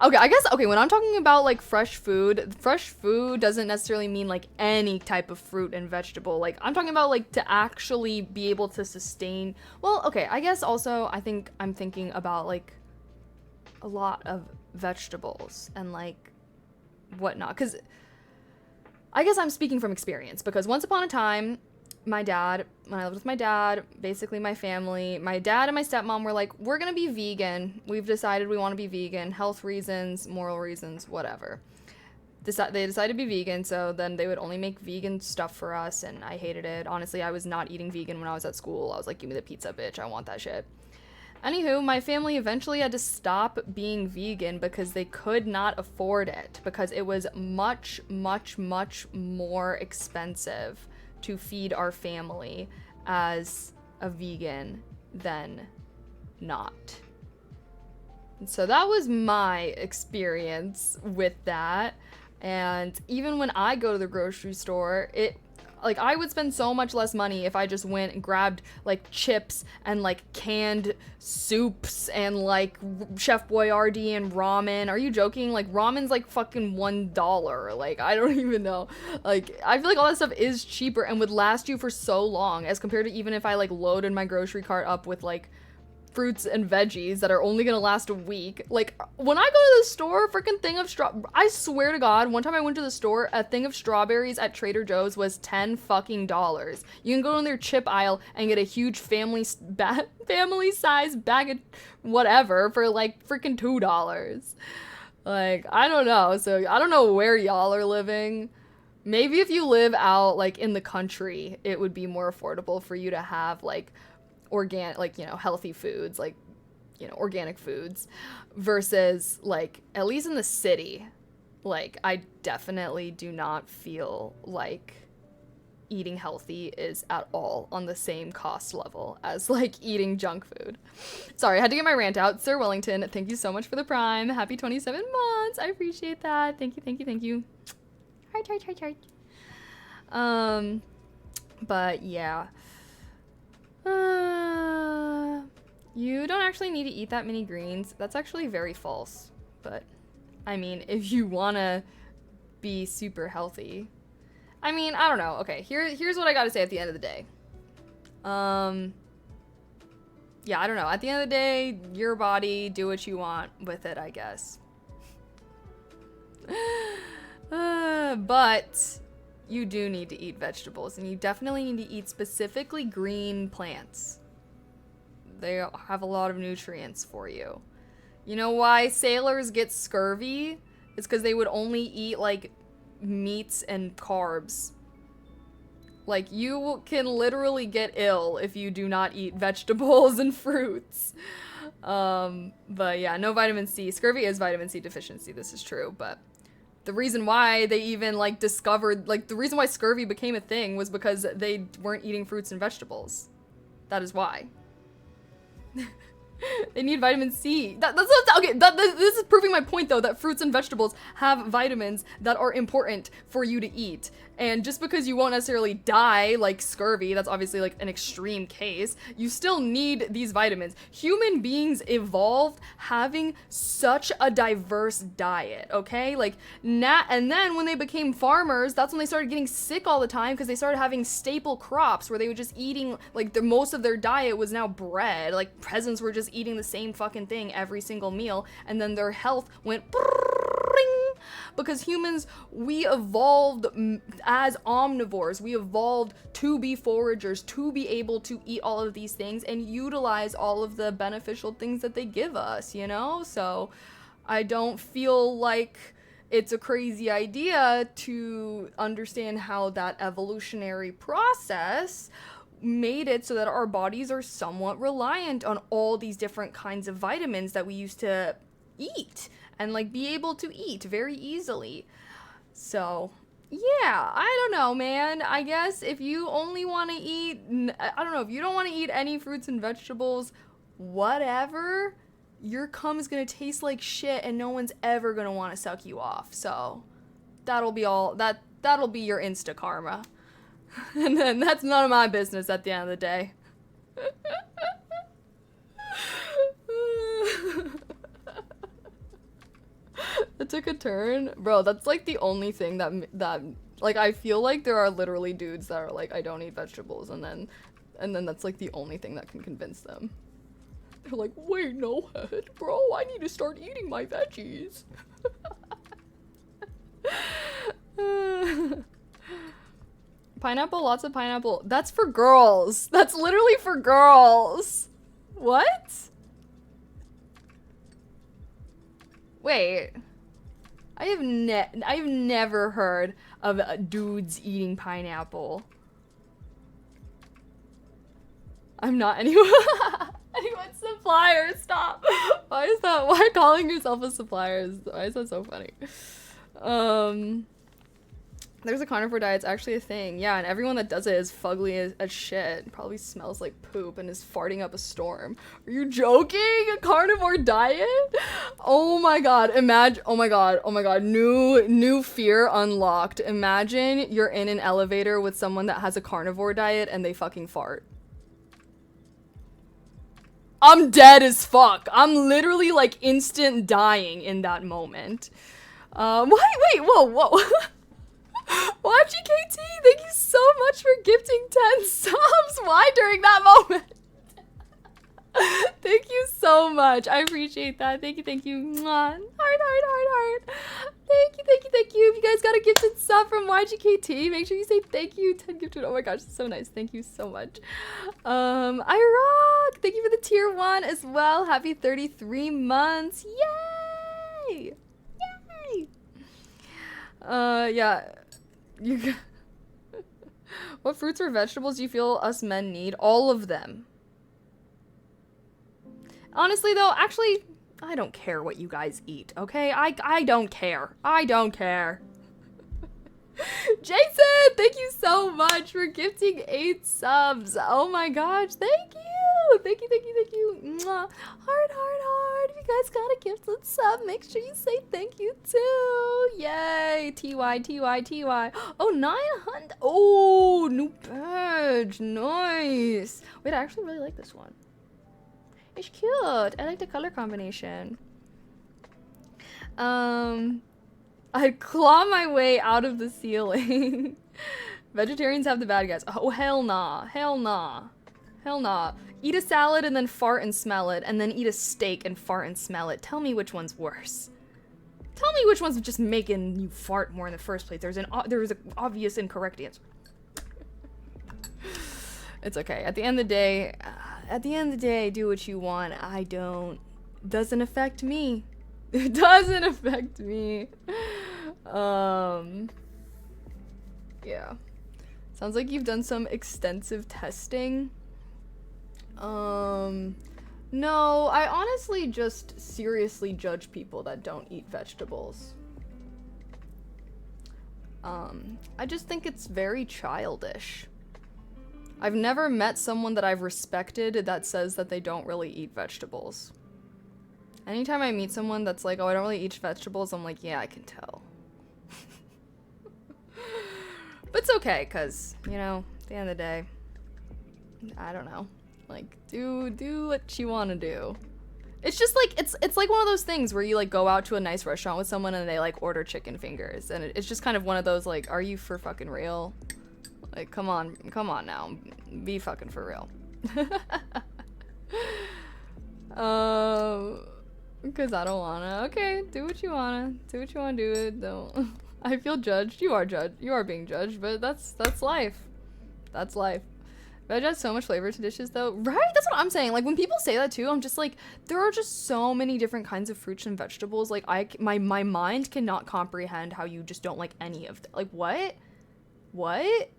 Okay, when I'm talking about, like, fresh food doesn't necessarily mean, like, any type of fruit and vegetable. Like, I'm talking about, like, to actually be able to sustain. Well, okay, I guess also I'm thinking about, like, a lot of vegetables and, like, whatnot. Because I guess I'm speaking from experience, because once upon a time, when I lived with my dad, basically my family, my dad and my stepmom were like, we're gonna be vegan. We've decided we want to be vegan. Health reasons, moral reasons, whatever. They decided to be vegan, so then they would only make vegan stuff for us, and I hated it. Honestly, I was not eating vegan when I was at school. I was like, give me the pizza, bitch. I want that shit. Anywho, my family eventually had to stop being vegan because they could not afford it, because it was much, much, much more expensive to feed our family as a vegan than not. So that was my experience with that. And even when I go to the grocery store, like I would spend so much less money if I just went and grabbed like chips and like canned soups and like Chef Boyardee and ramen. Are you joking? Like ramen's like fucking $1. Like I don't even know. Like I feel like all that stuff is cheaper and would last you for so long as compared to even if I like loaded my grocery cart up with like fruits and veggies that are only gonna last a week. Like when I go to the store, a freaking thing of I swear to God, one time I went to the store, a thing of strawberries at Trader Joe's was $10 fucking. You can go in their chip aisle and get a huge family size bag of whatever for like freaking $2. Like I don't know. So I don't know where y'all are living. Maybe if you live out like in the country, it would be more affordable for you to have like organic, like, you know, healthy foods, like, you know, organic foods versus like at least in the city. Like I definitely do not feel like eating healthy is at all on the same cost level as like eating junk food. Sorry, I had to get my rant out. Sir Wellington, thank you so much for the prime. Happy 27 months. I appreciate that. Thank you. Heart. But yeah. You don't actually need to eat that many greens. That's actually very false. But, I mean, if you want to be super healthy. I mean, I don't know. Okay, here's what I got to say at the end of the day. Yeah, I don't know. At the end of the day, your body, do what you want with it, I guess. But you do need to eat vegetables, and you definitely need to eat specifically green plants. They have a lot of nutrients for you. You know why sailors get scurvy? It's because they would only eat, like, meats and carbs. Like, you can literally get ill if you do not eat vegetables and fruits. But yeah, no vitamin C. Scurvy is vitamin C deficiency, this is true, but the reason why they even, like, discovered, like, the reason why scurvy became a thing was because they weren't eating fruits and vegetables. That is why. They need vitamin C. This is proving my point, though, that fruits and vegetables have vitamins that are important for you to eat. And just because you won't necessarily die, like scurvy, that's obviously like an extreme case, you still need these vitamins. Human beings evolved having such a diverse diet, okay? Like, and then when they became farmers, that's when they started getting sick all the time because they started having staple crops where they were just eating, like, most of their diet was now bread. Like, peasants were just eating the same fucking thing every single meal, and then their health went because humans, we evolved as omnivores. We evolved to be foragers, to be able to eat all of these things and utilize all of the beneficial things that they give us, you know? So I don't feel like it's a crazy idea to understand how that evolutionary process made it so that our bodies are somewhat reliant on all these different kinds of vitamins that we used to eat and, like, be able to eat very easily. So, yeah, I don't know, man. I guess if you only want to eat, I don't know, if you don't want to eat any fruits and vegetables, whatever, your cum is going to taste like shit and no one's ever going to want to suck you off. So, that'll be your insta karma. And then that's none of my business at the end of the day. It took a turn. Bro, that's like the only thing that like, I feel like there are literally dudes that are like, I don't eat vegetables, and then that's like the only thing that can convince them. They're like, wait, no head, bro, I need to start eating my veggies. Pineapple, lots of pineapple. That's for girls. That's literally for girls. What? Wait. I've never heard of dudes eating pineapple. I'm not anyone's supplier. Stop. Why is that? Why calling yourself a supplier? Why is that so funny? There's a carnivore diet. It's actually a thing. Yeah, and everyone that does it is fugly as shit. Probably smells like poop and is farting up a storm. Are you joking? A carnivore diet? Oh my god. Imagine. Oh my god. Oh my god. New fear unlocked. Imagine you're in an elevator with someone that has a carnivore diet and they fucking fart. I'm dead as fuck. I'm literally like instant dying in that moment. Wait, whoa. YGKT, thank you so much for gifting 10 subs. Why during that moment? Thank you so much. I appreciate that. Thank you. Mwah. Heart. Thank you. If you guys got a gifted sub from YGKT, make sure you say thank you. 10 gifted. Oh my gosh, so nice. Thank you so much. I rock. Thank you for the tier 1 as well. Happy 33 months. Yay! Yeah. What fruits or vegetables do you feel us men need? All of them. Honestly though, actually, I don't care what you guys eat, okay? I don't care. Jason, thank you so much for gifting 8 subs. Oh my gosh, thank you. Thank you. Mwah. Heart. If you guys got a gifted sub, make sure you say thank you too. Yay. TY. Oh, 900. Oh, new badge. Nice. Wait, I actually really like this one. It's cute. I like the color combination. I'd claw my way out of the ceiling. Vegetarians have the bad guys. Oh, hell nah. Eat a salad and then fart and smell it, and then eat a steak and fart and smell it. Tell me which one's worse. Tell me which one's just making you fart more in the first place. There was an obvious incorrect answer. It's okay. At the end of the day, do what you want. I don't. Doesn't affect me. It doesn't affect me. Yeah. Sounds like you've done some extensive testing. No, I honestly just seriously judge people that don't eat vegetables. I just think it's very childish. I've never met someone that I've respected that says that they don't really eat vegetables. Anytime I meet someone that's like, oh, I don't really eat vegetables, I'm like, yeah, I can tell. But it's okay, because, you know, at the end of the day, I don't know. Like, do what you want to do. It's just like, it's like one of those things where you like go out to a nice restaurant with someone and they like order chicken fingers. And it's just kind of one of those like, are you for fucking real? Like, come on now. Be fucking for real. Because I don't wanna. Okay, do what you wanna. Do what you wanna do. Don't. I feel judged. You are judged. You are being judged, but that's life. That's life. Veg has so much flavor to dishes though. Right? That's what I'm saying. Like when people say that too, I'm just like, there are just so many different kinds of fruits and vegetables. Like my mind cannot comprehend how you just don't like any of them. Like what? What?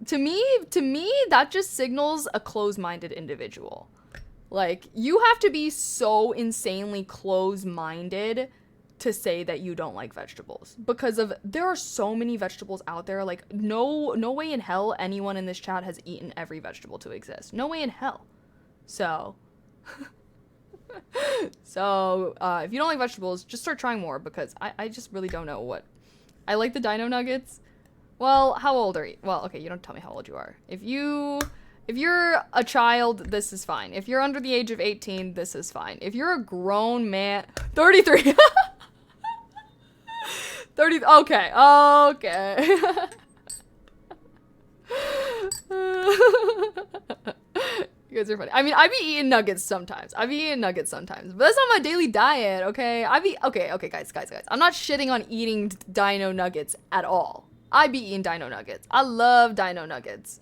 To me, that just signals a closed-minded individual. Like, you have to be so insanely closed-minded to say that you don't like vegetables. Because there are so many vegetables out there. Like, no way in hell anyone in this chat has eaten every vegetable to exist. No way in hell. So, if you don't like vegetables, just start trying more. Because I just really don't know what. I like the dino nuggets. Well, how old are you? Well, okay, you don't tell me how old you are. If you're a child, this is fine. If you're under the age of 18, this is fine. If you're a grown man, 33. 30, okay. You guys are funny. I mean, I be eating nuggets sometimes. But that's not my daily diet, okay? Okay, guys. I'm not shitting on eating dino nuggets at all. I be eating dino nuggets. I love dino nuggets.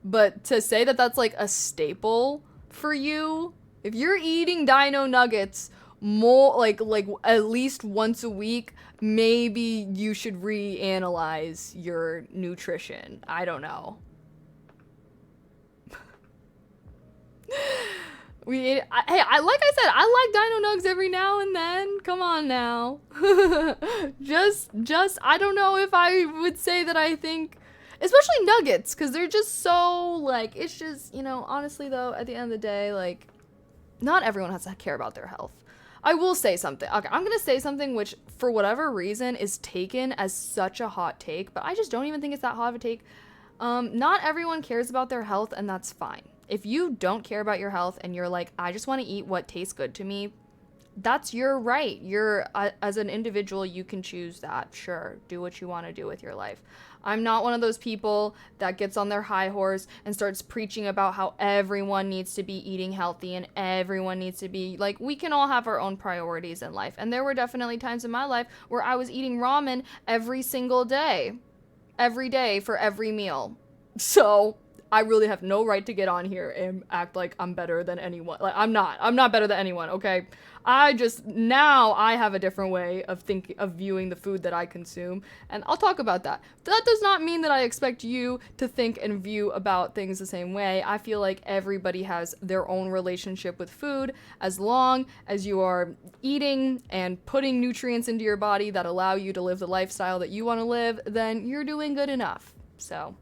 But to say that that's like a staple for you, if you're eating dino nuggets more like at least once a week, maybe you should reanalyze your nutrition. I don't know. We ate, like I said, I like dino nugs every now and then. Come on now. just, I don't know if I would say that I think, especially nuggets, because they're just so, like, it's just, you know, honestly though, at the end of the day, like, not everyone has to care about their health. I will say something. Okay, I'm gonna say something which, for whatever reason, is taken as such a hot take, but I just don't even think it's that hot of a take. Not everyone cares about their health, and that's fine. If you don't care about your health and you're like, I just want to eat what tastes good to me, that's your right. You're, as an individual, you can choose that. Sure, do what you want to do with your life. I'm not one of those people that gets on their high horse and starts preaching about how everyone needs to be eating healthy and everyone needs to be, like, we can all have our own priorities in life. And there were definitely times in my life where I was eating ramen every single day. Every day for every meal. So I really have no right to get on here and act like I'm better than anyone. Like, I'm not better than anyone, okay? Now I have a different way of viewing the food that I consume, and I'll talk about that. That does not mean that I expect you to think and view about things the same way. I feel like everybody has their own relationship with food. As long as you are eating and putting nutrients into your body that allow you to live the lifestyle that you want to live, then you're doing good enough. So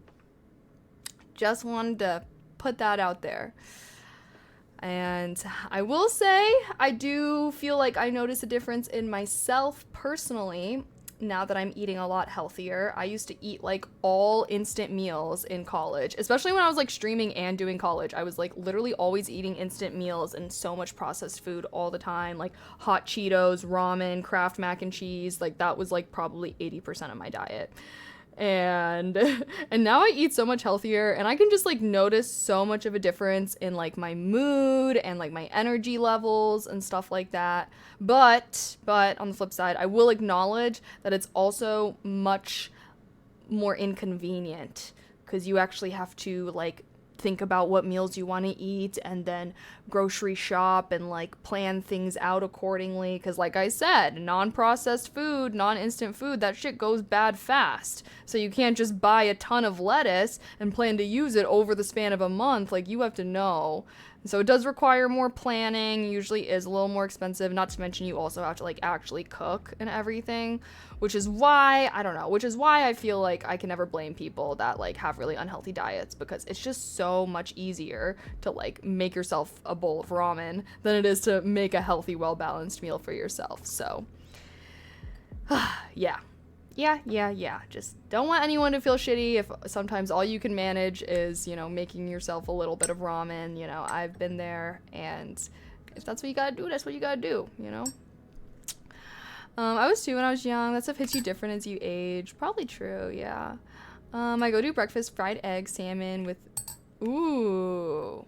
just wanted to put that out there. And I will say, I do feel like I notice a difference in myself personally now that I'm eating a lot healthier. I used to eat like all instant meals in college, especially when I was like streaming and doing college. I was like literally always eating instant meals and so much processed food all the time, like hot Cheetos, ramen, Kraft mac and cheese. Like that was like probably 80% of my diet. And now I eat so much healthier, and I can just like notice so much of a difference in like my mood and like my energy levels and stuff like that. But on the flip side, I will acknowledge that it's also much more inconvenient because you actually have to like think about what meals you want to eat and then grocery shop and like plan things out accordingly, because like I said, non-processed food, non-instant food, that shit goes bad fast. So you can't just buy a ton of lettuce and plan to use it over the span of a month. Like, you have to know. So it does require more planning, usually is a little more expensive, not to mention you also have to like actually cook and everything, which is why I feel like I can never blame people that like have really unhealthy diets, because it's just so much easier to like make yourself a bowl of ramen than it is to make a healthy, well-balanced meal for yourself. So yeah. Just don't want anyone to feel shitty if sometimes all you can manage is, you know, making yourself a little bit of ramen. You know, I've been there, and if that's what you gotta do, that's what you gotta do, you know? I was 2 when I was young. That stuff hits you different as you age. Probably true, yeah. I go to breakfast, fried egg, salmon with, ooh.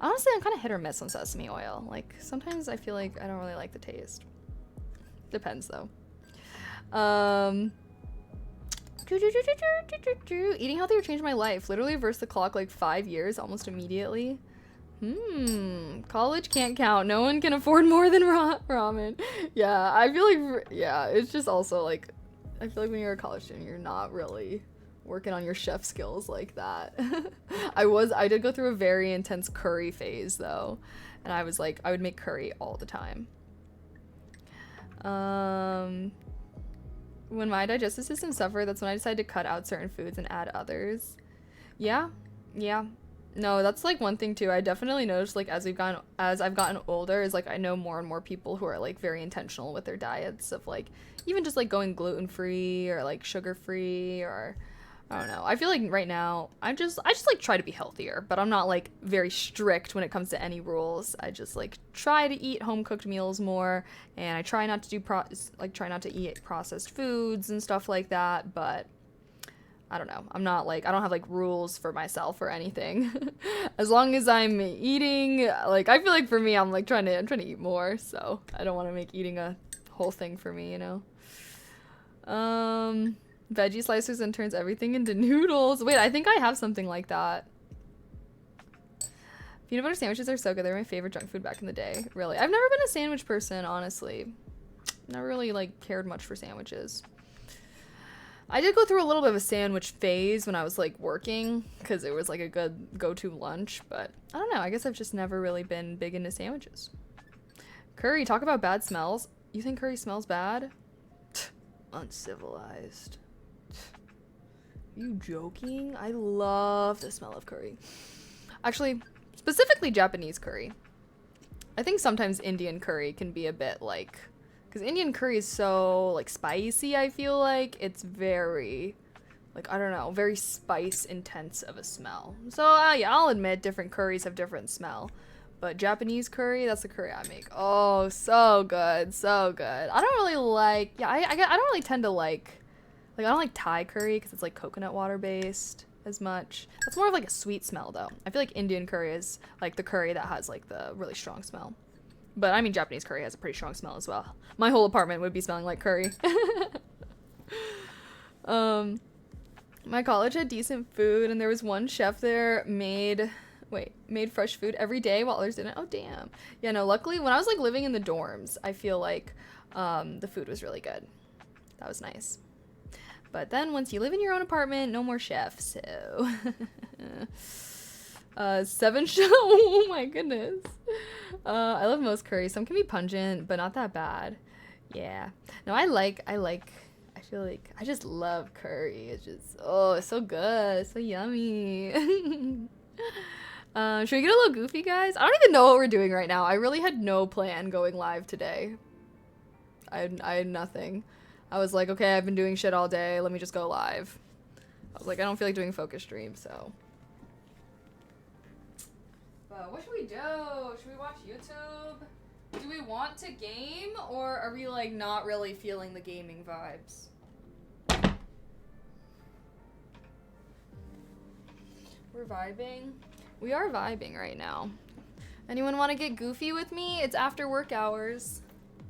Honestly, I'm kind of hit or miss on sesame oil. Like, sometimes I feel like I don't really like the taste. Depends, though. Eating healthier changed my life. Literally reversed the clock like 5 years almost immediately. College can't count. No one can afford more than ramen. Yeah, I feel like, yeah, it's just also like, I feel like when you're a college student, you're not really working on your chef skills like that. I did go through a very intense curry phase though. And I was like, I would make curry all the time. When my digestive system suffered, that's when I decided to cut out certain foods and add others. Yeah. No, that's like one thing too. I definitely noticed like as I've gotten older is like I know more and more people who are like very intentional with their diets of like even just like going gluten-free or like sugar-free, or I don't know. I feel like right now I just like try to be healthier, but I'm not like very strict when it comes to any rules. I just like try to eat home-cooked meals more, and I try not to do try not to eat processed foods and stuff like that, but I don't know. I'm not like, I don't have like rules for myself or anything. As long as I'm eating, like I feel like for me I'm trying to eat more, so I don't want to make eating a whole thing for me, you know. Veggie slicers and turns everything into noodles. Wait, I think I have something like that. Peanut butter sandwiches are so good. They're my favorite junk food back in the day. Really. I've never been a sandwich person, honestly. Never really like cared much for sandwiches. I did go through a little bit of a sandwich phase when I was like working because it was like a good go-to lunch, but I don't know. I guess I've just never really been big into sandwiches. Curry, talk about bad smells. You think curry smells bad? Uncivilized. You joking? I love the smell of curry. Actually, specifically Japanese curry. I think sometimes Indian curry can be a bit like, because Indian curry is so like spicy, I feel like it's very, like, I don't know, very spice intense of a smell. So yeah, I'll admit different curries have different smell. But Japanese curry, that's the curry I make. Oh, so good, so good. I don't really like, yeah, I don't really tend to like I don't like Thai curry because it's like coconut water based as much. That's more of like a sweet smell though. I feel like Indian curry is like the curry that has like the really strong smell. But I mean, Japanese curry has a pretty strong smell as well. My whole apartment would be smelling like curry. My college had decent food and there was one chef there made fresh food every day while others didn't. Oh, damn. Yeah, no, luckily when I was like living in the dorms, I feel like the food was really good. That was nice. But then once you live in your own apartment, no more chef, so. 7 show. Oh my goodness. I love most curry. Some can be pungent, but not that bad. Yeah. No, I feel like I just love curry. It's just, oh, it's so good. It's so yummy. Should we get a little goofy, guys? I don't even know what we're doing right now. I really had no plan going live today. I had nothing. I was like, okay, I've been doing shit all day. Let me just go live. I was like, I don't feel like doing focus stream, so. But what should we do? Should we watch YouTube? Do we want to game, or are we like not really feeling the gaming vibes? We're vibing. We are vibing right now. Anyone want to get goofy with me? It's after work hours.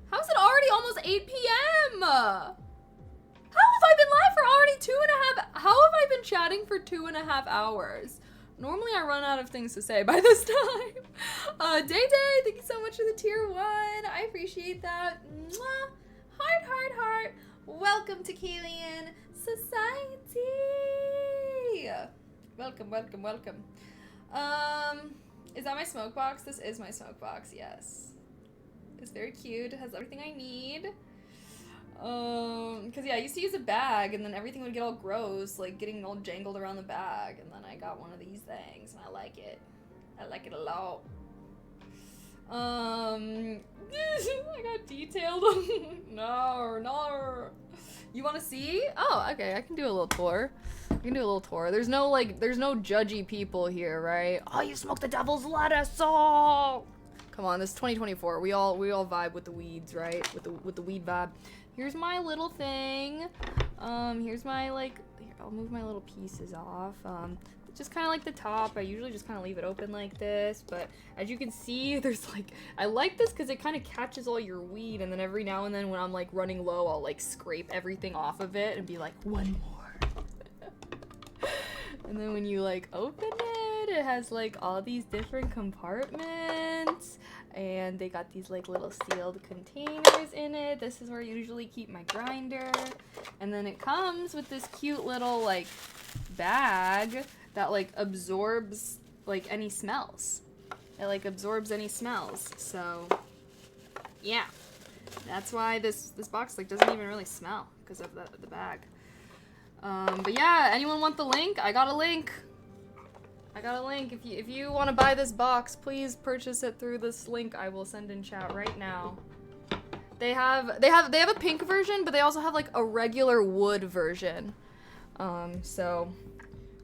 How's it already almost 8 p.m.? How have I been live for already how have I been chatting for 2.5 hours? Normally I run out of things to say by this time. Day, thank you so much for the tier 1. I appreciate that. Mwah. Heart. Welcome to Kalian Society. Welcome. Is that my smoke box? This is my smoke box, yes. It's very cute. It has everything I need. Cause yeah, I used to use a bag and then everything would get all gross, like getting all jangled around the bag, and then I got one of these things and I like it. I like it a lot. I got detailed. No. You wanna see? Oh, okay, I can do a little tour. There's no judgy people here, right? Oh, you smoked the devil's lettuce. Oh, come on, this is 2024. We all vibe with the weeds, right? With the weed vibe. Here's my little thing. Here's my here, I'll move my little pieces off. Just kind of like the top. I usually just kind of leave it open like this, but as you can see, there's I like this because it kind of catches all your weed, and then every now and then when I'm like running low, I'll like scrape everything off of it and be like, one more. And then when you like open it, it has like all these different compartments, and they got these like little sealed containers in it. This is where I usually keep my grinder. And then it comes with this cute little like bag that like absorbs like any smells. It like absorbs any smells. So yeah, that's why this box like doesn't even really smell because of the bag. But yeah, anyone want the link? I got a link. If you want to buy this box, please purchase it through this link I will send in chat right now. They have a pink version, but they also have like a regular wood version. So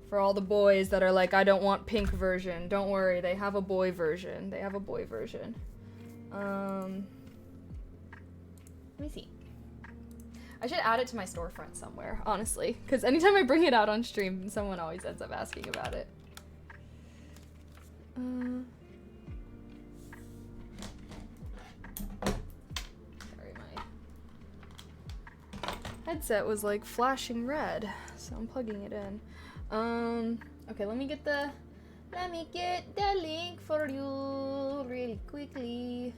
for all the boys that are like, I don't want pink version, don't worry, they have a boy version. Let me see. I should add it to my storefront somewhere, honestly, because anytime I bring it out on stream, someone always ends up asking about it. Sorry, my headset was like flashing red, so I'm plugging it in. Okay, let me get the link for you really quickly.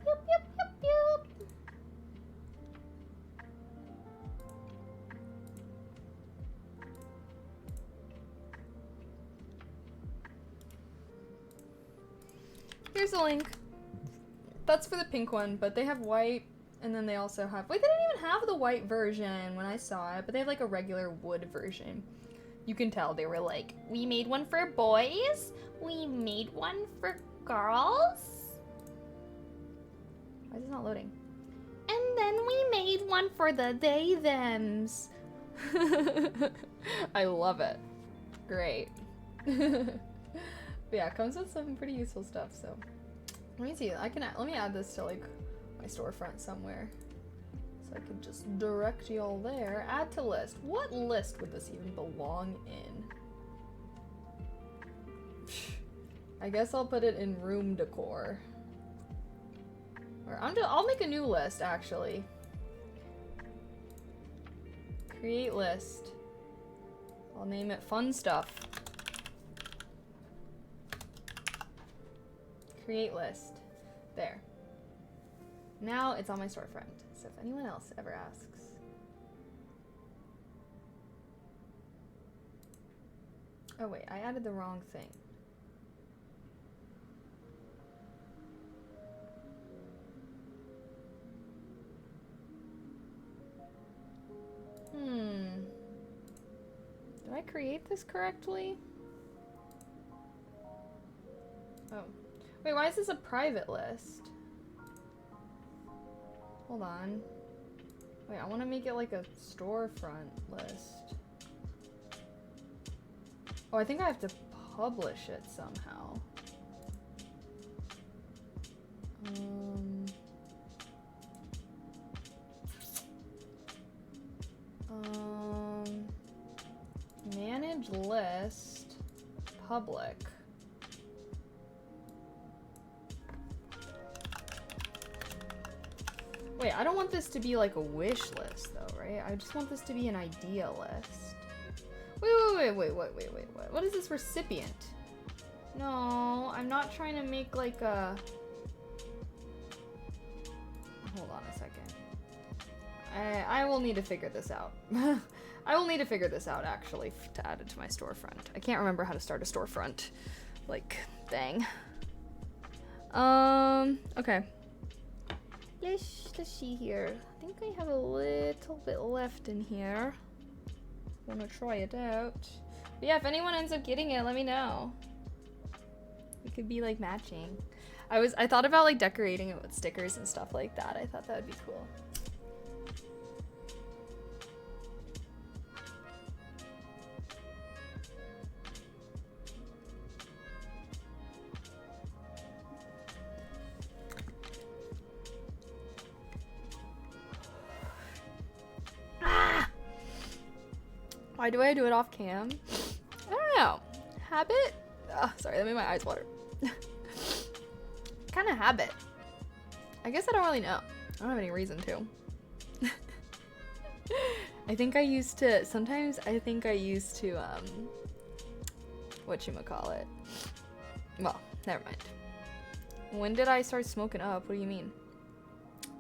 Yep. Here's the link. That's for the pink one, but they have white, and then they also have... Wait, they didn't even have the white version when I saw it, but they have like a regular wood version. You can tell they were like, we made one for boys, we made one for girls. Why is it not loading? And then we made one for the they thems. I love it. Great. But yeah, it comes with some pretty useful stuff, so let me see. Let me add this to like my storefront somewhere. So I can just direct you all there. Add to list. What list would this even belong in? I guess I'll put it in room decor. Or I'll make a new list, actually. Create list. I'll name it fun stuff. Create list. There. Now it's on my storefront. So if anyone else ever asks. Oh wait, I added the wrong thing. Did I create this correctly? Oh. Wait, why is this a private list? Hold on. Wait, I want to make it like a storefront list. Oh, I think I have to publish it somehow. Manage list, public. Wait, I don't want this to be like a wish list though, right? I just want this to be an idea list. Wait. What is this recipient? No, I'm not trying to make like a... Hold on a second. I will need to figure this out. I will need to figure this out, actually, to add it to my storefront. I can't remember how to start a storefront, like, thing. Okay. Let's see here. I think I have a little bit left in here. Wanna try it out. But yeah, if anyone ends up getting it, let me know. It could be, like, matching. I thought about, like, decorating it with stickers and stuff like that. I thought that would be cool. Why do I do it off cam? I don't know. Habit? Oh, sorry, that made my eyes water. Kind of habit. I guess I don't really know. I don't have any reason to. Sometimes I think I used to, whatchamacallit. Well, never mind. When did I start smoking up? What do you mean?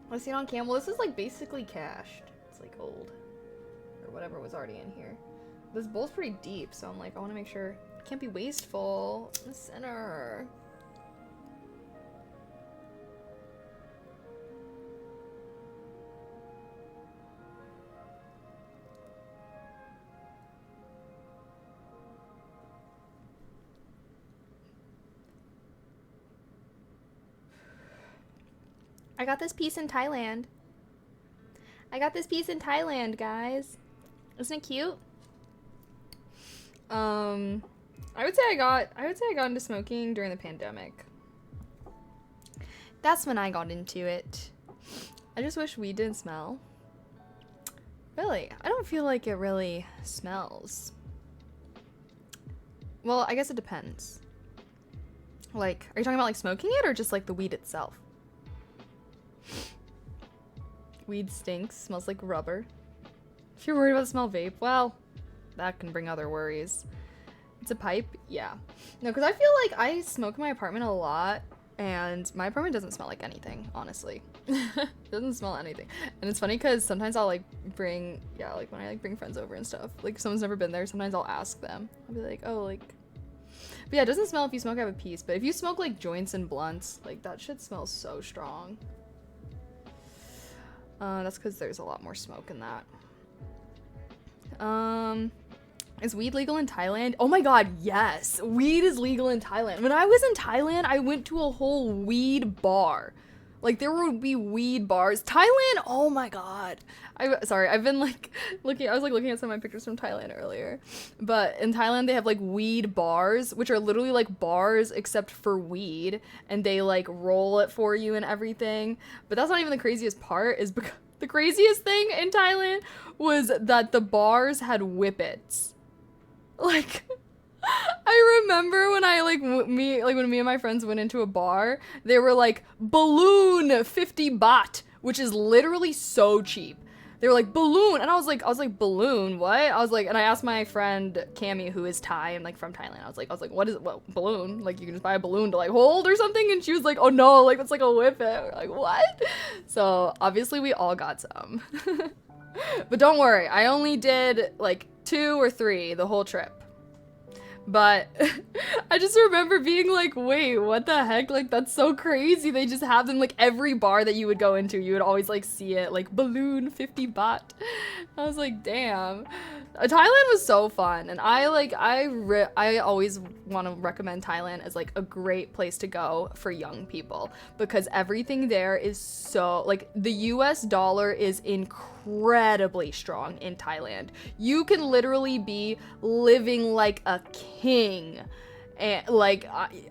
Let's see it on cam. Well, this is like basically cached. It's like old. Or whatever was already in here. This bowl's pretty deep, so I'm like, I want to make sure it can't be wasteful. In the center. I got this piece in Thailand. Guys. Isn't it cute? I would say I got into smoking during the pandemic. That's when I got into it. I just wish weed didn't smell. Really, I don't feel like it really smells. Well, I guess it depends. Like, are you talking about like smoking it or just like the weed itself? Weed stinks, smells like rubber. If you're worried about the smell of vape, well, that can bring other worries. It's a pipe? Yeah. No, because I feel like I smoke in my apartment a lot, and my apartment doesn't smell like anything, honestly. It doesn't smell anything. And it's funny because sometimes I'll like bring, like when I like bring friends over and stuff, like if someone's never been there, sometimes I'll ask them. I'll be like, oh, like, But yeah, it doesn't smell if you smoke out of a piece, but if you smoke like joints and blunts, like that shit smells so strong. That's because there's a lot more smoke in that. Is weed legal in Thailand? Oh my god, yes! Weed is legal in Thailand. When I was in Thailand, I went to a whole weed bar. Like, there would be weed bars. Thailand, oh my god. Sorry, I've been like looking at some of my pictures from Thailand earlier. But in Thailand, they have like weed bars, which are literally like bars except for weed. And they like roll it for you and everything. But that's not even the craziest part, is because the craziest thing in Thailand was that the bars had whippets. Like, I remember when when me and my friends went into a bar, they were like, balloon 50 baht, which is literally so cheap. They were like, balloon, and I was like, balloon, what? And I asked my friend Cami, who is Thai and like from Thailand. I was like, what, balloon? Like, you can just buy a balloon to like hold or something? And she was like, oh no, like it's like a whippet. We're like, what? So obviously we all got some. But don't worry, I only did like 2 or 3 the whole trip. But I just remember being like, wait, what the heck? Like, that's so crazy. They just have them, like, every bar that you would go into, you would always, like, see it, like, balloon 50 baht. I was like, damn. Thailand was so fun. And I always want to recommend Thailand as, like, a great place to go for young people. Because everything there is so, like, the US dollar is incredibly strong in Thailand. You can literally be living like a king, and like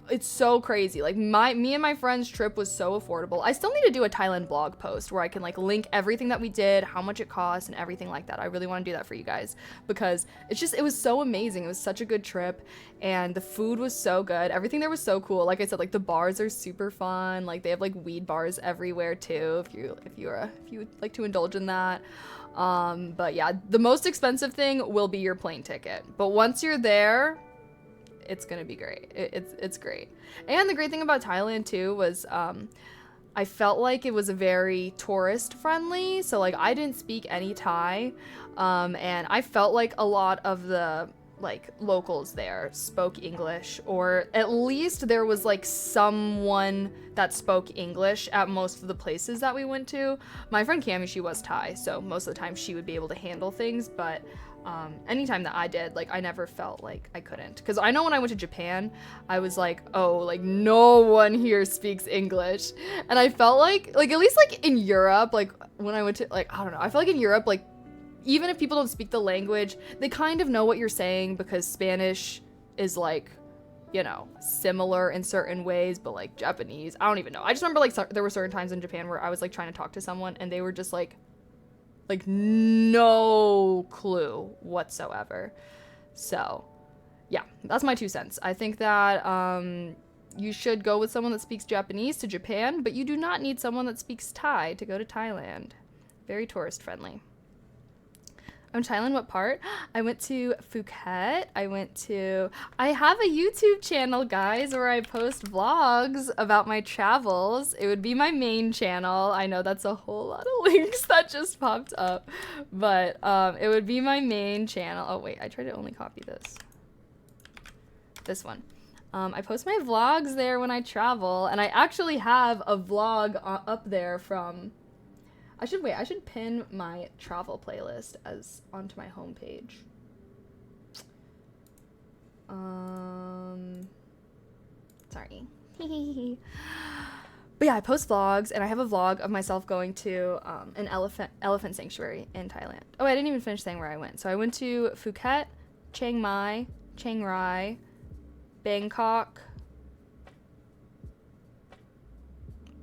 it's so crazy. Like me and my friend's trip was so affordable. I still need to do a Thailand blog post where I can like link everything that we did, how much it cost, and everything like that. I really want to do that for you guys because it was so amazing. It was such a good trip, and the food was so good. Everything there was so cool. Like I said, like the bars are super fun. Like they have like weed bars everywhere too, if you would like to indulge in that. But yeah, the most expensive thing will be your plane ticket. But once you're there, it's gonna be great. It's great. And the great thing about Thailand too was I felt like it was very tourist friendly. So like I didn't speak any Thai, and I felt like a lot of the like locals there spoke English, or at least there was like someone that spoke English at most of the places that we went to. My friend Cami, she was Thai, so most of the time she would be able to handle things, but anytime that I did, like I never felt like I couldn't, because I know when I went to Japan I was like, oh, like no one here speaks English, and I felt like at least like in Europe, like when I went to, like, I don't know, I feel like in Europe, like even if people don't speak the language, they kind of know what you're saying, because Spanish is like, you know, similar in certain ways, but like Japanese, I don't even know. I just remember like there were certain times in Japan where I was like trying to talk to someone and they were just like no clue whatsoever. So yeah, that's my 2 cents. I think that you should go with someone that speaks Japanese to Japan, but you do not need someone that speaks Thai to go to Thailand. Very tourist friendly. I'm Thailand, what part? I went to Phuket. I have a YouTube channel, guys, where I post vlogs about my travels. It would be my main channel. I know that's a whole lot of links that just popped up, but it would be my main channel. Oh wait, I tried to only copy this one. I post my vlogs there when I travel, and I actually have a vlog up there from, I should pin my travel playlist onto my homepage. Sorry. But yeah, I post vlogs, and I have a vlog of myself going to an elephant sanctuary in Thailand. Oh, I didn't even finish saying where I went. So I went to Phuket, Chiang Mai, Chiang Rai, Bangkok.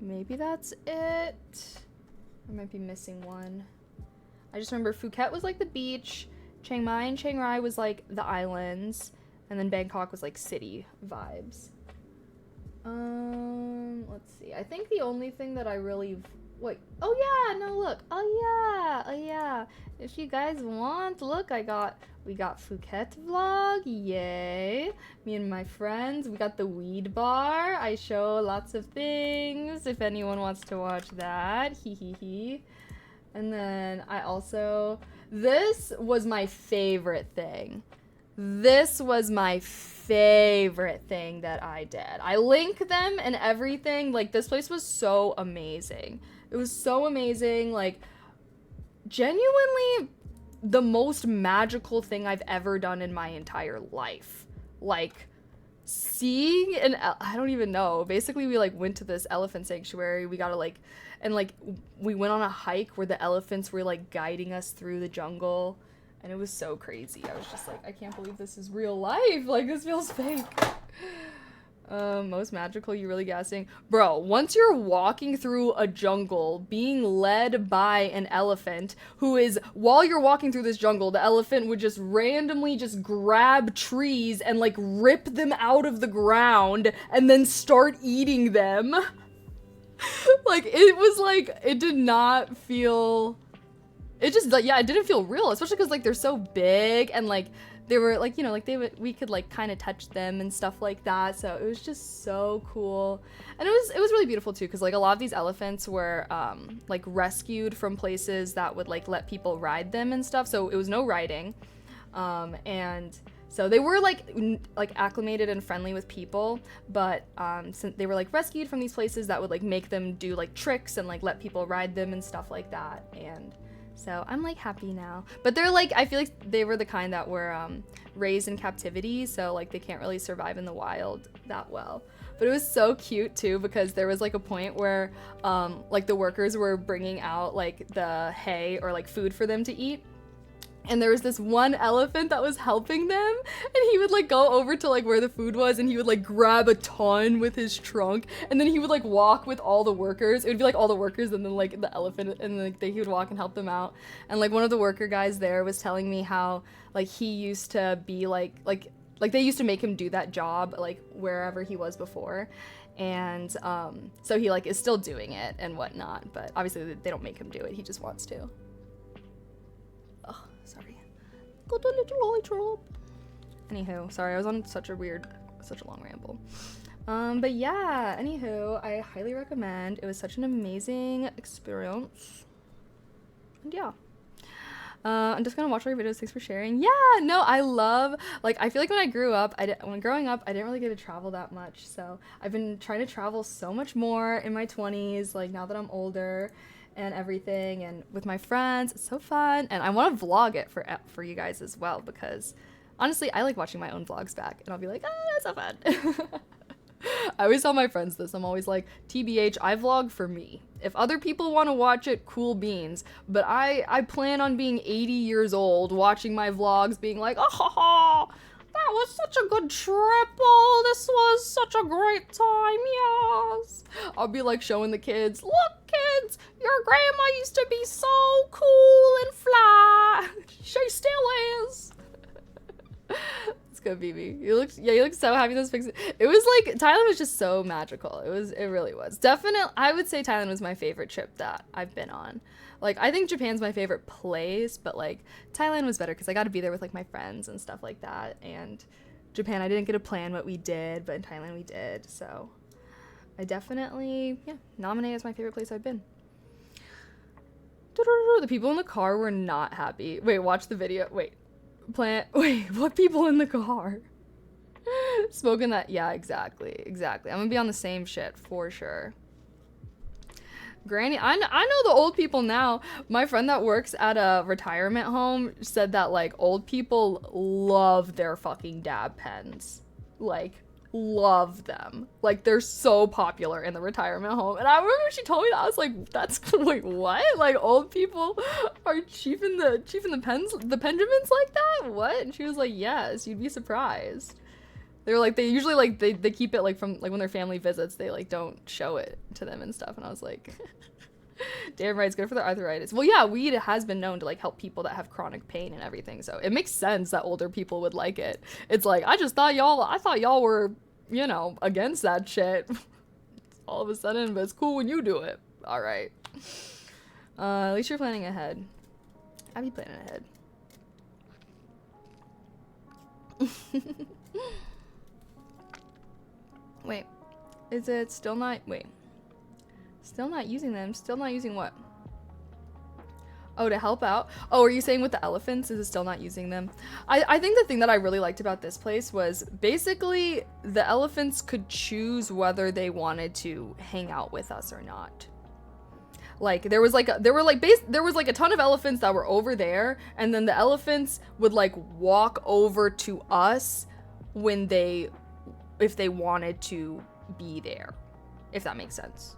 Maybe that's it. I might be missing one. I just remember Phuket was like the beach, Chiang Mai and Chiang Rai was like the islands, and then Bangkok was like city vibes. Let's see. I think the only thing that I really wait. Oh yeah, no, look. Oh yeah. If you guys want, look, we got Phuket vlog. Yay. Me and my friends, we got the weed bar. I show lots of things if anyone wants to watch that. Hee. And then I also, this was my favorite thing. This was my favorite thing that I did. I link them and everything. Like, this place was so amazing. It was so amazing. Like, genuinely the most magical thing I've ever done in my entire life. Like, seeing an I don't even know. Basically, we like went to this elephant sanctuary. We got to like, and like we went on a hike where the elephants were like guiding us through the jungle, and it was so crazy. I was just like, I can't believe this is real life. Like, this feels fake. Most magical, you really gassing? Bro, once you're walking through a jungle, being led by an elephant who is, while you're walking through this jungle, the elephant would just randomly just grab trees and like rip them out of the ground and then start eating them. Like, it was like, it did not feel, it just, like, yeah, it didn't feel real, especially because like they're so big and like, they were like, you know, like we could like kind of touch them and stuff like that. So it was just so cool. And it was really beautiful too. Cause like a lot of these elephants were, like rescued from places that would like let people ride them and stuff. So it was no riding. And so they were like acclimated and friendly with people, but, since they were like rescued from these places that would like make them do like tricks and like let people ride them and stuff like that. And so I'm like happy now, but they're like, I feel like they were the kind that were raised in captivity, so like they can't really survive in the wild that well. But it was so cute too, because there was like a point where like the workers were bringing out like the hay or like food for them to eat. And there was this one elephant that was helping them, and he would like go over to like where the food was, and he would like grab a ton with his trunk, and then he would like walk with all the workers. It would be like all the workers and then like the elephant, and like he would walk and help them out. And like one of the worker guys there was telling me how like he used to be like they used to make him do that job like wherever he was before. And so he like is still doing it and whatnot, but obviously they don't make him do it, he just wants to. Sorry. Got a little eye drop. Anywho, sorry, I was on such a long ramble. But yeah, anywho, I highly recommend. It was such an amazing experience. And yeah. I'm just gonna watch all your videos. Thanks for sharing. Yeah, no, I love, like, I feel like when growing up, I didn't really get to travel that much. So I've been trying to travel so much more in my 20s, like now that I'm older and everything, and with my friends. It's so fun, and I want to vlog it for you guys as well, because honestly I like watching my own vlogs back, and I'll be like, that's so fun. I always tell my friends this. I'm always like, TBH, I vlog for me. If other people want to watch it, cool beans, but I plan on being 80 years old watching my vlogs being like, oh, that was such a good trip. Oh, this was such a great time. Yes. I'll be like showing the kids, look kids, your grandma used to be so cool and fly. She still is. It's good, BB. You look so happy this fixed. It was like, Thailand was just so magical. It really was. Definitely, I would say Thailand was my favorite trip that I've been on. Like, I think Japan's my favorite place, but like Thailand was better because I got to be there with like my friends and stuff like that. And Japan, I didn't get to plan what we did, but in Thailand we did. So I definitely, nominate as my favorite place I've been. The people in the car were not happy. Wait, watch the video. Wait, what people in the car? Smoking that, yeah, exactly. I'm gonna be on the same shit for sure. Granny, I know the old people now. My friend that works at a retirement home said that like old people love their fucking dab pens. Like, love them. Like, they're so popular in the retirement home. And I remember when she told me that, I was like, that's, wait, what? Like, old people are chiefing the Pendjamins like that? What? And she was like, yes, you'd be surprised. They were like, they usually like, they keep it like from like when their family visits, they like don't show it to them and stuff. And I was like, damn right, it's good for their arthritis. Well, yeah, weed has been known to like help people that have chronic pain and everything. So it makes sense that older people would like it. It's like, I thought y'all were, you know, against that shit. All of a sudden, but it's cool when you do it. All right. At least you're planning ahead. I'd be planning ahead. Wait, is it still not, wait, still not using them? Still not using what? Oh, to help out? Oh, are you saying with the elephants? Is it still not using them? I think the thing that I really liked about this place was basically the elephants could choose whether they wanted to hang out with us or not. Like there was like a ton of elephants that were over there, and then the elephants would like walk over to us if they wanted to be there, if that makes sense.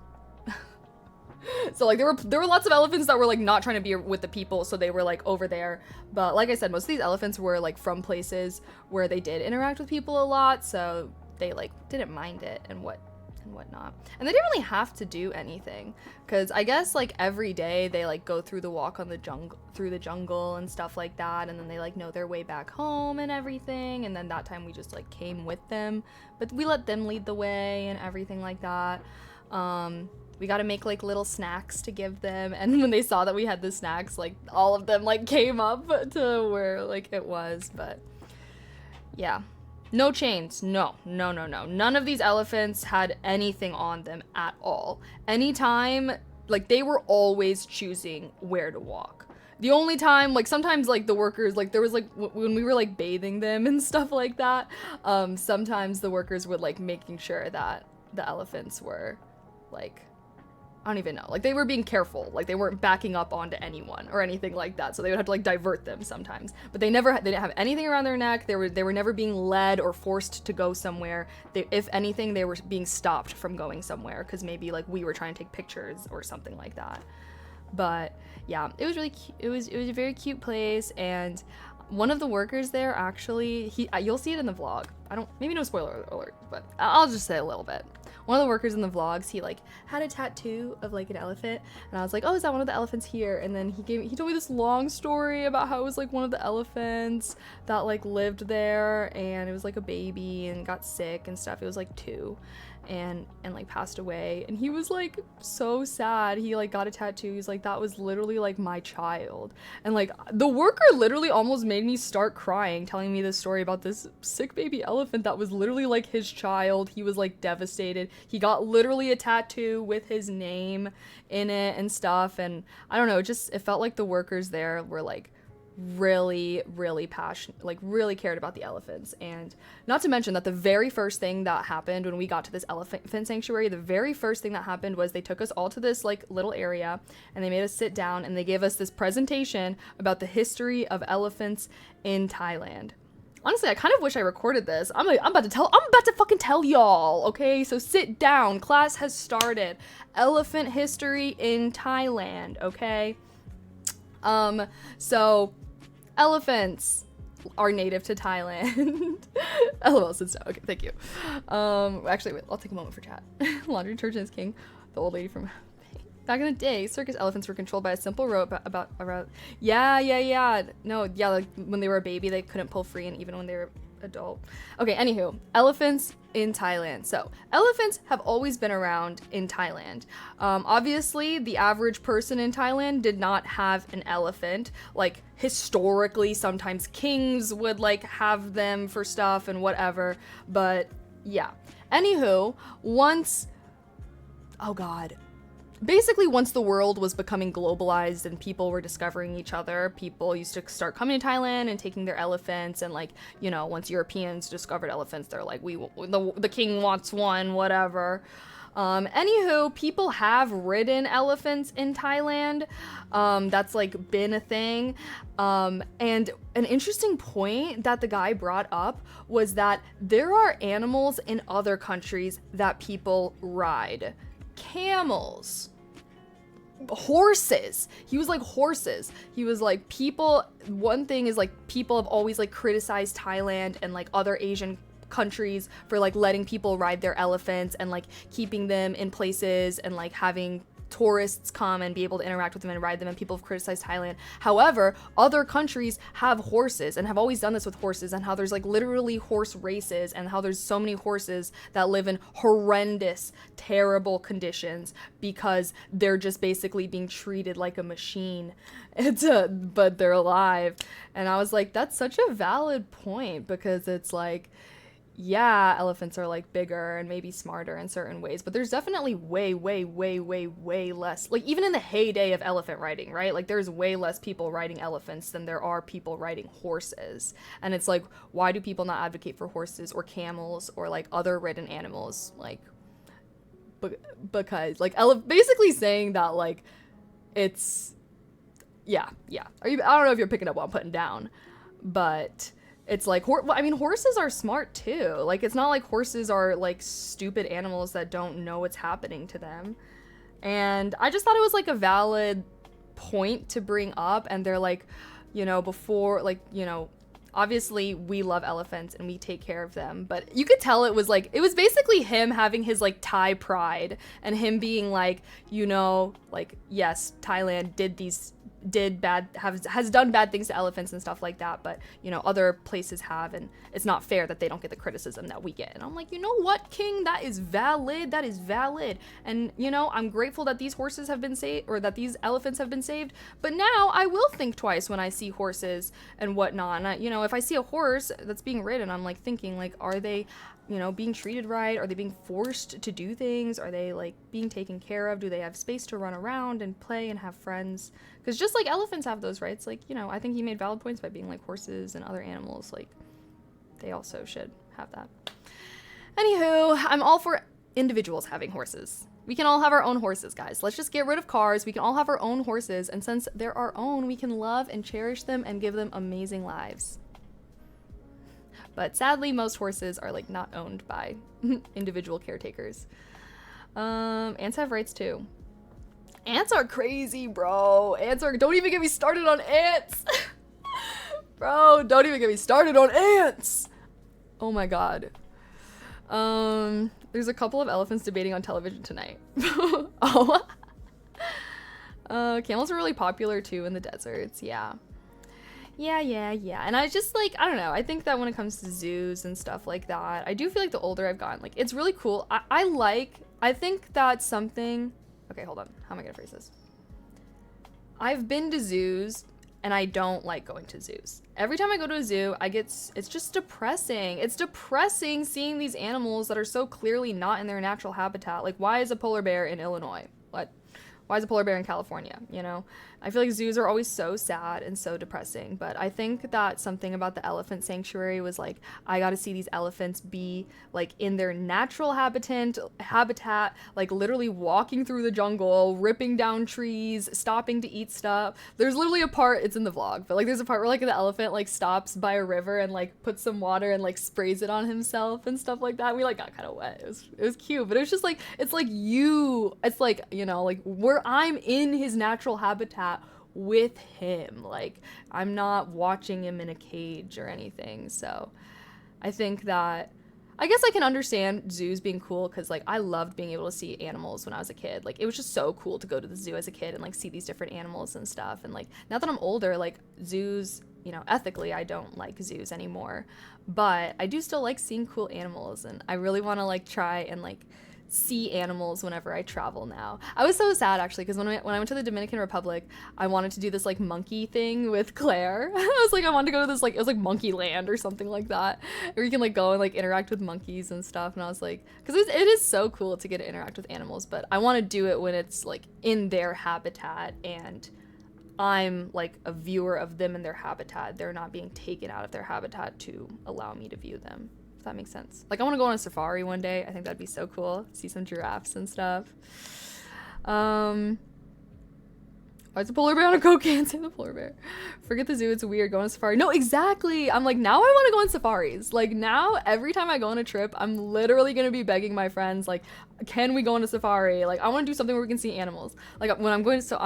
So like there were lots of elephants that were like not trying to be with the people, so they were like over there. But like I said, most of these elephants were like from places where they did interact with people a lot, so they like didn't mind it and whatnot. And they didn't really have to do anything, because I guess like every day they like go through the walk on the jungle and stuff like that, and then they like know their way back home and everything. And then that time we just like came with them, but we let them lead the way and everything like that. We got to make like little snacks to give them, and when they saw that we had the snacks, like all of them like came up to where like it was. But yeah, no chains, no. None of these elephants had anything on them at all. Anytime, like they were always choosing where to walk. The only time, like sometimes like the workers, like there was like when we were like bathing them and stuff like that, sometimes the workers would like making sure that the elephants were like, I don't even know, like they were being careful, like they weren't backing up onto anyone or anything like that, so they would have to like divert them sometimes. But they didn't have anything around their neck. They were never being led or forced to go somewhere. If anything, they were being stopped from going somewhere because maybe like we were trying to take pictures or something like that. But yeah, it was really cute. It was a very cute place. And one of the workers there, actually, you'll see it in the vlog. Maybe no spoiler alert, but I'll just say a little bit. One of the workers in the vlogs, he like had a tattoo of like an elephant, and I was like, oh, is that one of the elephants here? And then he told me this long story about how it was like one of the elephants that like lived there, and it was like a baby and got sick and stuff. It was like 2 and like passed away, and he was like so sad. He like got a tattoo. He's like, that was literally like my child. And like the worker literally almost made me start crying, telling me this story about this sick baby elephant that was literally like his child. He was like devastated. He got literally a tattoo with his name in it and stuff. And I don't know, it felt like the workers there were like really passionate, like really cared about the elephants. And not to mention that the very first thing that happened when we got to this elephant sanctuary, the very first thing that happened was they took us all to this like little area, and they made us sit down, and they gave us this presentation about the history of elephants in Thailand. Honestly, I kind of wish I recorded this. I'm about to fucking tell y'all, okay? So sit down. Class has started. Elephant history in Thailand, okay? So elephants are native to Thailand. LOL, sits down. Okay, thank you. Actually, wait, I'll take a moment for chat. Laundry detergent is king. The old lady from back in the day, circus elephants were controlled by a simple rope around. Yeah. No, yeah, like when they were a baby, they couldn't pull free, and even when they were adult. Okay, anywho, elephants in Thailand. So elephants have always been around in Thailand. Obviously, the average person in Thailand did not have an elephant. Like historically, sometimes kings would like have them for stuff and whatever. But yeah. Anywho, basically, once the world was becoming globalized and people were discovering each other, people used to start coming to Thailand and taking their elephants. And like, you know, once Europeans discovered elephants, they're like, the king wants one, whatever. Anywho, people have ridden elephants in Thailand. That's like been a thing. And an interesting point that the guy brought up was that there are animals in other countries that people ride. Camels, horses. He was like, horses. He was like, one thing is like people have always like criticized Thailand and like other Asian countries for like letting people ride their elephants and like keeping them in places and like having tourists come and be able to interact with them and ride them, and people have criticized Thailand. However, other countries have horses and have always done this with horses, and how there's like literally horse races, and how there's so many horses that live in horrendous, terrible conditions because they're just basically being treated like a machine. But they're alive. And I was like, that's such a valid point, because it's like, yeah, elephants are like bigger and maybe smarter in certain ways, but there's definitely way less. Like even in the heyday of elephant riding, right? Like there's way less people riding elephants than there are people riding horses. And it's like, why do people not advocate for horses or camels or like other ridden animals? Like, because like basically saying that like it's yeah. I don't know if you're picking up what I'm putting down, but it's like, I mean, horses are smart too. Like, it's not like horses are like stupid animals that don't know what's happening to them. And I just thought it was like a valid point to bring up. And they're like, before, like, obviously we love elephants and we take care of them. But you could tell it was basically him having his like Thai pride and him being like, like, yes, Thailand has done bad things to elephants and stuff like that, but other places have, and it's not fair that they don't get the criticism that we get. And I'm like, you know what, King, that is valid, and I'm grateful that these horses have been saved, or that these elephants have been saved, but now I will think twice when I see horses and whatnot. And if I see a horse that's being ridden, I'm like thinking like, are they being treated right? Are they being forced to do things? Are they like being taken care of? Do they have space to run around and play and have friends? Because just like elephants have those rights, like, I think he made valid points by being like horses and other animals, like they also should have that. Anywho, I'm all for individuals having horses. We can all have our own horses, guys. Let's just get rid of cars. We can all have our own horses. And since they're our own, we can love and cherish them and give them amazing lives. But sadly, most horses are like not owned by individual caretakers. Ants have rights too. Ants are crazy, bro. Don't even get me started on ants. Bro, don't even get me started on ants. Oh my god. There's a couple of elephants debating on television tonight. Oh. Camels are really popular too in the deserts, yeah. Yeah. And I just like, I don't know. I think that when it comes to zoos and stuff like that, I do feel like the older I've gotten, like it's really cool. I think that's something. Okay, hold on. How am I gonna phrase this? I've been to zoos and I don't like going to zoos. Every time I go to a zoo, it's just depressing. It's depressing seeing these animals that are so clearly not in their natural habitat. Like, why is a polar bear in Illinois? Why is a polar bear in California? I feel like zoos are always so sad and so depressing, but I think that something about the elephant sanctuary was like, I got to see these elephants be like in their natural habitat, like literally walking through the jungle, ripping down trees, stopping to eat stuff. There's literally a part, it's in the vlog, but like there's a part where like the elephant like stops by a river and like puts some water and like sprays it on himself and stuff like that. We like got kind of wet. It was cute, but it was just like, it's like like where I'm in his natural habitat with him. Like, I'm not watching him in a cage or anything. So I think that, I guess I can understand zoos being cool because like I loved being able to see animals when I was a kid. Like, it was just so cool to go to the zoo as a kid and like see these different animals and stuff. And like now that I'm older, like zoos, ethically I don't like zoos anymore, but I do still like seeing cool animals, and I really want to like try and like see animals whenever I travel now. I was so sad actually because when I went to the Dominican Republic, I wanted to do this like monkey thing with Claire. I was like, I wanted to go to this like, it was like Monkey Land or something like that, where you can like go and like interact with monkeys and stuff. And I was like, because it is so cool to get to interact with animals, but I want to do it when it's like in their habitat and I'm like a viewer of them in their habitat. They're not being taken out of their habitat to allow me to view them. That makes sense. Like, I want to go on a safari one day. I think that'd be so cool. See some giraffes and stuff. Why is a polar bear on a cocaine? Say the polar bear. Forget the zoo. It's weird. Go on a safari. No, exactly. I'm like, now I want to go on safaris. Like, now every time I go on a trip, I'm literally going to be begging my friends, like, can we go on a safari? Like, I want to do something where we can see animals. Like, when I'm going to,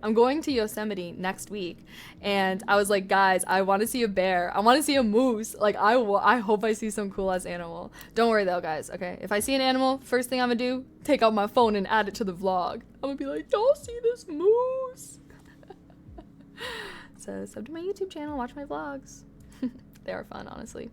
I'm going to Yosemite next week, and I was like, guys, I want to see a bear. I want to see a moose. Like, I hope I see some cool ass animal. Don't worry though, guys. Okay, if I see an animal, first thing I'm gonna do, take out my phone and add it to the vlog. I'm gonna be like, y'all see this moose? So sub to my YouTube channel, watch my vlogs. They are fun, honestly.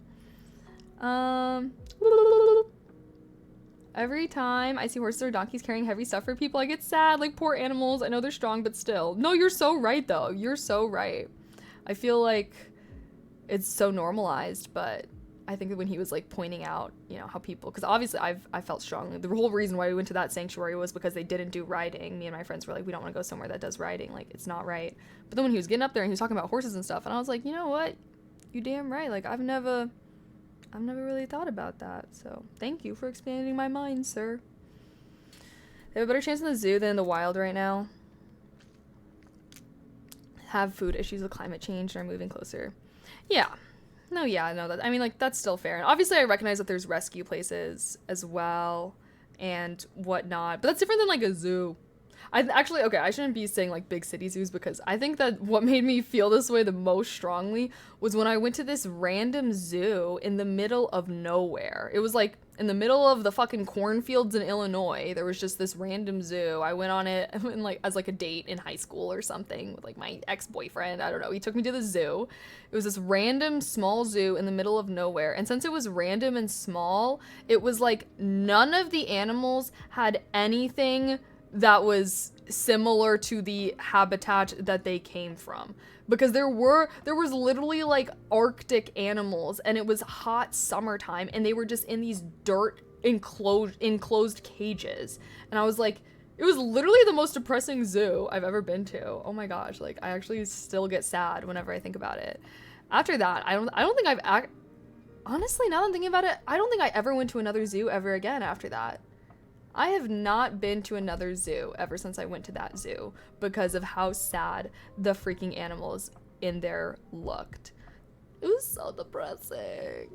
Every time I see horses or donkeys carrying heavy stuff for people, I get sad. Like, poor animals. I know they're strong, but still. No, you're so right, though. You're so right. I feel like it's so normalized, but I think that when he was like pointing out, you know, how people, because obviously I felt strongly. The whole reason why we went to that sanctuary was because they didn't do riding. Me and my friends were like, we don't want to go somewhere that does riding. Like, it's not right. But then when he was getting up there and he was talking about horses and stuff, and I was like, you know what? You damn right. Like, I've never really thought about that. So thank you for expanding my mind, sir. They have a better chance in the zoo than in the wild right now. Have food issues with climate change and are moving closer. Yeah. No, that, I mean, like, that's still fair. And obviously I recognize that there's rescue places as well and whatnot, but that's different than like a zoo. I shouldn't be saying like big city zoos, because I think that what made me feel this way the most strongly was when I went to this random zoo in the middle of nowhere. It was like in the middle of the fucking cornfields in Illinois. There was just this random zoo. I went on it in like as like a date in high school or something with like my ex-boyfriend. I don't know. He took me to the zoo. It was this random small zoo in the middle of nowhere. And since it was random and small, it was like none of the animals had anything that was similar to the habitat that they came from, because there was literally like Arctic animals, and it was hot summertime, and they were just in these dirt enclosed cages, and I was like, it was literally the most depressing zoo I've ever been to. Oh my gosh, like I actually still get sad whenever I think about it. After that, I don't think honestly, now that I'm thinking about it, I don't think I ever went to another zoo ever again after that. I have not been to another zoo ever since I went to that zoo because of how sad the freaking animals in there looked. It was so depressing.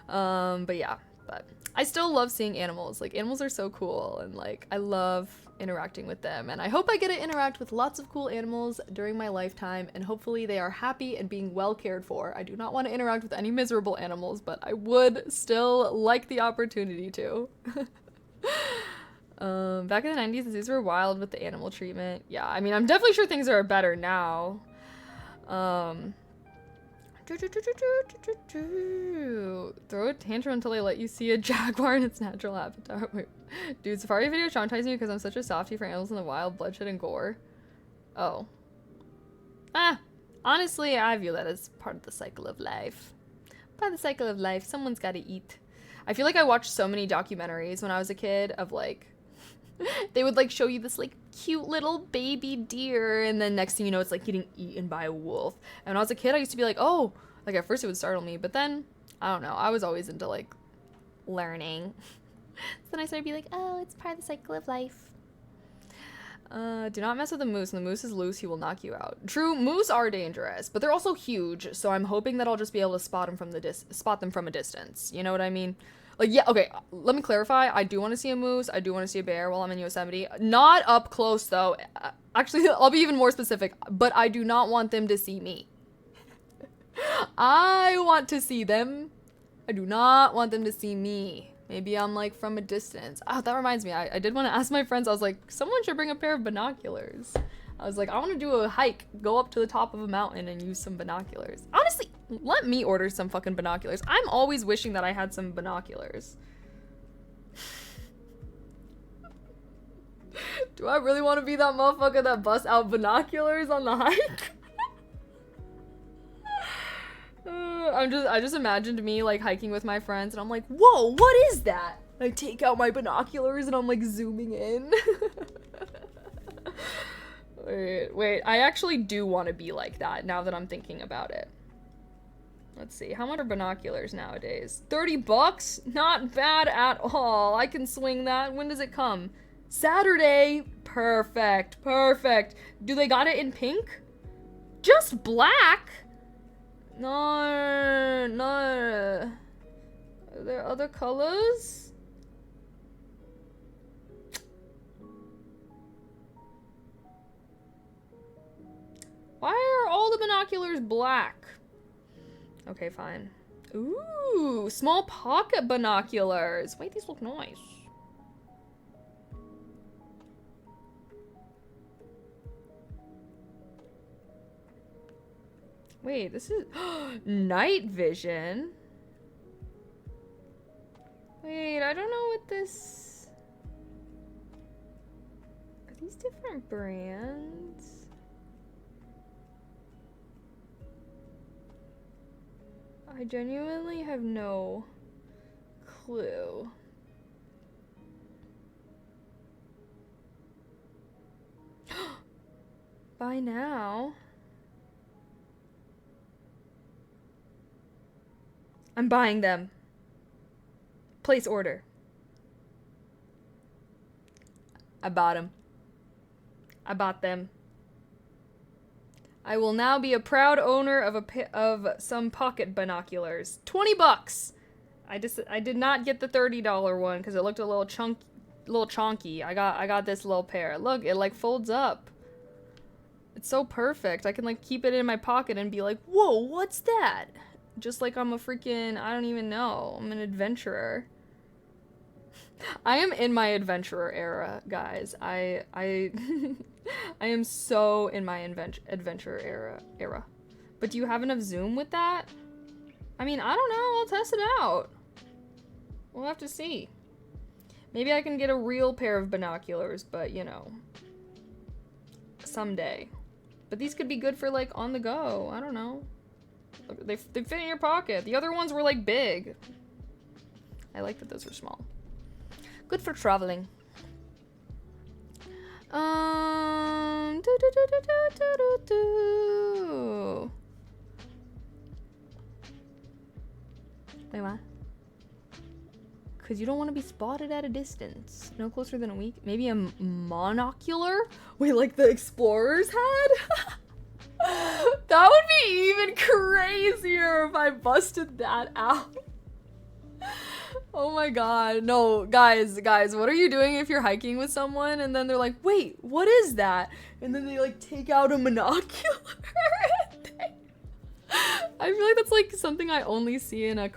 But I still love seeing animals. Like, animals are so cool, and like I love interacting with them, and I hope I get to interact with lots of cool animals during my lifetime, and hopefully they are happy and being well cared for. I do not want to interact with any miserable animals, but I would still like the opportunity to. Back in the 90s, the zoos were wild with the animal treatment. Yeah, I mean, I'm definitely sure things are better now. Throw a tantrum until they let you see a jaguar in its natural habitat. Wait. Dude, safari video traumatized me because I'm such a softie for animals in the wild, bloodshed and gore. Oh. Honestly, I view that as part of the cycle of life. Part of the cycle of life. Someone's got to eat. I feel like I watched so many documentaries when I was a kid of like, they would like show you this like cute little baby deer, and then next thing you know it's like getting eaten by a wolf. And when I was a kid, I used to be like, oh, like at first it would startle me, but then I don't know, I was always into like learning. So then I started to be like, oh, it's part of the cycle of life. Do not mess with the moose. When the moose is loose, he will knock you out. True, moose are dangerous, but they're also huge, so I'm hoping that I'll just be able to spot them from a distance. You know what I mean? Like, yeah, okay, let me clarify. I do want to see a moose. I do want to see a bear while I'm in Yosemite. Not up close, though. Actually, I'll be even more specific, but I do not want them to see me. I want to see them. I do not want them to see me. Maybe I'm like from a distance. Oh, that reminds me. I did want to ask my friends. I was like, someone should bring a pair of binoculars. I was like, I want to do a hike, go up to the top of a mountain and use some binoculars. Honestly, let me order some fucking binoculars. I'm always wishing that I had some binoculars. Do I really want to be that motherfucker that busts out binoculars on the hike? I just imagined me like hiking with my friends, and I'm like, whoa, what is that? I take out my binoculars and I'm like zooming in. Wait, I actually do want to be like that now that I'm thinking about it. Let's see, how much are binoculars nowadays? $30? Not bad at all. I can swing that. When does it come? Saturday. Perfect. Do they got it in pink? Just black? No. Are there other colors? Why are all the binoculars black? Okay, fine. Ooh, small pocket binoculars. Wait, these look nice. Wait, this is night vision. Wait, I don't know what this... Are these different brands? I genuinely have no clue. Buy now. I'm buying them. Place order. I bought them. I bought them. I will now be a proud owner of some pocket binoculars. 20 bucks. I did not get the $30 one because it looked a little chonky. I got this little pair. Look, it like folds up. It's so perfect. I can like keep it in my pocket and be like, whoa, what's that? Just like I'm a freaking, I don't even know. I'm an adventurer. I am in my adventurer era, guys. I I am so in my adventurer era. But do you have enough zoom with that? I mean, I don't know. I'll test it out. We'll have to see. Maybe I can get a real pair of binoculars, but you know, someday. But these could be good for like on the go. I don't know. They fit in your pocket. The other ones were like big. I like that those were small. Good for traveling. Wait, what? Because you don't want to be spotted at a distance. No closer than a week. Maybe a monocular? Wait, like the explorers had? That would be even crazier if I busted that out. Oh my god. No, guys, what are you doing if you're hiking with someone and then they're like, wait, what is that? And then they like take out a monocular. I feel like that's like something I only see in I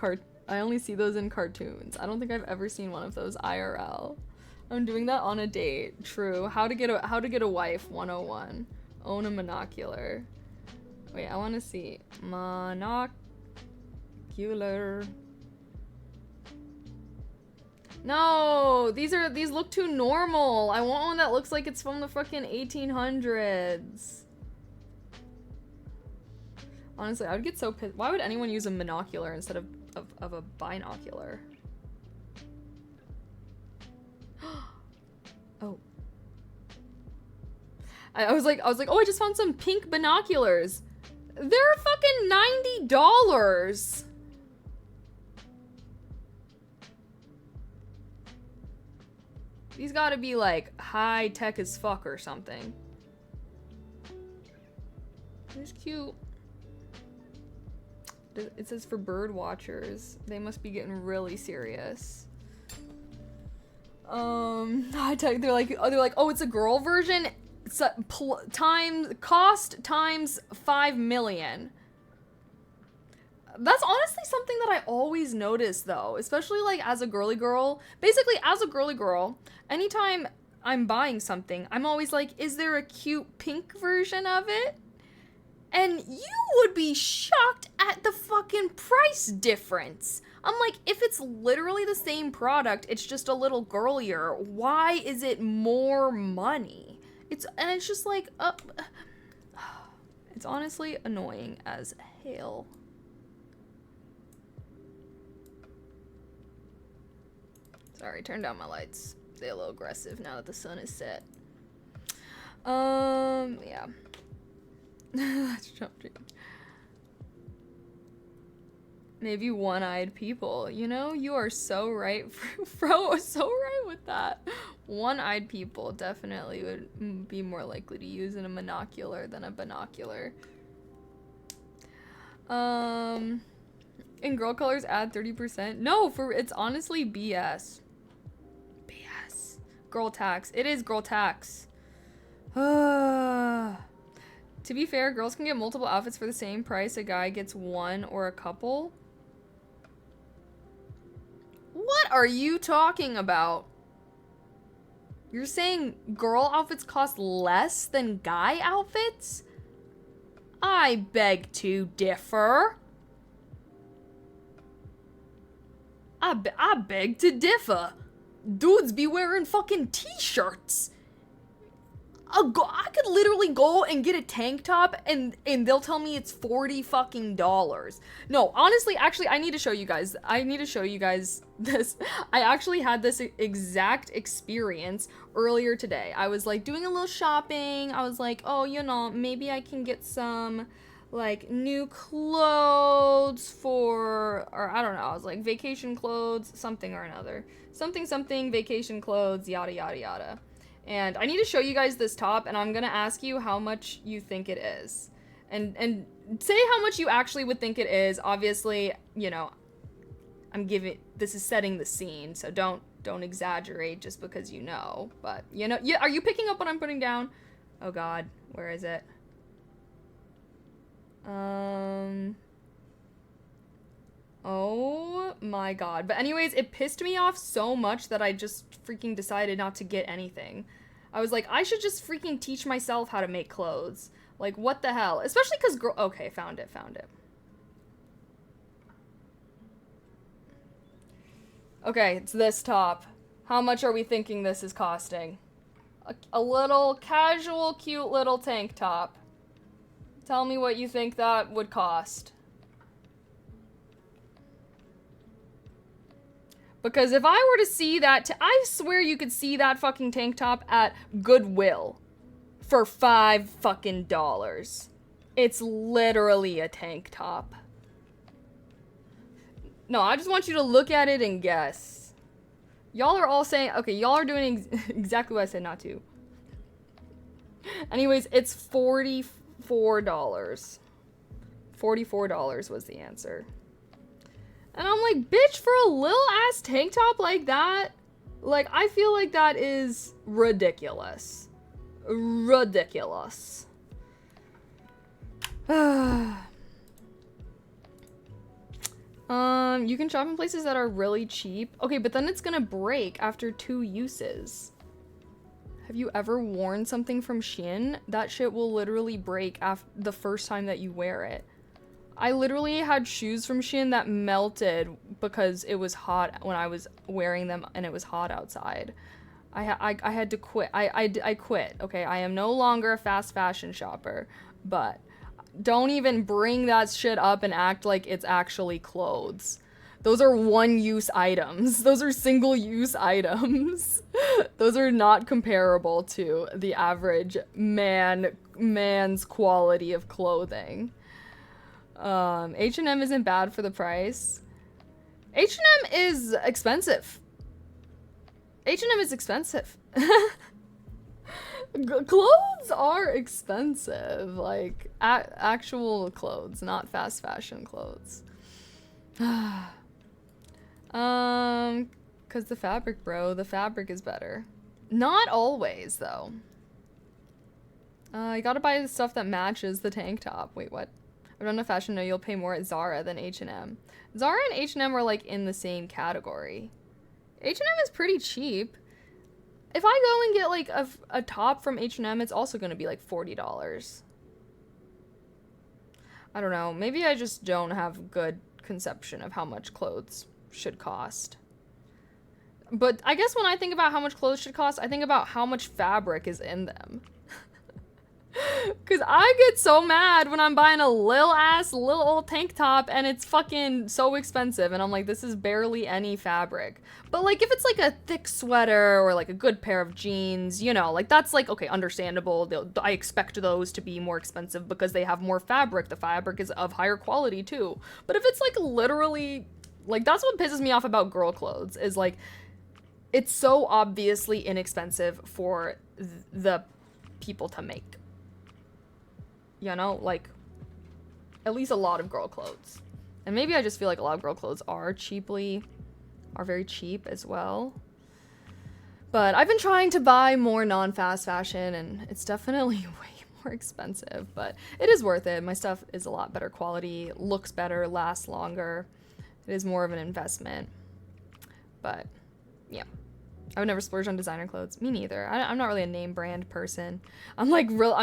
only see those in cartoons. I don't think I've ever seen one of those IRL. I'm doing that on a date. True. How to get a wife 101. Own a monocular. Wait, I want to see. Monocular. No, these look too normal. I want one that looks like it's from the fucking 1800s. Honestly, I would get so pissed. Why would anyone use a monocular instead of a binocular? Oh. I was like, oh, I just found some pink binoculars. They're fucking $90. These gotta be like high tech as fuck or something. It's cute. It says for bird watchers. They must be getting really serious. High tech. They're like, oh, it's a girl version. It's cost times 5 million. That's honestly something that I always notice though, especially like as a girly girl. Basically, as a girly girl, anytime I'm buying something, I'm always like, is there a cute pink version of it? And you would be shocked at the fucking price difference. I'm like, if it's literally the same product, it's just a little girlier, why is it more money? It's just like, it's honestly annoying as hell. Sorry, turn down my lights. They're a little aggressive now that the sun is set. Yeah. That's jumping. Maybe one-eyed people. You know, you are so right, bro. So right with that. One-eyed people definitely would be more likely to use a monocular than a binocular. In girl colors, add 30%. No, it's honestly BS. BS. Girl tax. It is girl tax. To be fair, girls can get multiple outfits for the same price. A guy gets one or a couple. What are you talking about? You're saying girl outfits cost less than guy outfits? I beg to differ. I beg to differ. Dudes be wearing fucking t-shirts. I could literally go and get a tank top and they'll tell me it's $40 fucking dollars. No, honestly, actually, I need to show you guys. I need to show you guys this. I actually had this exact experience earlier today. I was like doing a little shopping. I was like, oh, you know, maybe I can get some like new clothes for, or I don't know. I was like vacation clothes, something or another. Something, vacation clothes, yada, yada, yada. And I need to show you guys this top, and I'm gonna ask you how much you think it is. And say how much you actually would think it is. Obviously, you know, this is setting the scene, so don't exaggerate just because you know. But, you know, yeah, are you picking up what I'm putting down? Oh god, where is it? Oh my god. But anyways, it pissed me off so much that I just freaking decided not to get anything. I was like, I should just freaking teach myself how to make clothes. Like, what the hell? Especially because okay, found it. Okay, it's this top. How much are we thinking this is costing? A little casual, cute little tank top. Tell me what you think that would cost. Because if I were to see that, I swear you could see that fucking tank top at Goodwill for $5 fucking dollars. It's literally a tank top. No, I just want you to look at it and guess. Y'all are all saying, okay, y'all are doing exactly what I said not to. Anyways, it's $44. $44 was the answer. And I'm like, bitch, for a little ass tank top like that, like, I feel like that is ridiculous. Ridiculous. You can shop in places that are really cheap. Okay, but then it's gonna break after 2 uses. Have you ever worn something from Shein? That shit will literally break after the first time that you wear it. I literally had shoes from Shein that melted because it was hot when I was wearing them and it was hot outside. I had to quit. I quit, okay? I am no longer a fast fashion shopper, but don't even bring that shit up and act like it's actually clothes. Those are one-use items. Those are single-use items. Those are not comparable to the average man's quality of clothing. H&M isn't bad for the price. H&M is expensive. H&M is expensive. Clothes are expensive. Like, actual clothes, not fast fashion clothes. Cause the fabric, bro. The fabric is better. Not always, though. You gotta buy the stuff that matches the tank top. Wait, what? I've done a fashion, no, you'll pay more at Zara than H&M. Zara and H&M are, like, in the same category. H&M is pretty cheap. If I go and get, like, a top from H&M, it's also gonna be, like, $40. I don't know. Maybe I just don't have good conception of how much clothes should cost. But I guess when I think about how much clothes should cost, I think about how much fabric is in them. Cause I get so mad when I'm buying a little old tank top and it's fucking so expensive and I'm like, this is barely any fabric. But like if it's like a thick sweater or like a good pair of jeans, you know, like that's like, okay, understandable. I expect those to be more expensive because they have more fabric. The fabric is of higher quality too. But if it's like literally, like that's what pisses me off about girl clothes is like, it's so obviously inexpensive for the people to make. You know, like, at least a lot of girl clothes. And maybe I just feel like a lot of girl clothes are very cheap as well. But I've been trying to buy more non-fast fashion, and it's definitely way more expensive. But it is worth it. My stuff is a lot better quality, looks better, lasts longer. It is more of an investment. But, yeah. I would never splurge on designer clothes. Me neither. I'm not really a name brand person. I'm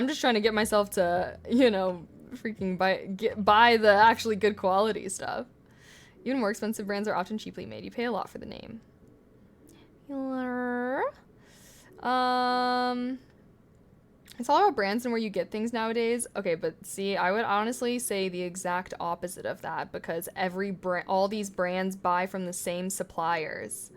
just trying to get myself to, you know, freaking buy the actually good quality stuff. Even more expensive brands are often cheaply made. You pay a lot for the name. It's all about brands and where you get things nowadays. Okay, but see, I would honestly say the exact opposite of that, because all these brands buy from the same suppliers.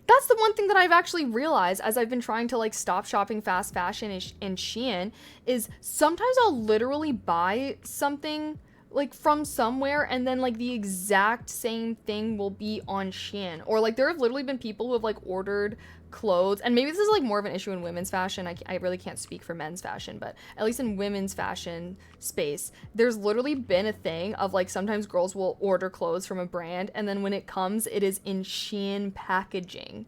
That's the one thing that I've actually realized as I've been trying to like stop shopping fast fashion in Shein, is sometimes I'll literally buy something like from somewhere and then like the exact same thing will be on Shein. Or like there have literally been people who have like ordered clothes, and maybe this is like more of an issue in women's fashion. I really can't speak for men's fashion, but at least in women's fashion space, there's literally been a thing of like sometimes girls will order clothes from a brand and then when it comes, it is in Shein packaging.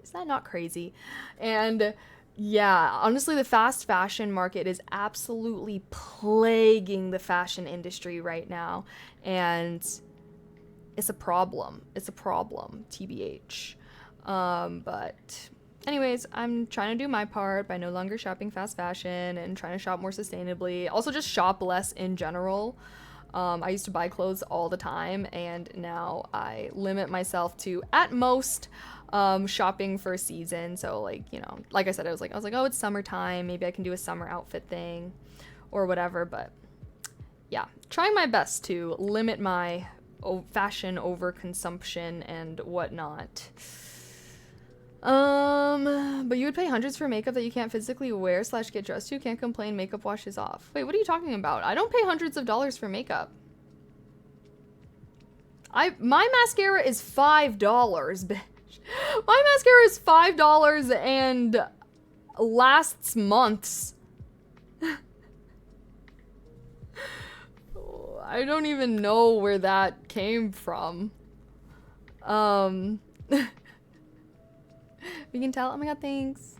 Is that not crazy? And yeah, honestly, the fast fashion market is absolutely plaguing the fashion industry right now, and it's a problem. It's a problem, TBH. But anyways, I'm trying to do my part by no longer shopping fast fashion and trying to shop more sustainably. Also, just shop less in general. I used to buy clothes all the time, and now I limit myself to, at most, shopping for a season. So like, you know, like I said, I was like, oh, it's summertime. Maybe I can do a summer outfit thing or whatever. But yeah, trying my best to limit my fashion overconsumption and whatnot. But you would pay hundreds for makeup that you can't physically wear / get dressed to. Can't complain, makeup washes off. Wait, what are you talking about? I don't pay hundreds of dollars for makeup. My mascara is $5, bitch. My mascara is $5 and lasts months. I don't even know where that came from. We can tell. Oh my god, thanks.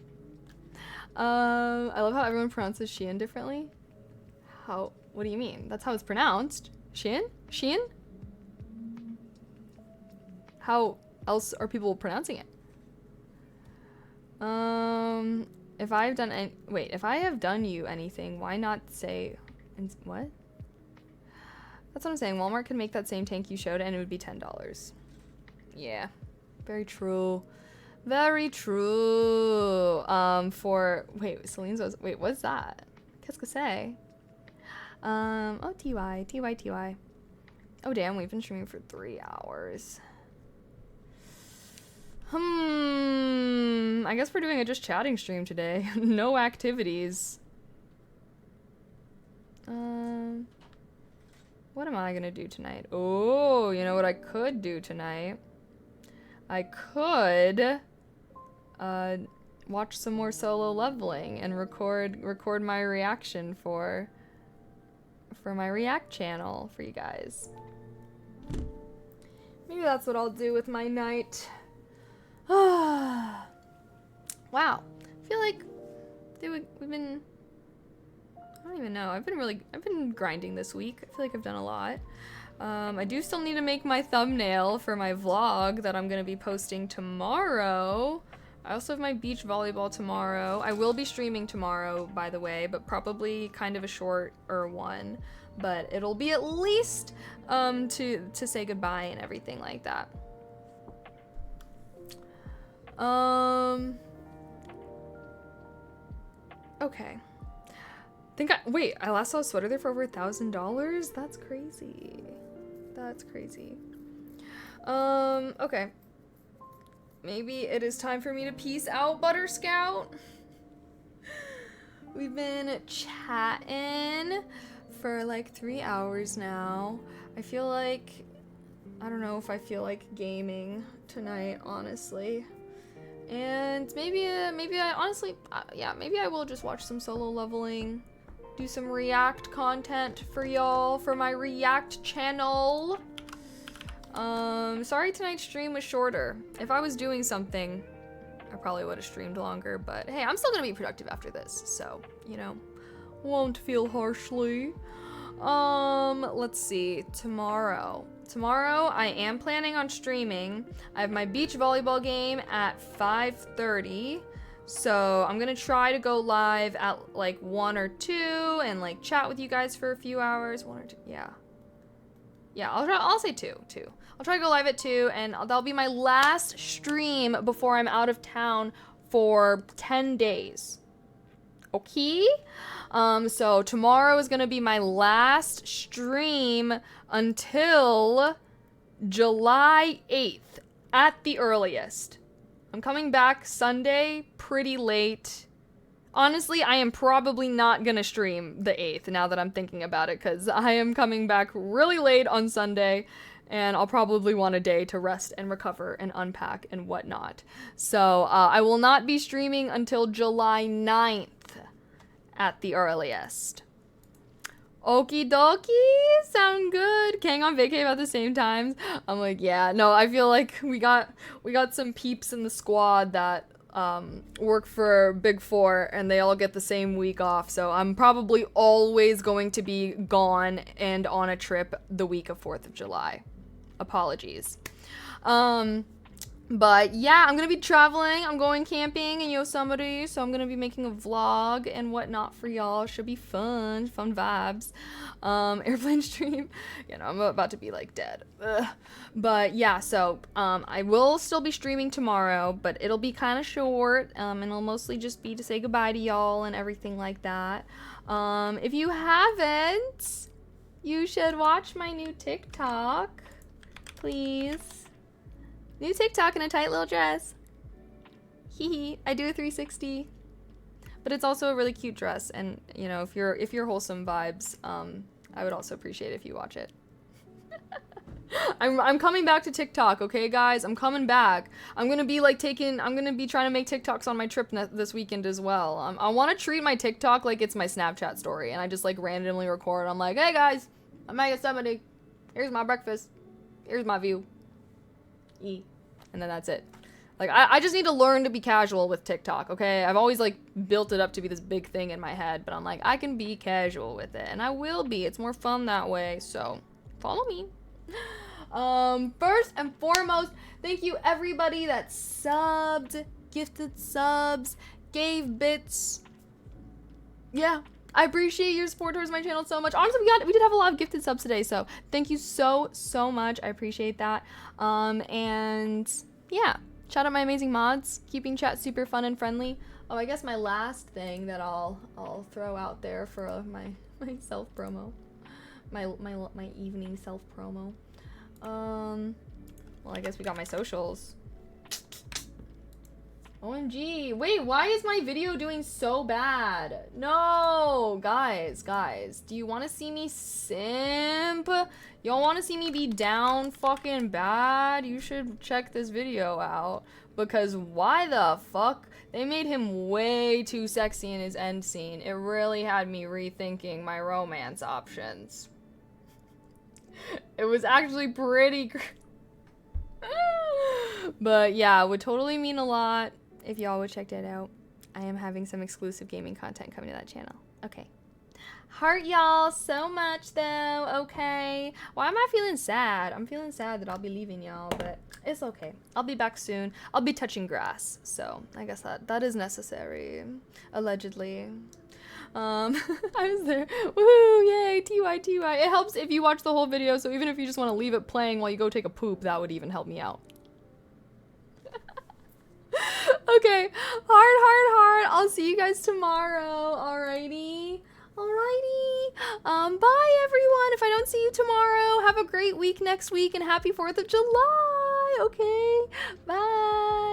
I love how everyone pronounces Shein differently. How? What do you mean? That's how it's pronounced. Shein? Shein? How else are people pronouncing it? If I have done you anything, why not say what? That's what I'm saying. Walmart could make that same tank you showed and it would be $10. Yeah. Very true. Very true. Celine's what's that? Qu'est-ce que c'est? Oh, TY. Oh, damn, we've been streaming for 3 hours. I guess we're doing a just chatting stream today. No activities. What am I gonna do tonight? Oh, you know what I could do tonight? I could watch some more Solo Leveling and record my reaction for my React channel for you guys. Maybe that's what I'll do with my night. Wow. I feel like we've been, I don't even know. I've been grinding this week. I feel like I've done a lot. I do still need to make my thumbnail for my vlog that I'm going to be posting tomorrow. I also have my beach volleyball tomorrow. I will be streaming tomorrow, by the way, but probably kind of a shorter one. But it'll be at least to say goodbye and everything like that. Okay. I last saw a sweater there for over $1,000. That's crazy. That's crazy. Okay. Maybe it is time for me to peace out, Butter Scout. We've been chatting for like 3 hours now. I don't know if I feel like gaming tonight, honestly. And maybe I will just watch some Solo Leveling, do some React content for y'all for my React channel. Sorry tonight's stream was shorter. If I was doing something, I probably would have streamed longer, but hey, I'm still gonna be productive after this, so, you know, won't feel harshly. Let's see, tomorrow I am planning on streaming. I have my beach volleyball game at 5:30. So I'm gonna try to go live at like 1 or 2 and like chat with you guys for a few hours. 1 or 2, yeah. I'll say 2. I'll try to go live at 2, and that'll be my last stream before I'm out of town for 10 days. Okay? So tomorrow is gonna be my last stream until July 8th at the earliest. I'm coming back Sunday pretty late. Honestly, I am probably not gonna stream the 8th now that I'm thinking about it, because I am coming back really late on Sunday, and I'll probably want a day to rest and recover and unpack and whatnot. So I will not be streaming until July 9th at the earliest. Okie dokie, sound good. Kang on vacay about the same times. I'm like, yeah, no, I feel like we got some peeps in the squad that work for Big Four, and they all get the same week off, so I'm probably always going to be gone and on a trip the week of 4th of July. Apologies. But yeah, I'm gonna be traveling. I'm going camping in Yosemite, so I'm gonna be making a vlog and whatnot for y'all. Should be fun vibes. Airplane stream. You know, I'm about to be like dead. Ugh. But yeah, so I will still be streaming tomorrow, but it'll be kind of short, and it'll mostly just be to say goodbye to y'all and everything like that. If you haven't, you should watch my new TikTok, please. New TikTok in a tight little dress. Hee. I do a 360. But it's also a really cute dress, and you know, if you're wholesome vibes, I would also appreciate it if you watch it. I'm coming back to TikTok, okay guys? I'm coming back. I'm gonna be trying to make TikToks on my trip this weekend as well. I want to treat my TikTok like it's my Snapchat story, and I just randomly record. I'm like, hey guys, I'm at Yosemite. Here's my breakfast. Here's my view. And then that's it. I just need to learn to be casual with TikTok, okay? I've always built it up to be this big thing in my head, but I'm like, I can be casual with it, and I will be. It's more fun that way, so follow me. First and foremost, thank you everybody that subbed, gifted subs, gave bits. Yeah, I appreciate your support towards my channel so much. Honestly, we did have a lot of gifted subs today, so thank you so much. I appreciate that. And yeah, shout out my amazing mods, keeping chat super fun and friendly. Oh, I guess my last thing that I'll throw out there for my self promo, my evening self promo. Well, I guess we got my socials. OMG. Wait, why is my video doing so bad? No, guys. Do you want to see me simp? Y'all want to see me be down fucking bad? You should check this video out. Because why the fuck? They made him way too sexy in his end scene. It really had me rethinking my romance options. It was actually pretty but yeah, it would totally mean a lot if y'all would check that out. I am having some exclusive gaming content coming to that channel. Okay. Heart y'all so much though, okay? Why am I feeling sad? I'm feeling sad that I'll be leaving y'all, but it's okay. I'll be back soon. I'll be touching grass, so I guess that is necessary. Allegedly. I was there. Woohoo, yay, TY. It helps if you watch the whole video, so even if you just want to leave it playing while you go take a poop, that would even help me out. Okay, heart. I'll see you guys tomorrow. Alrighty. Bye everyone. If I don't see you tomorrow, have a great week next week and happy 4th of July. Okay, bye.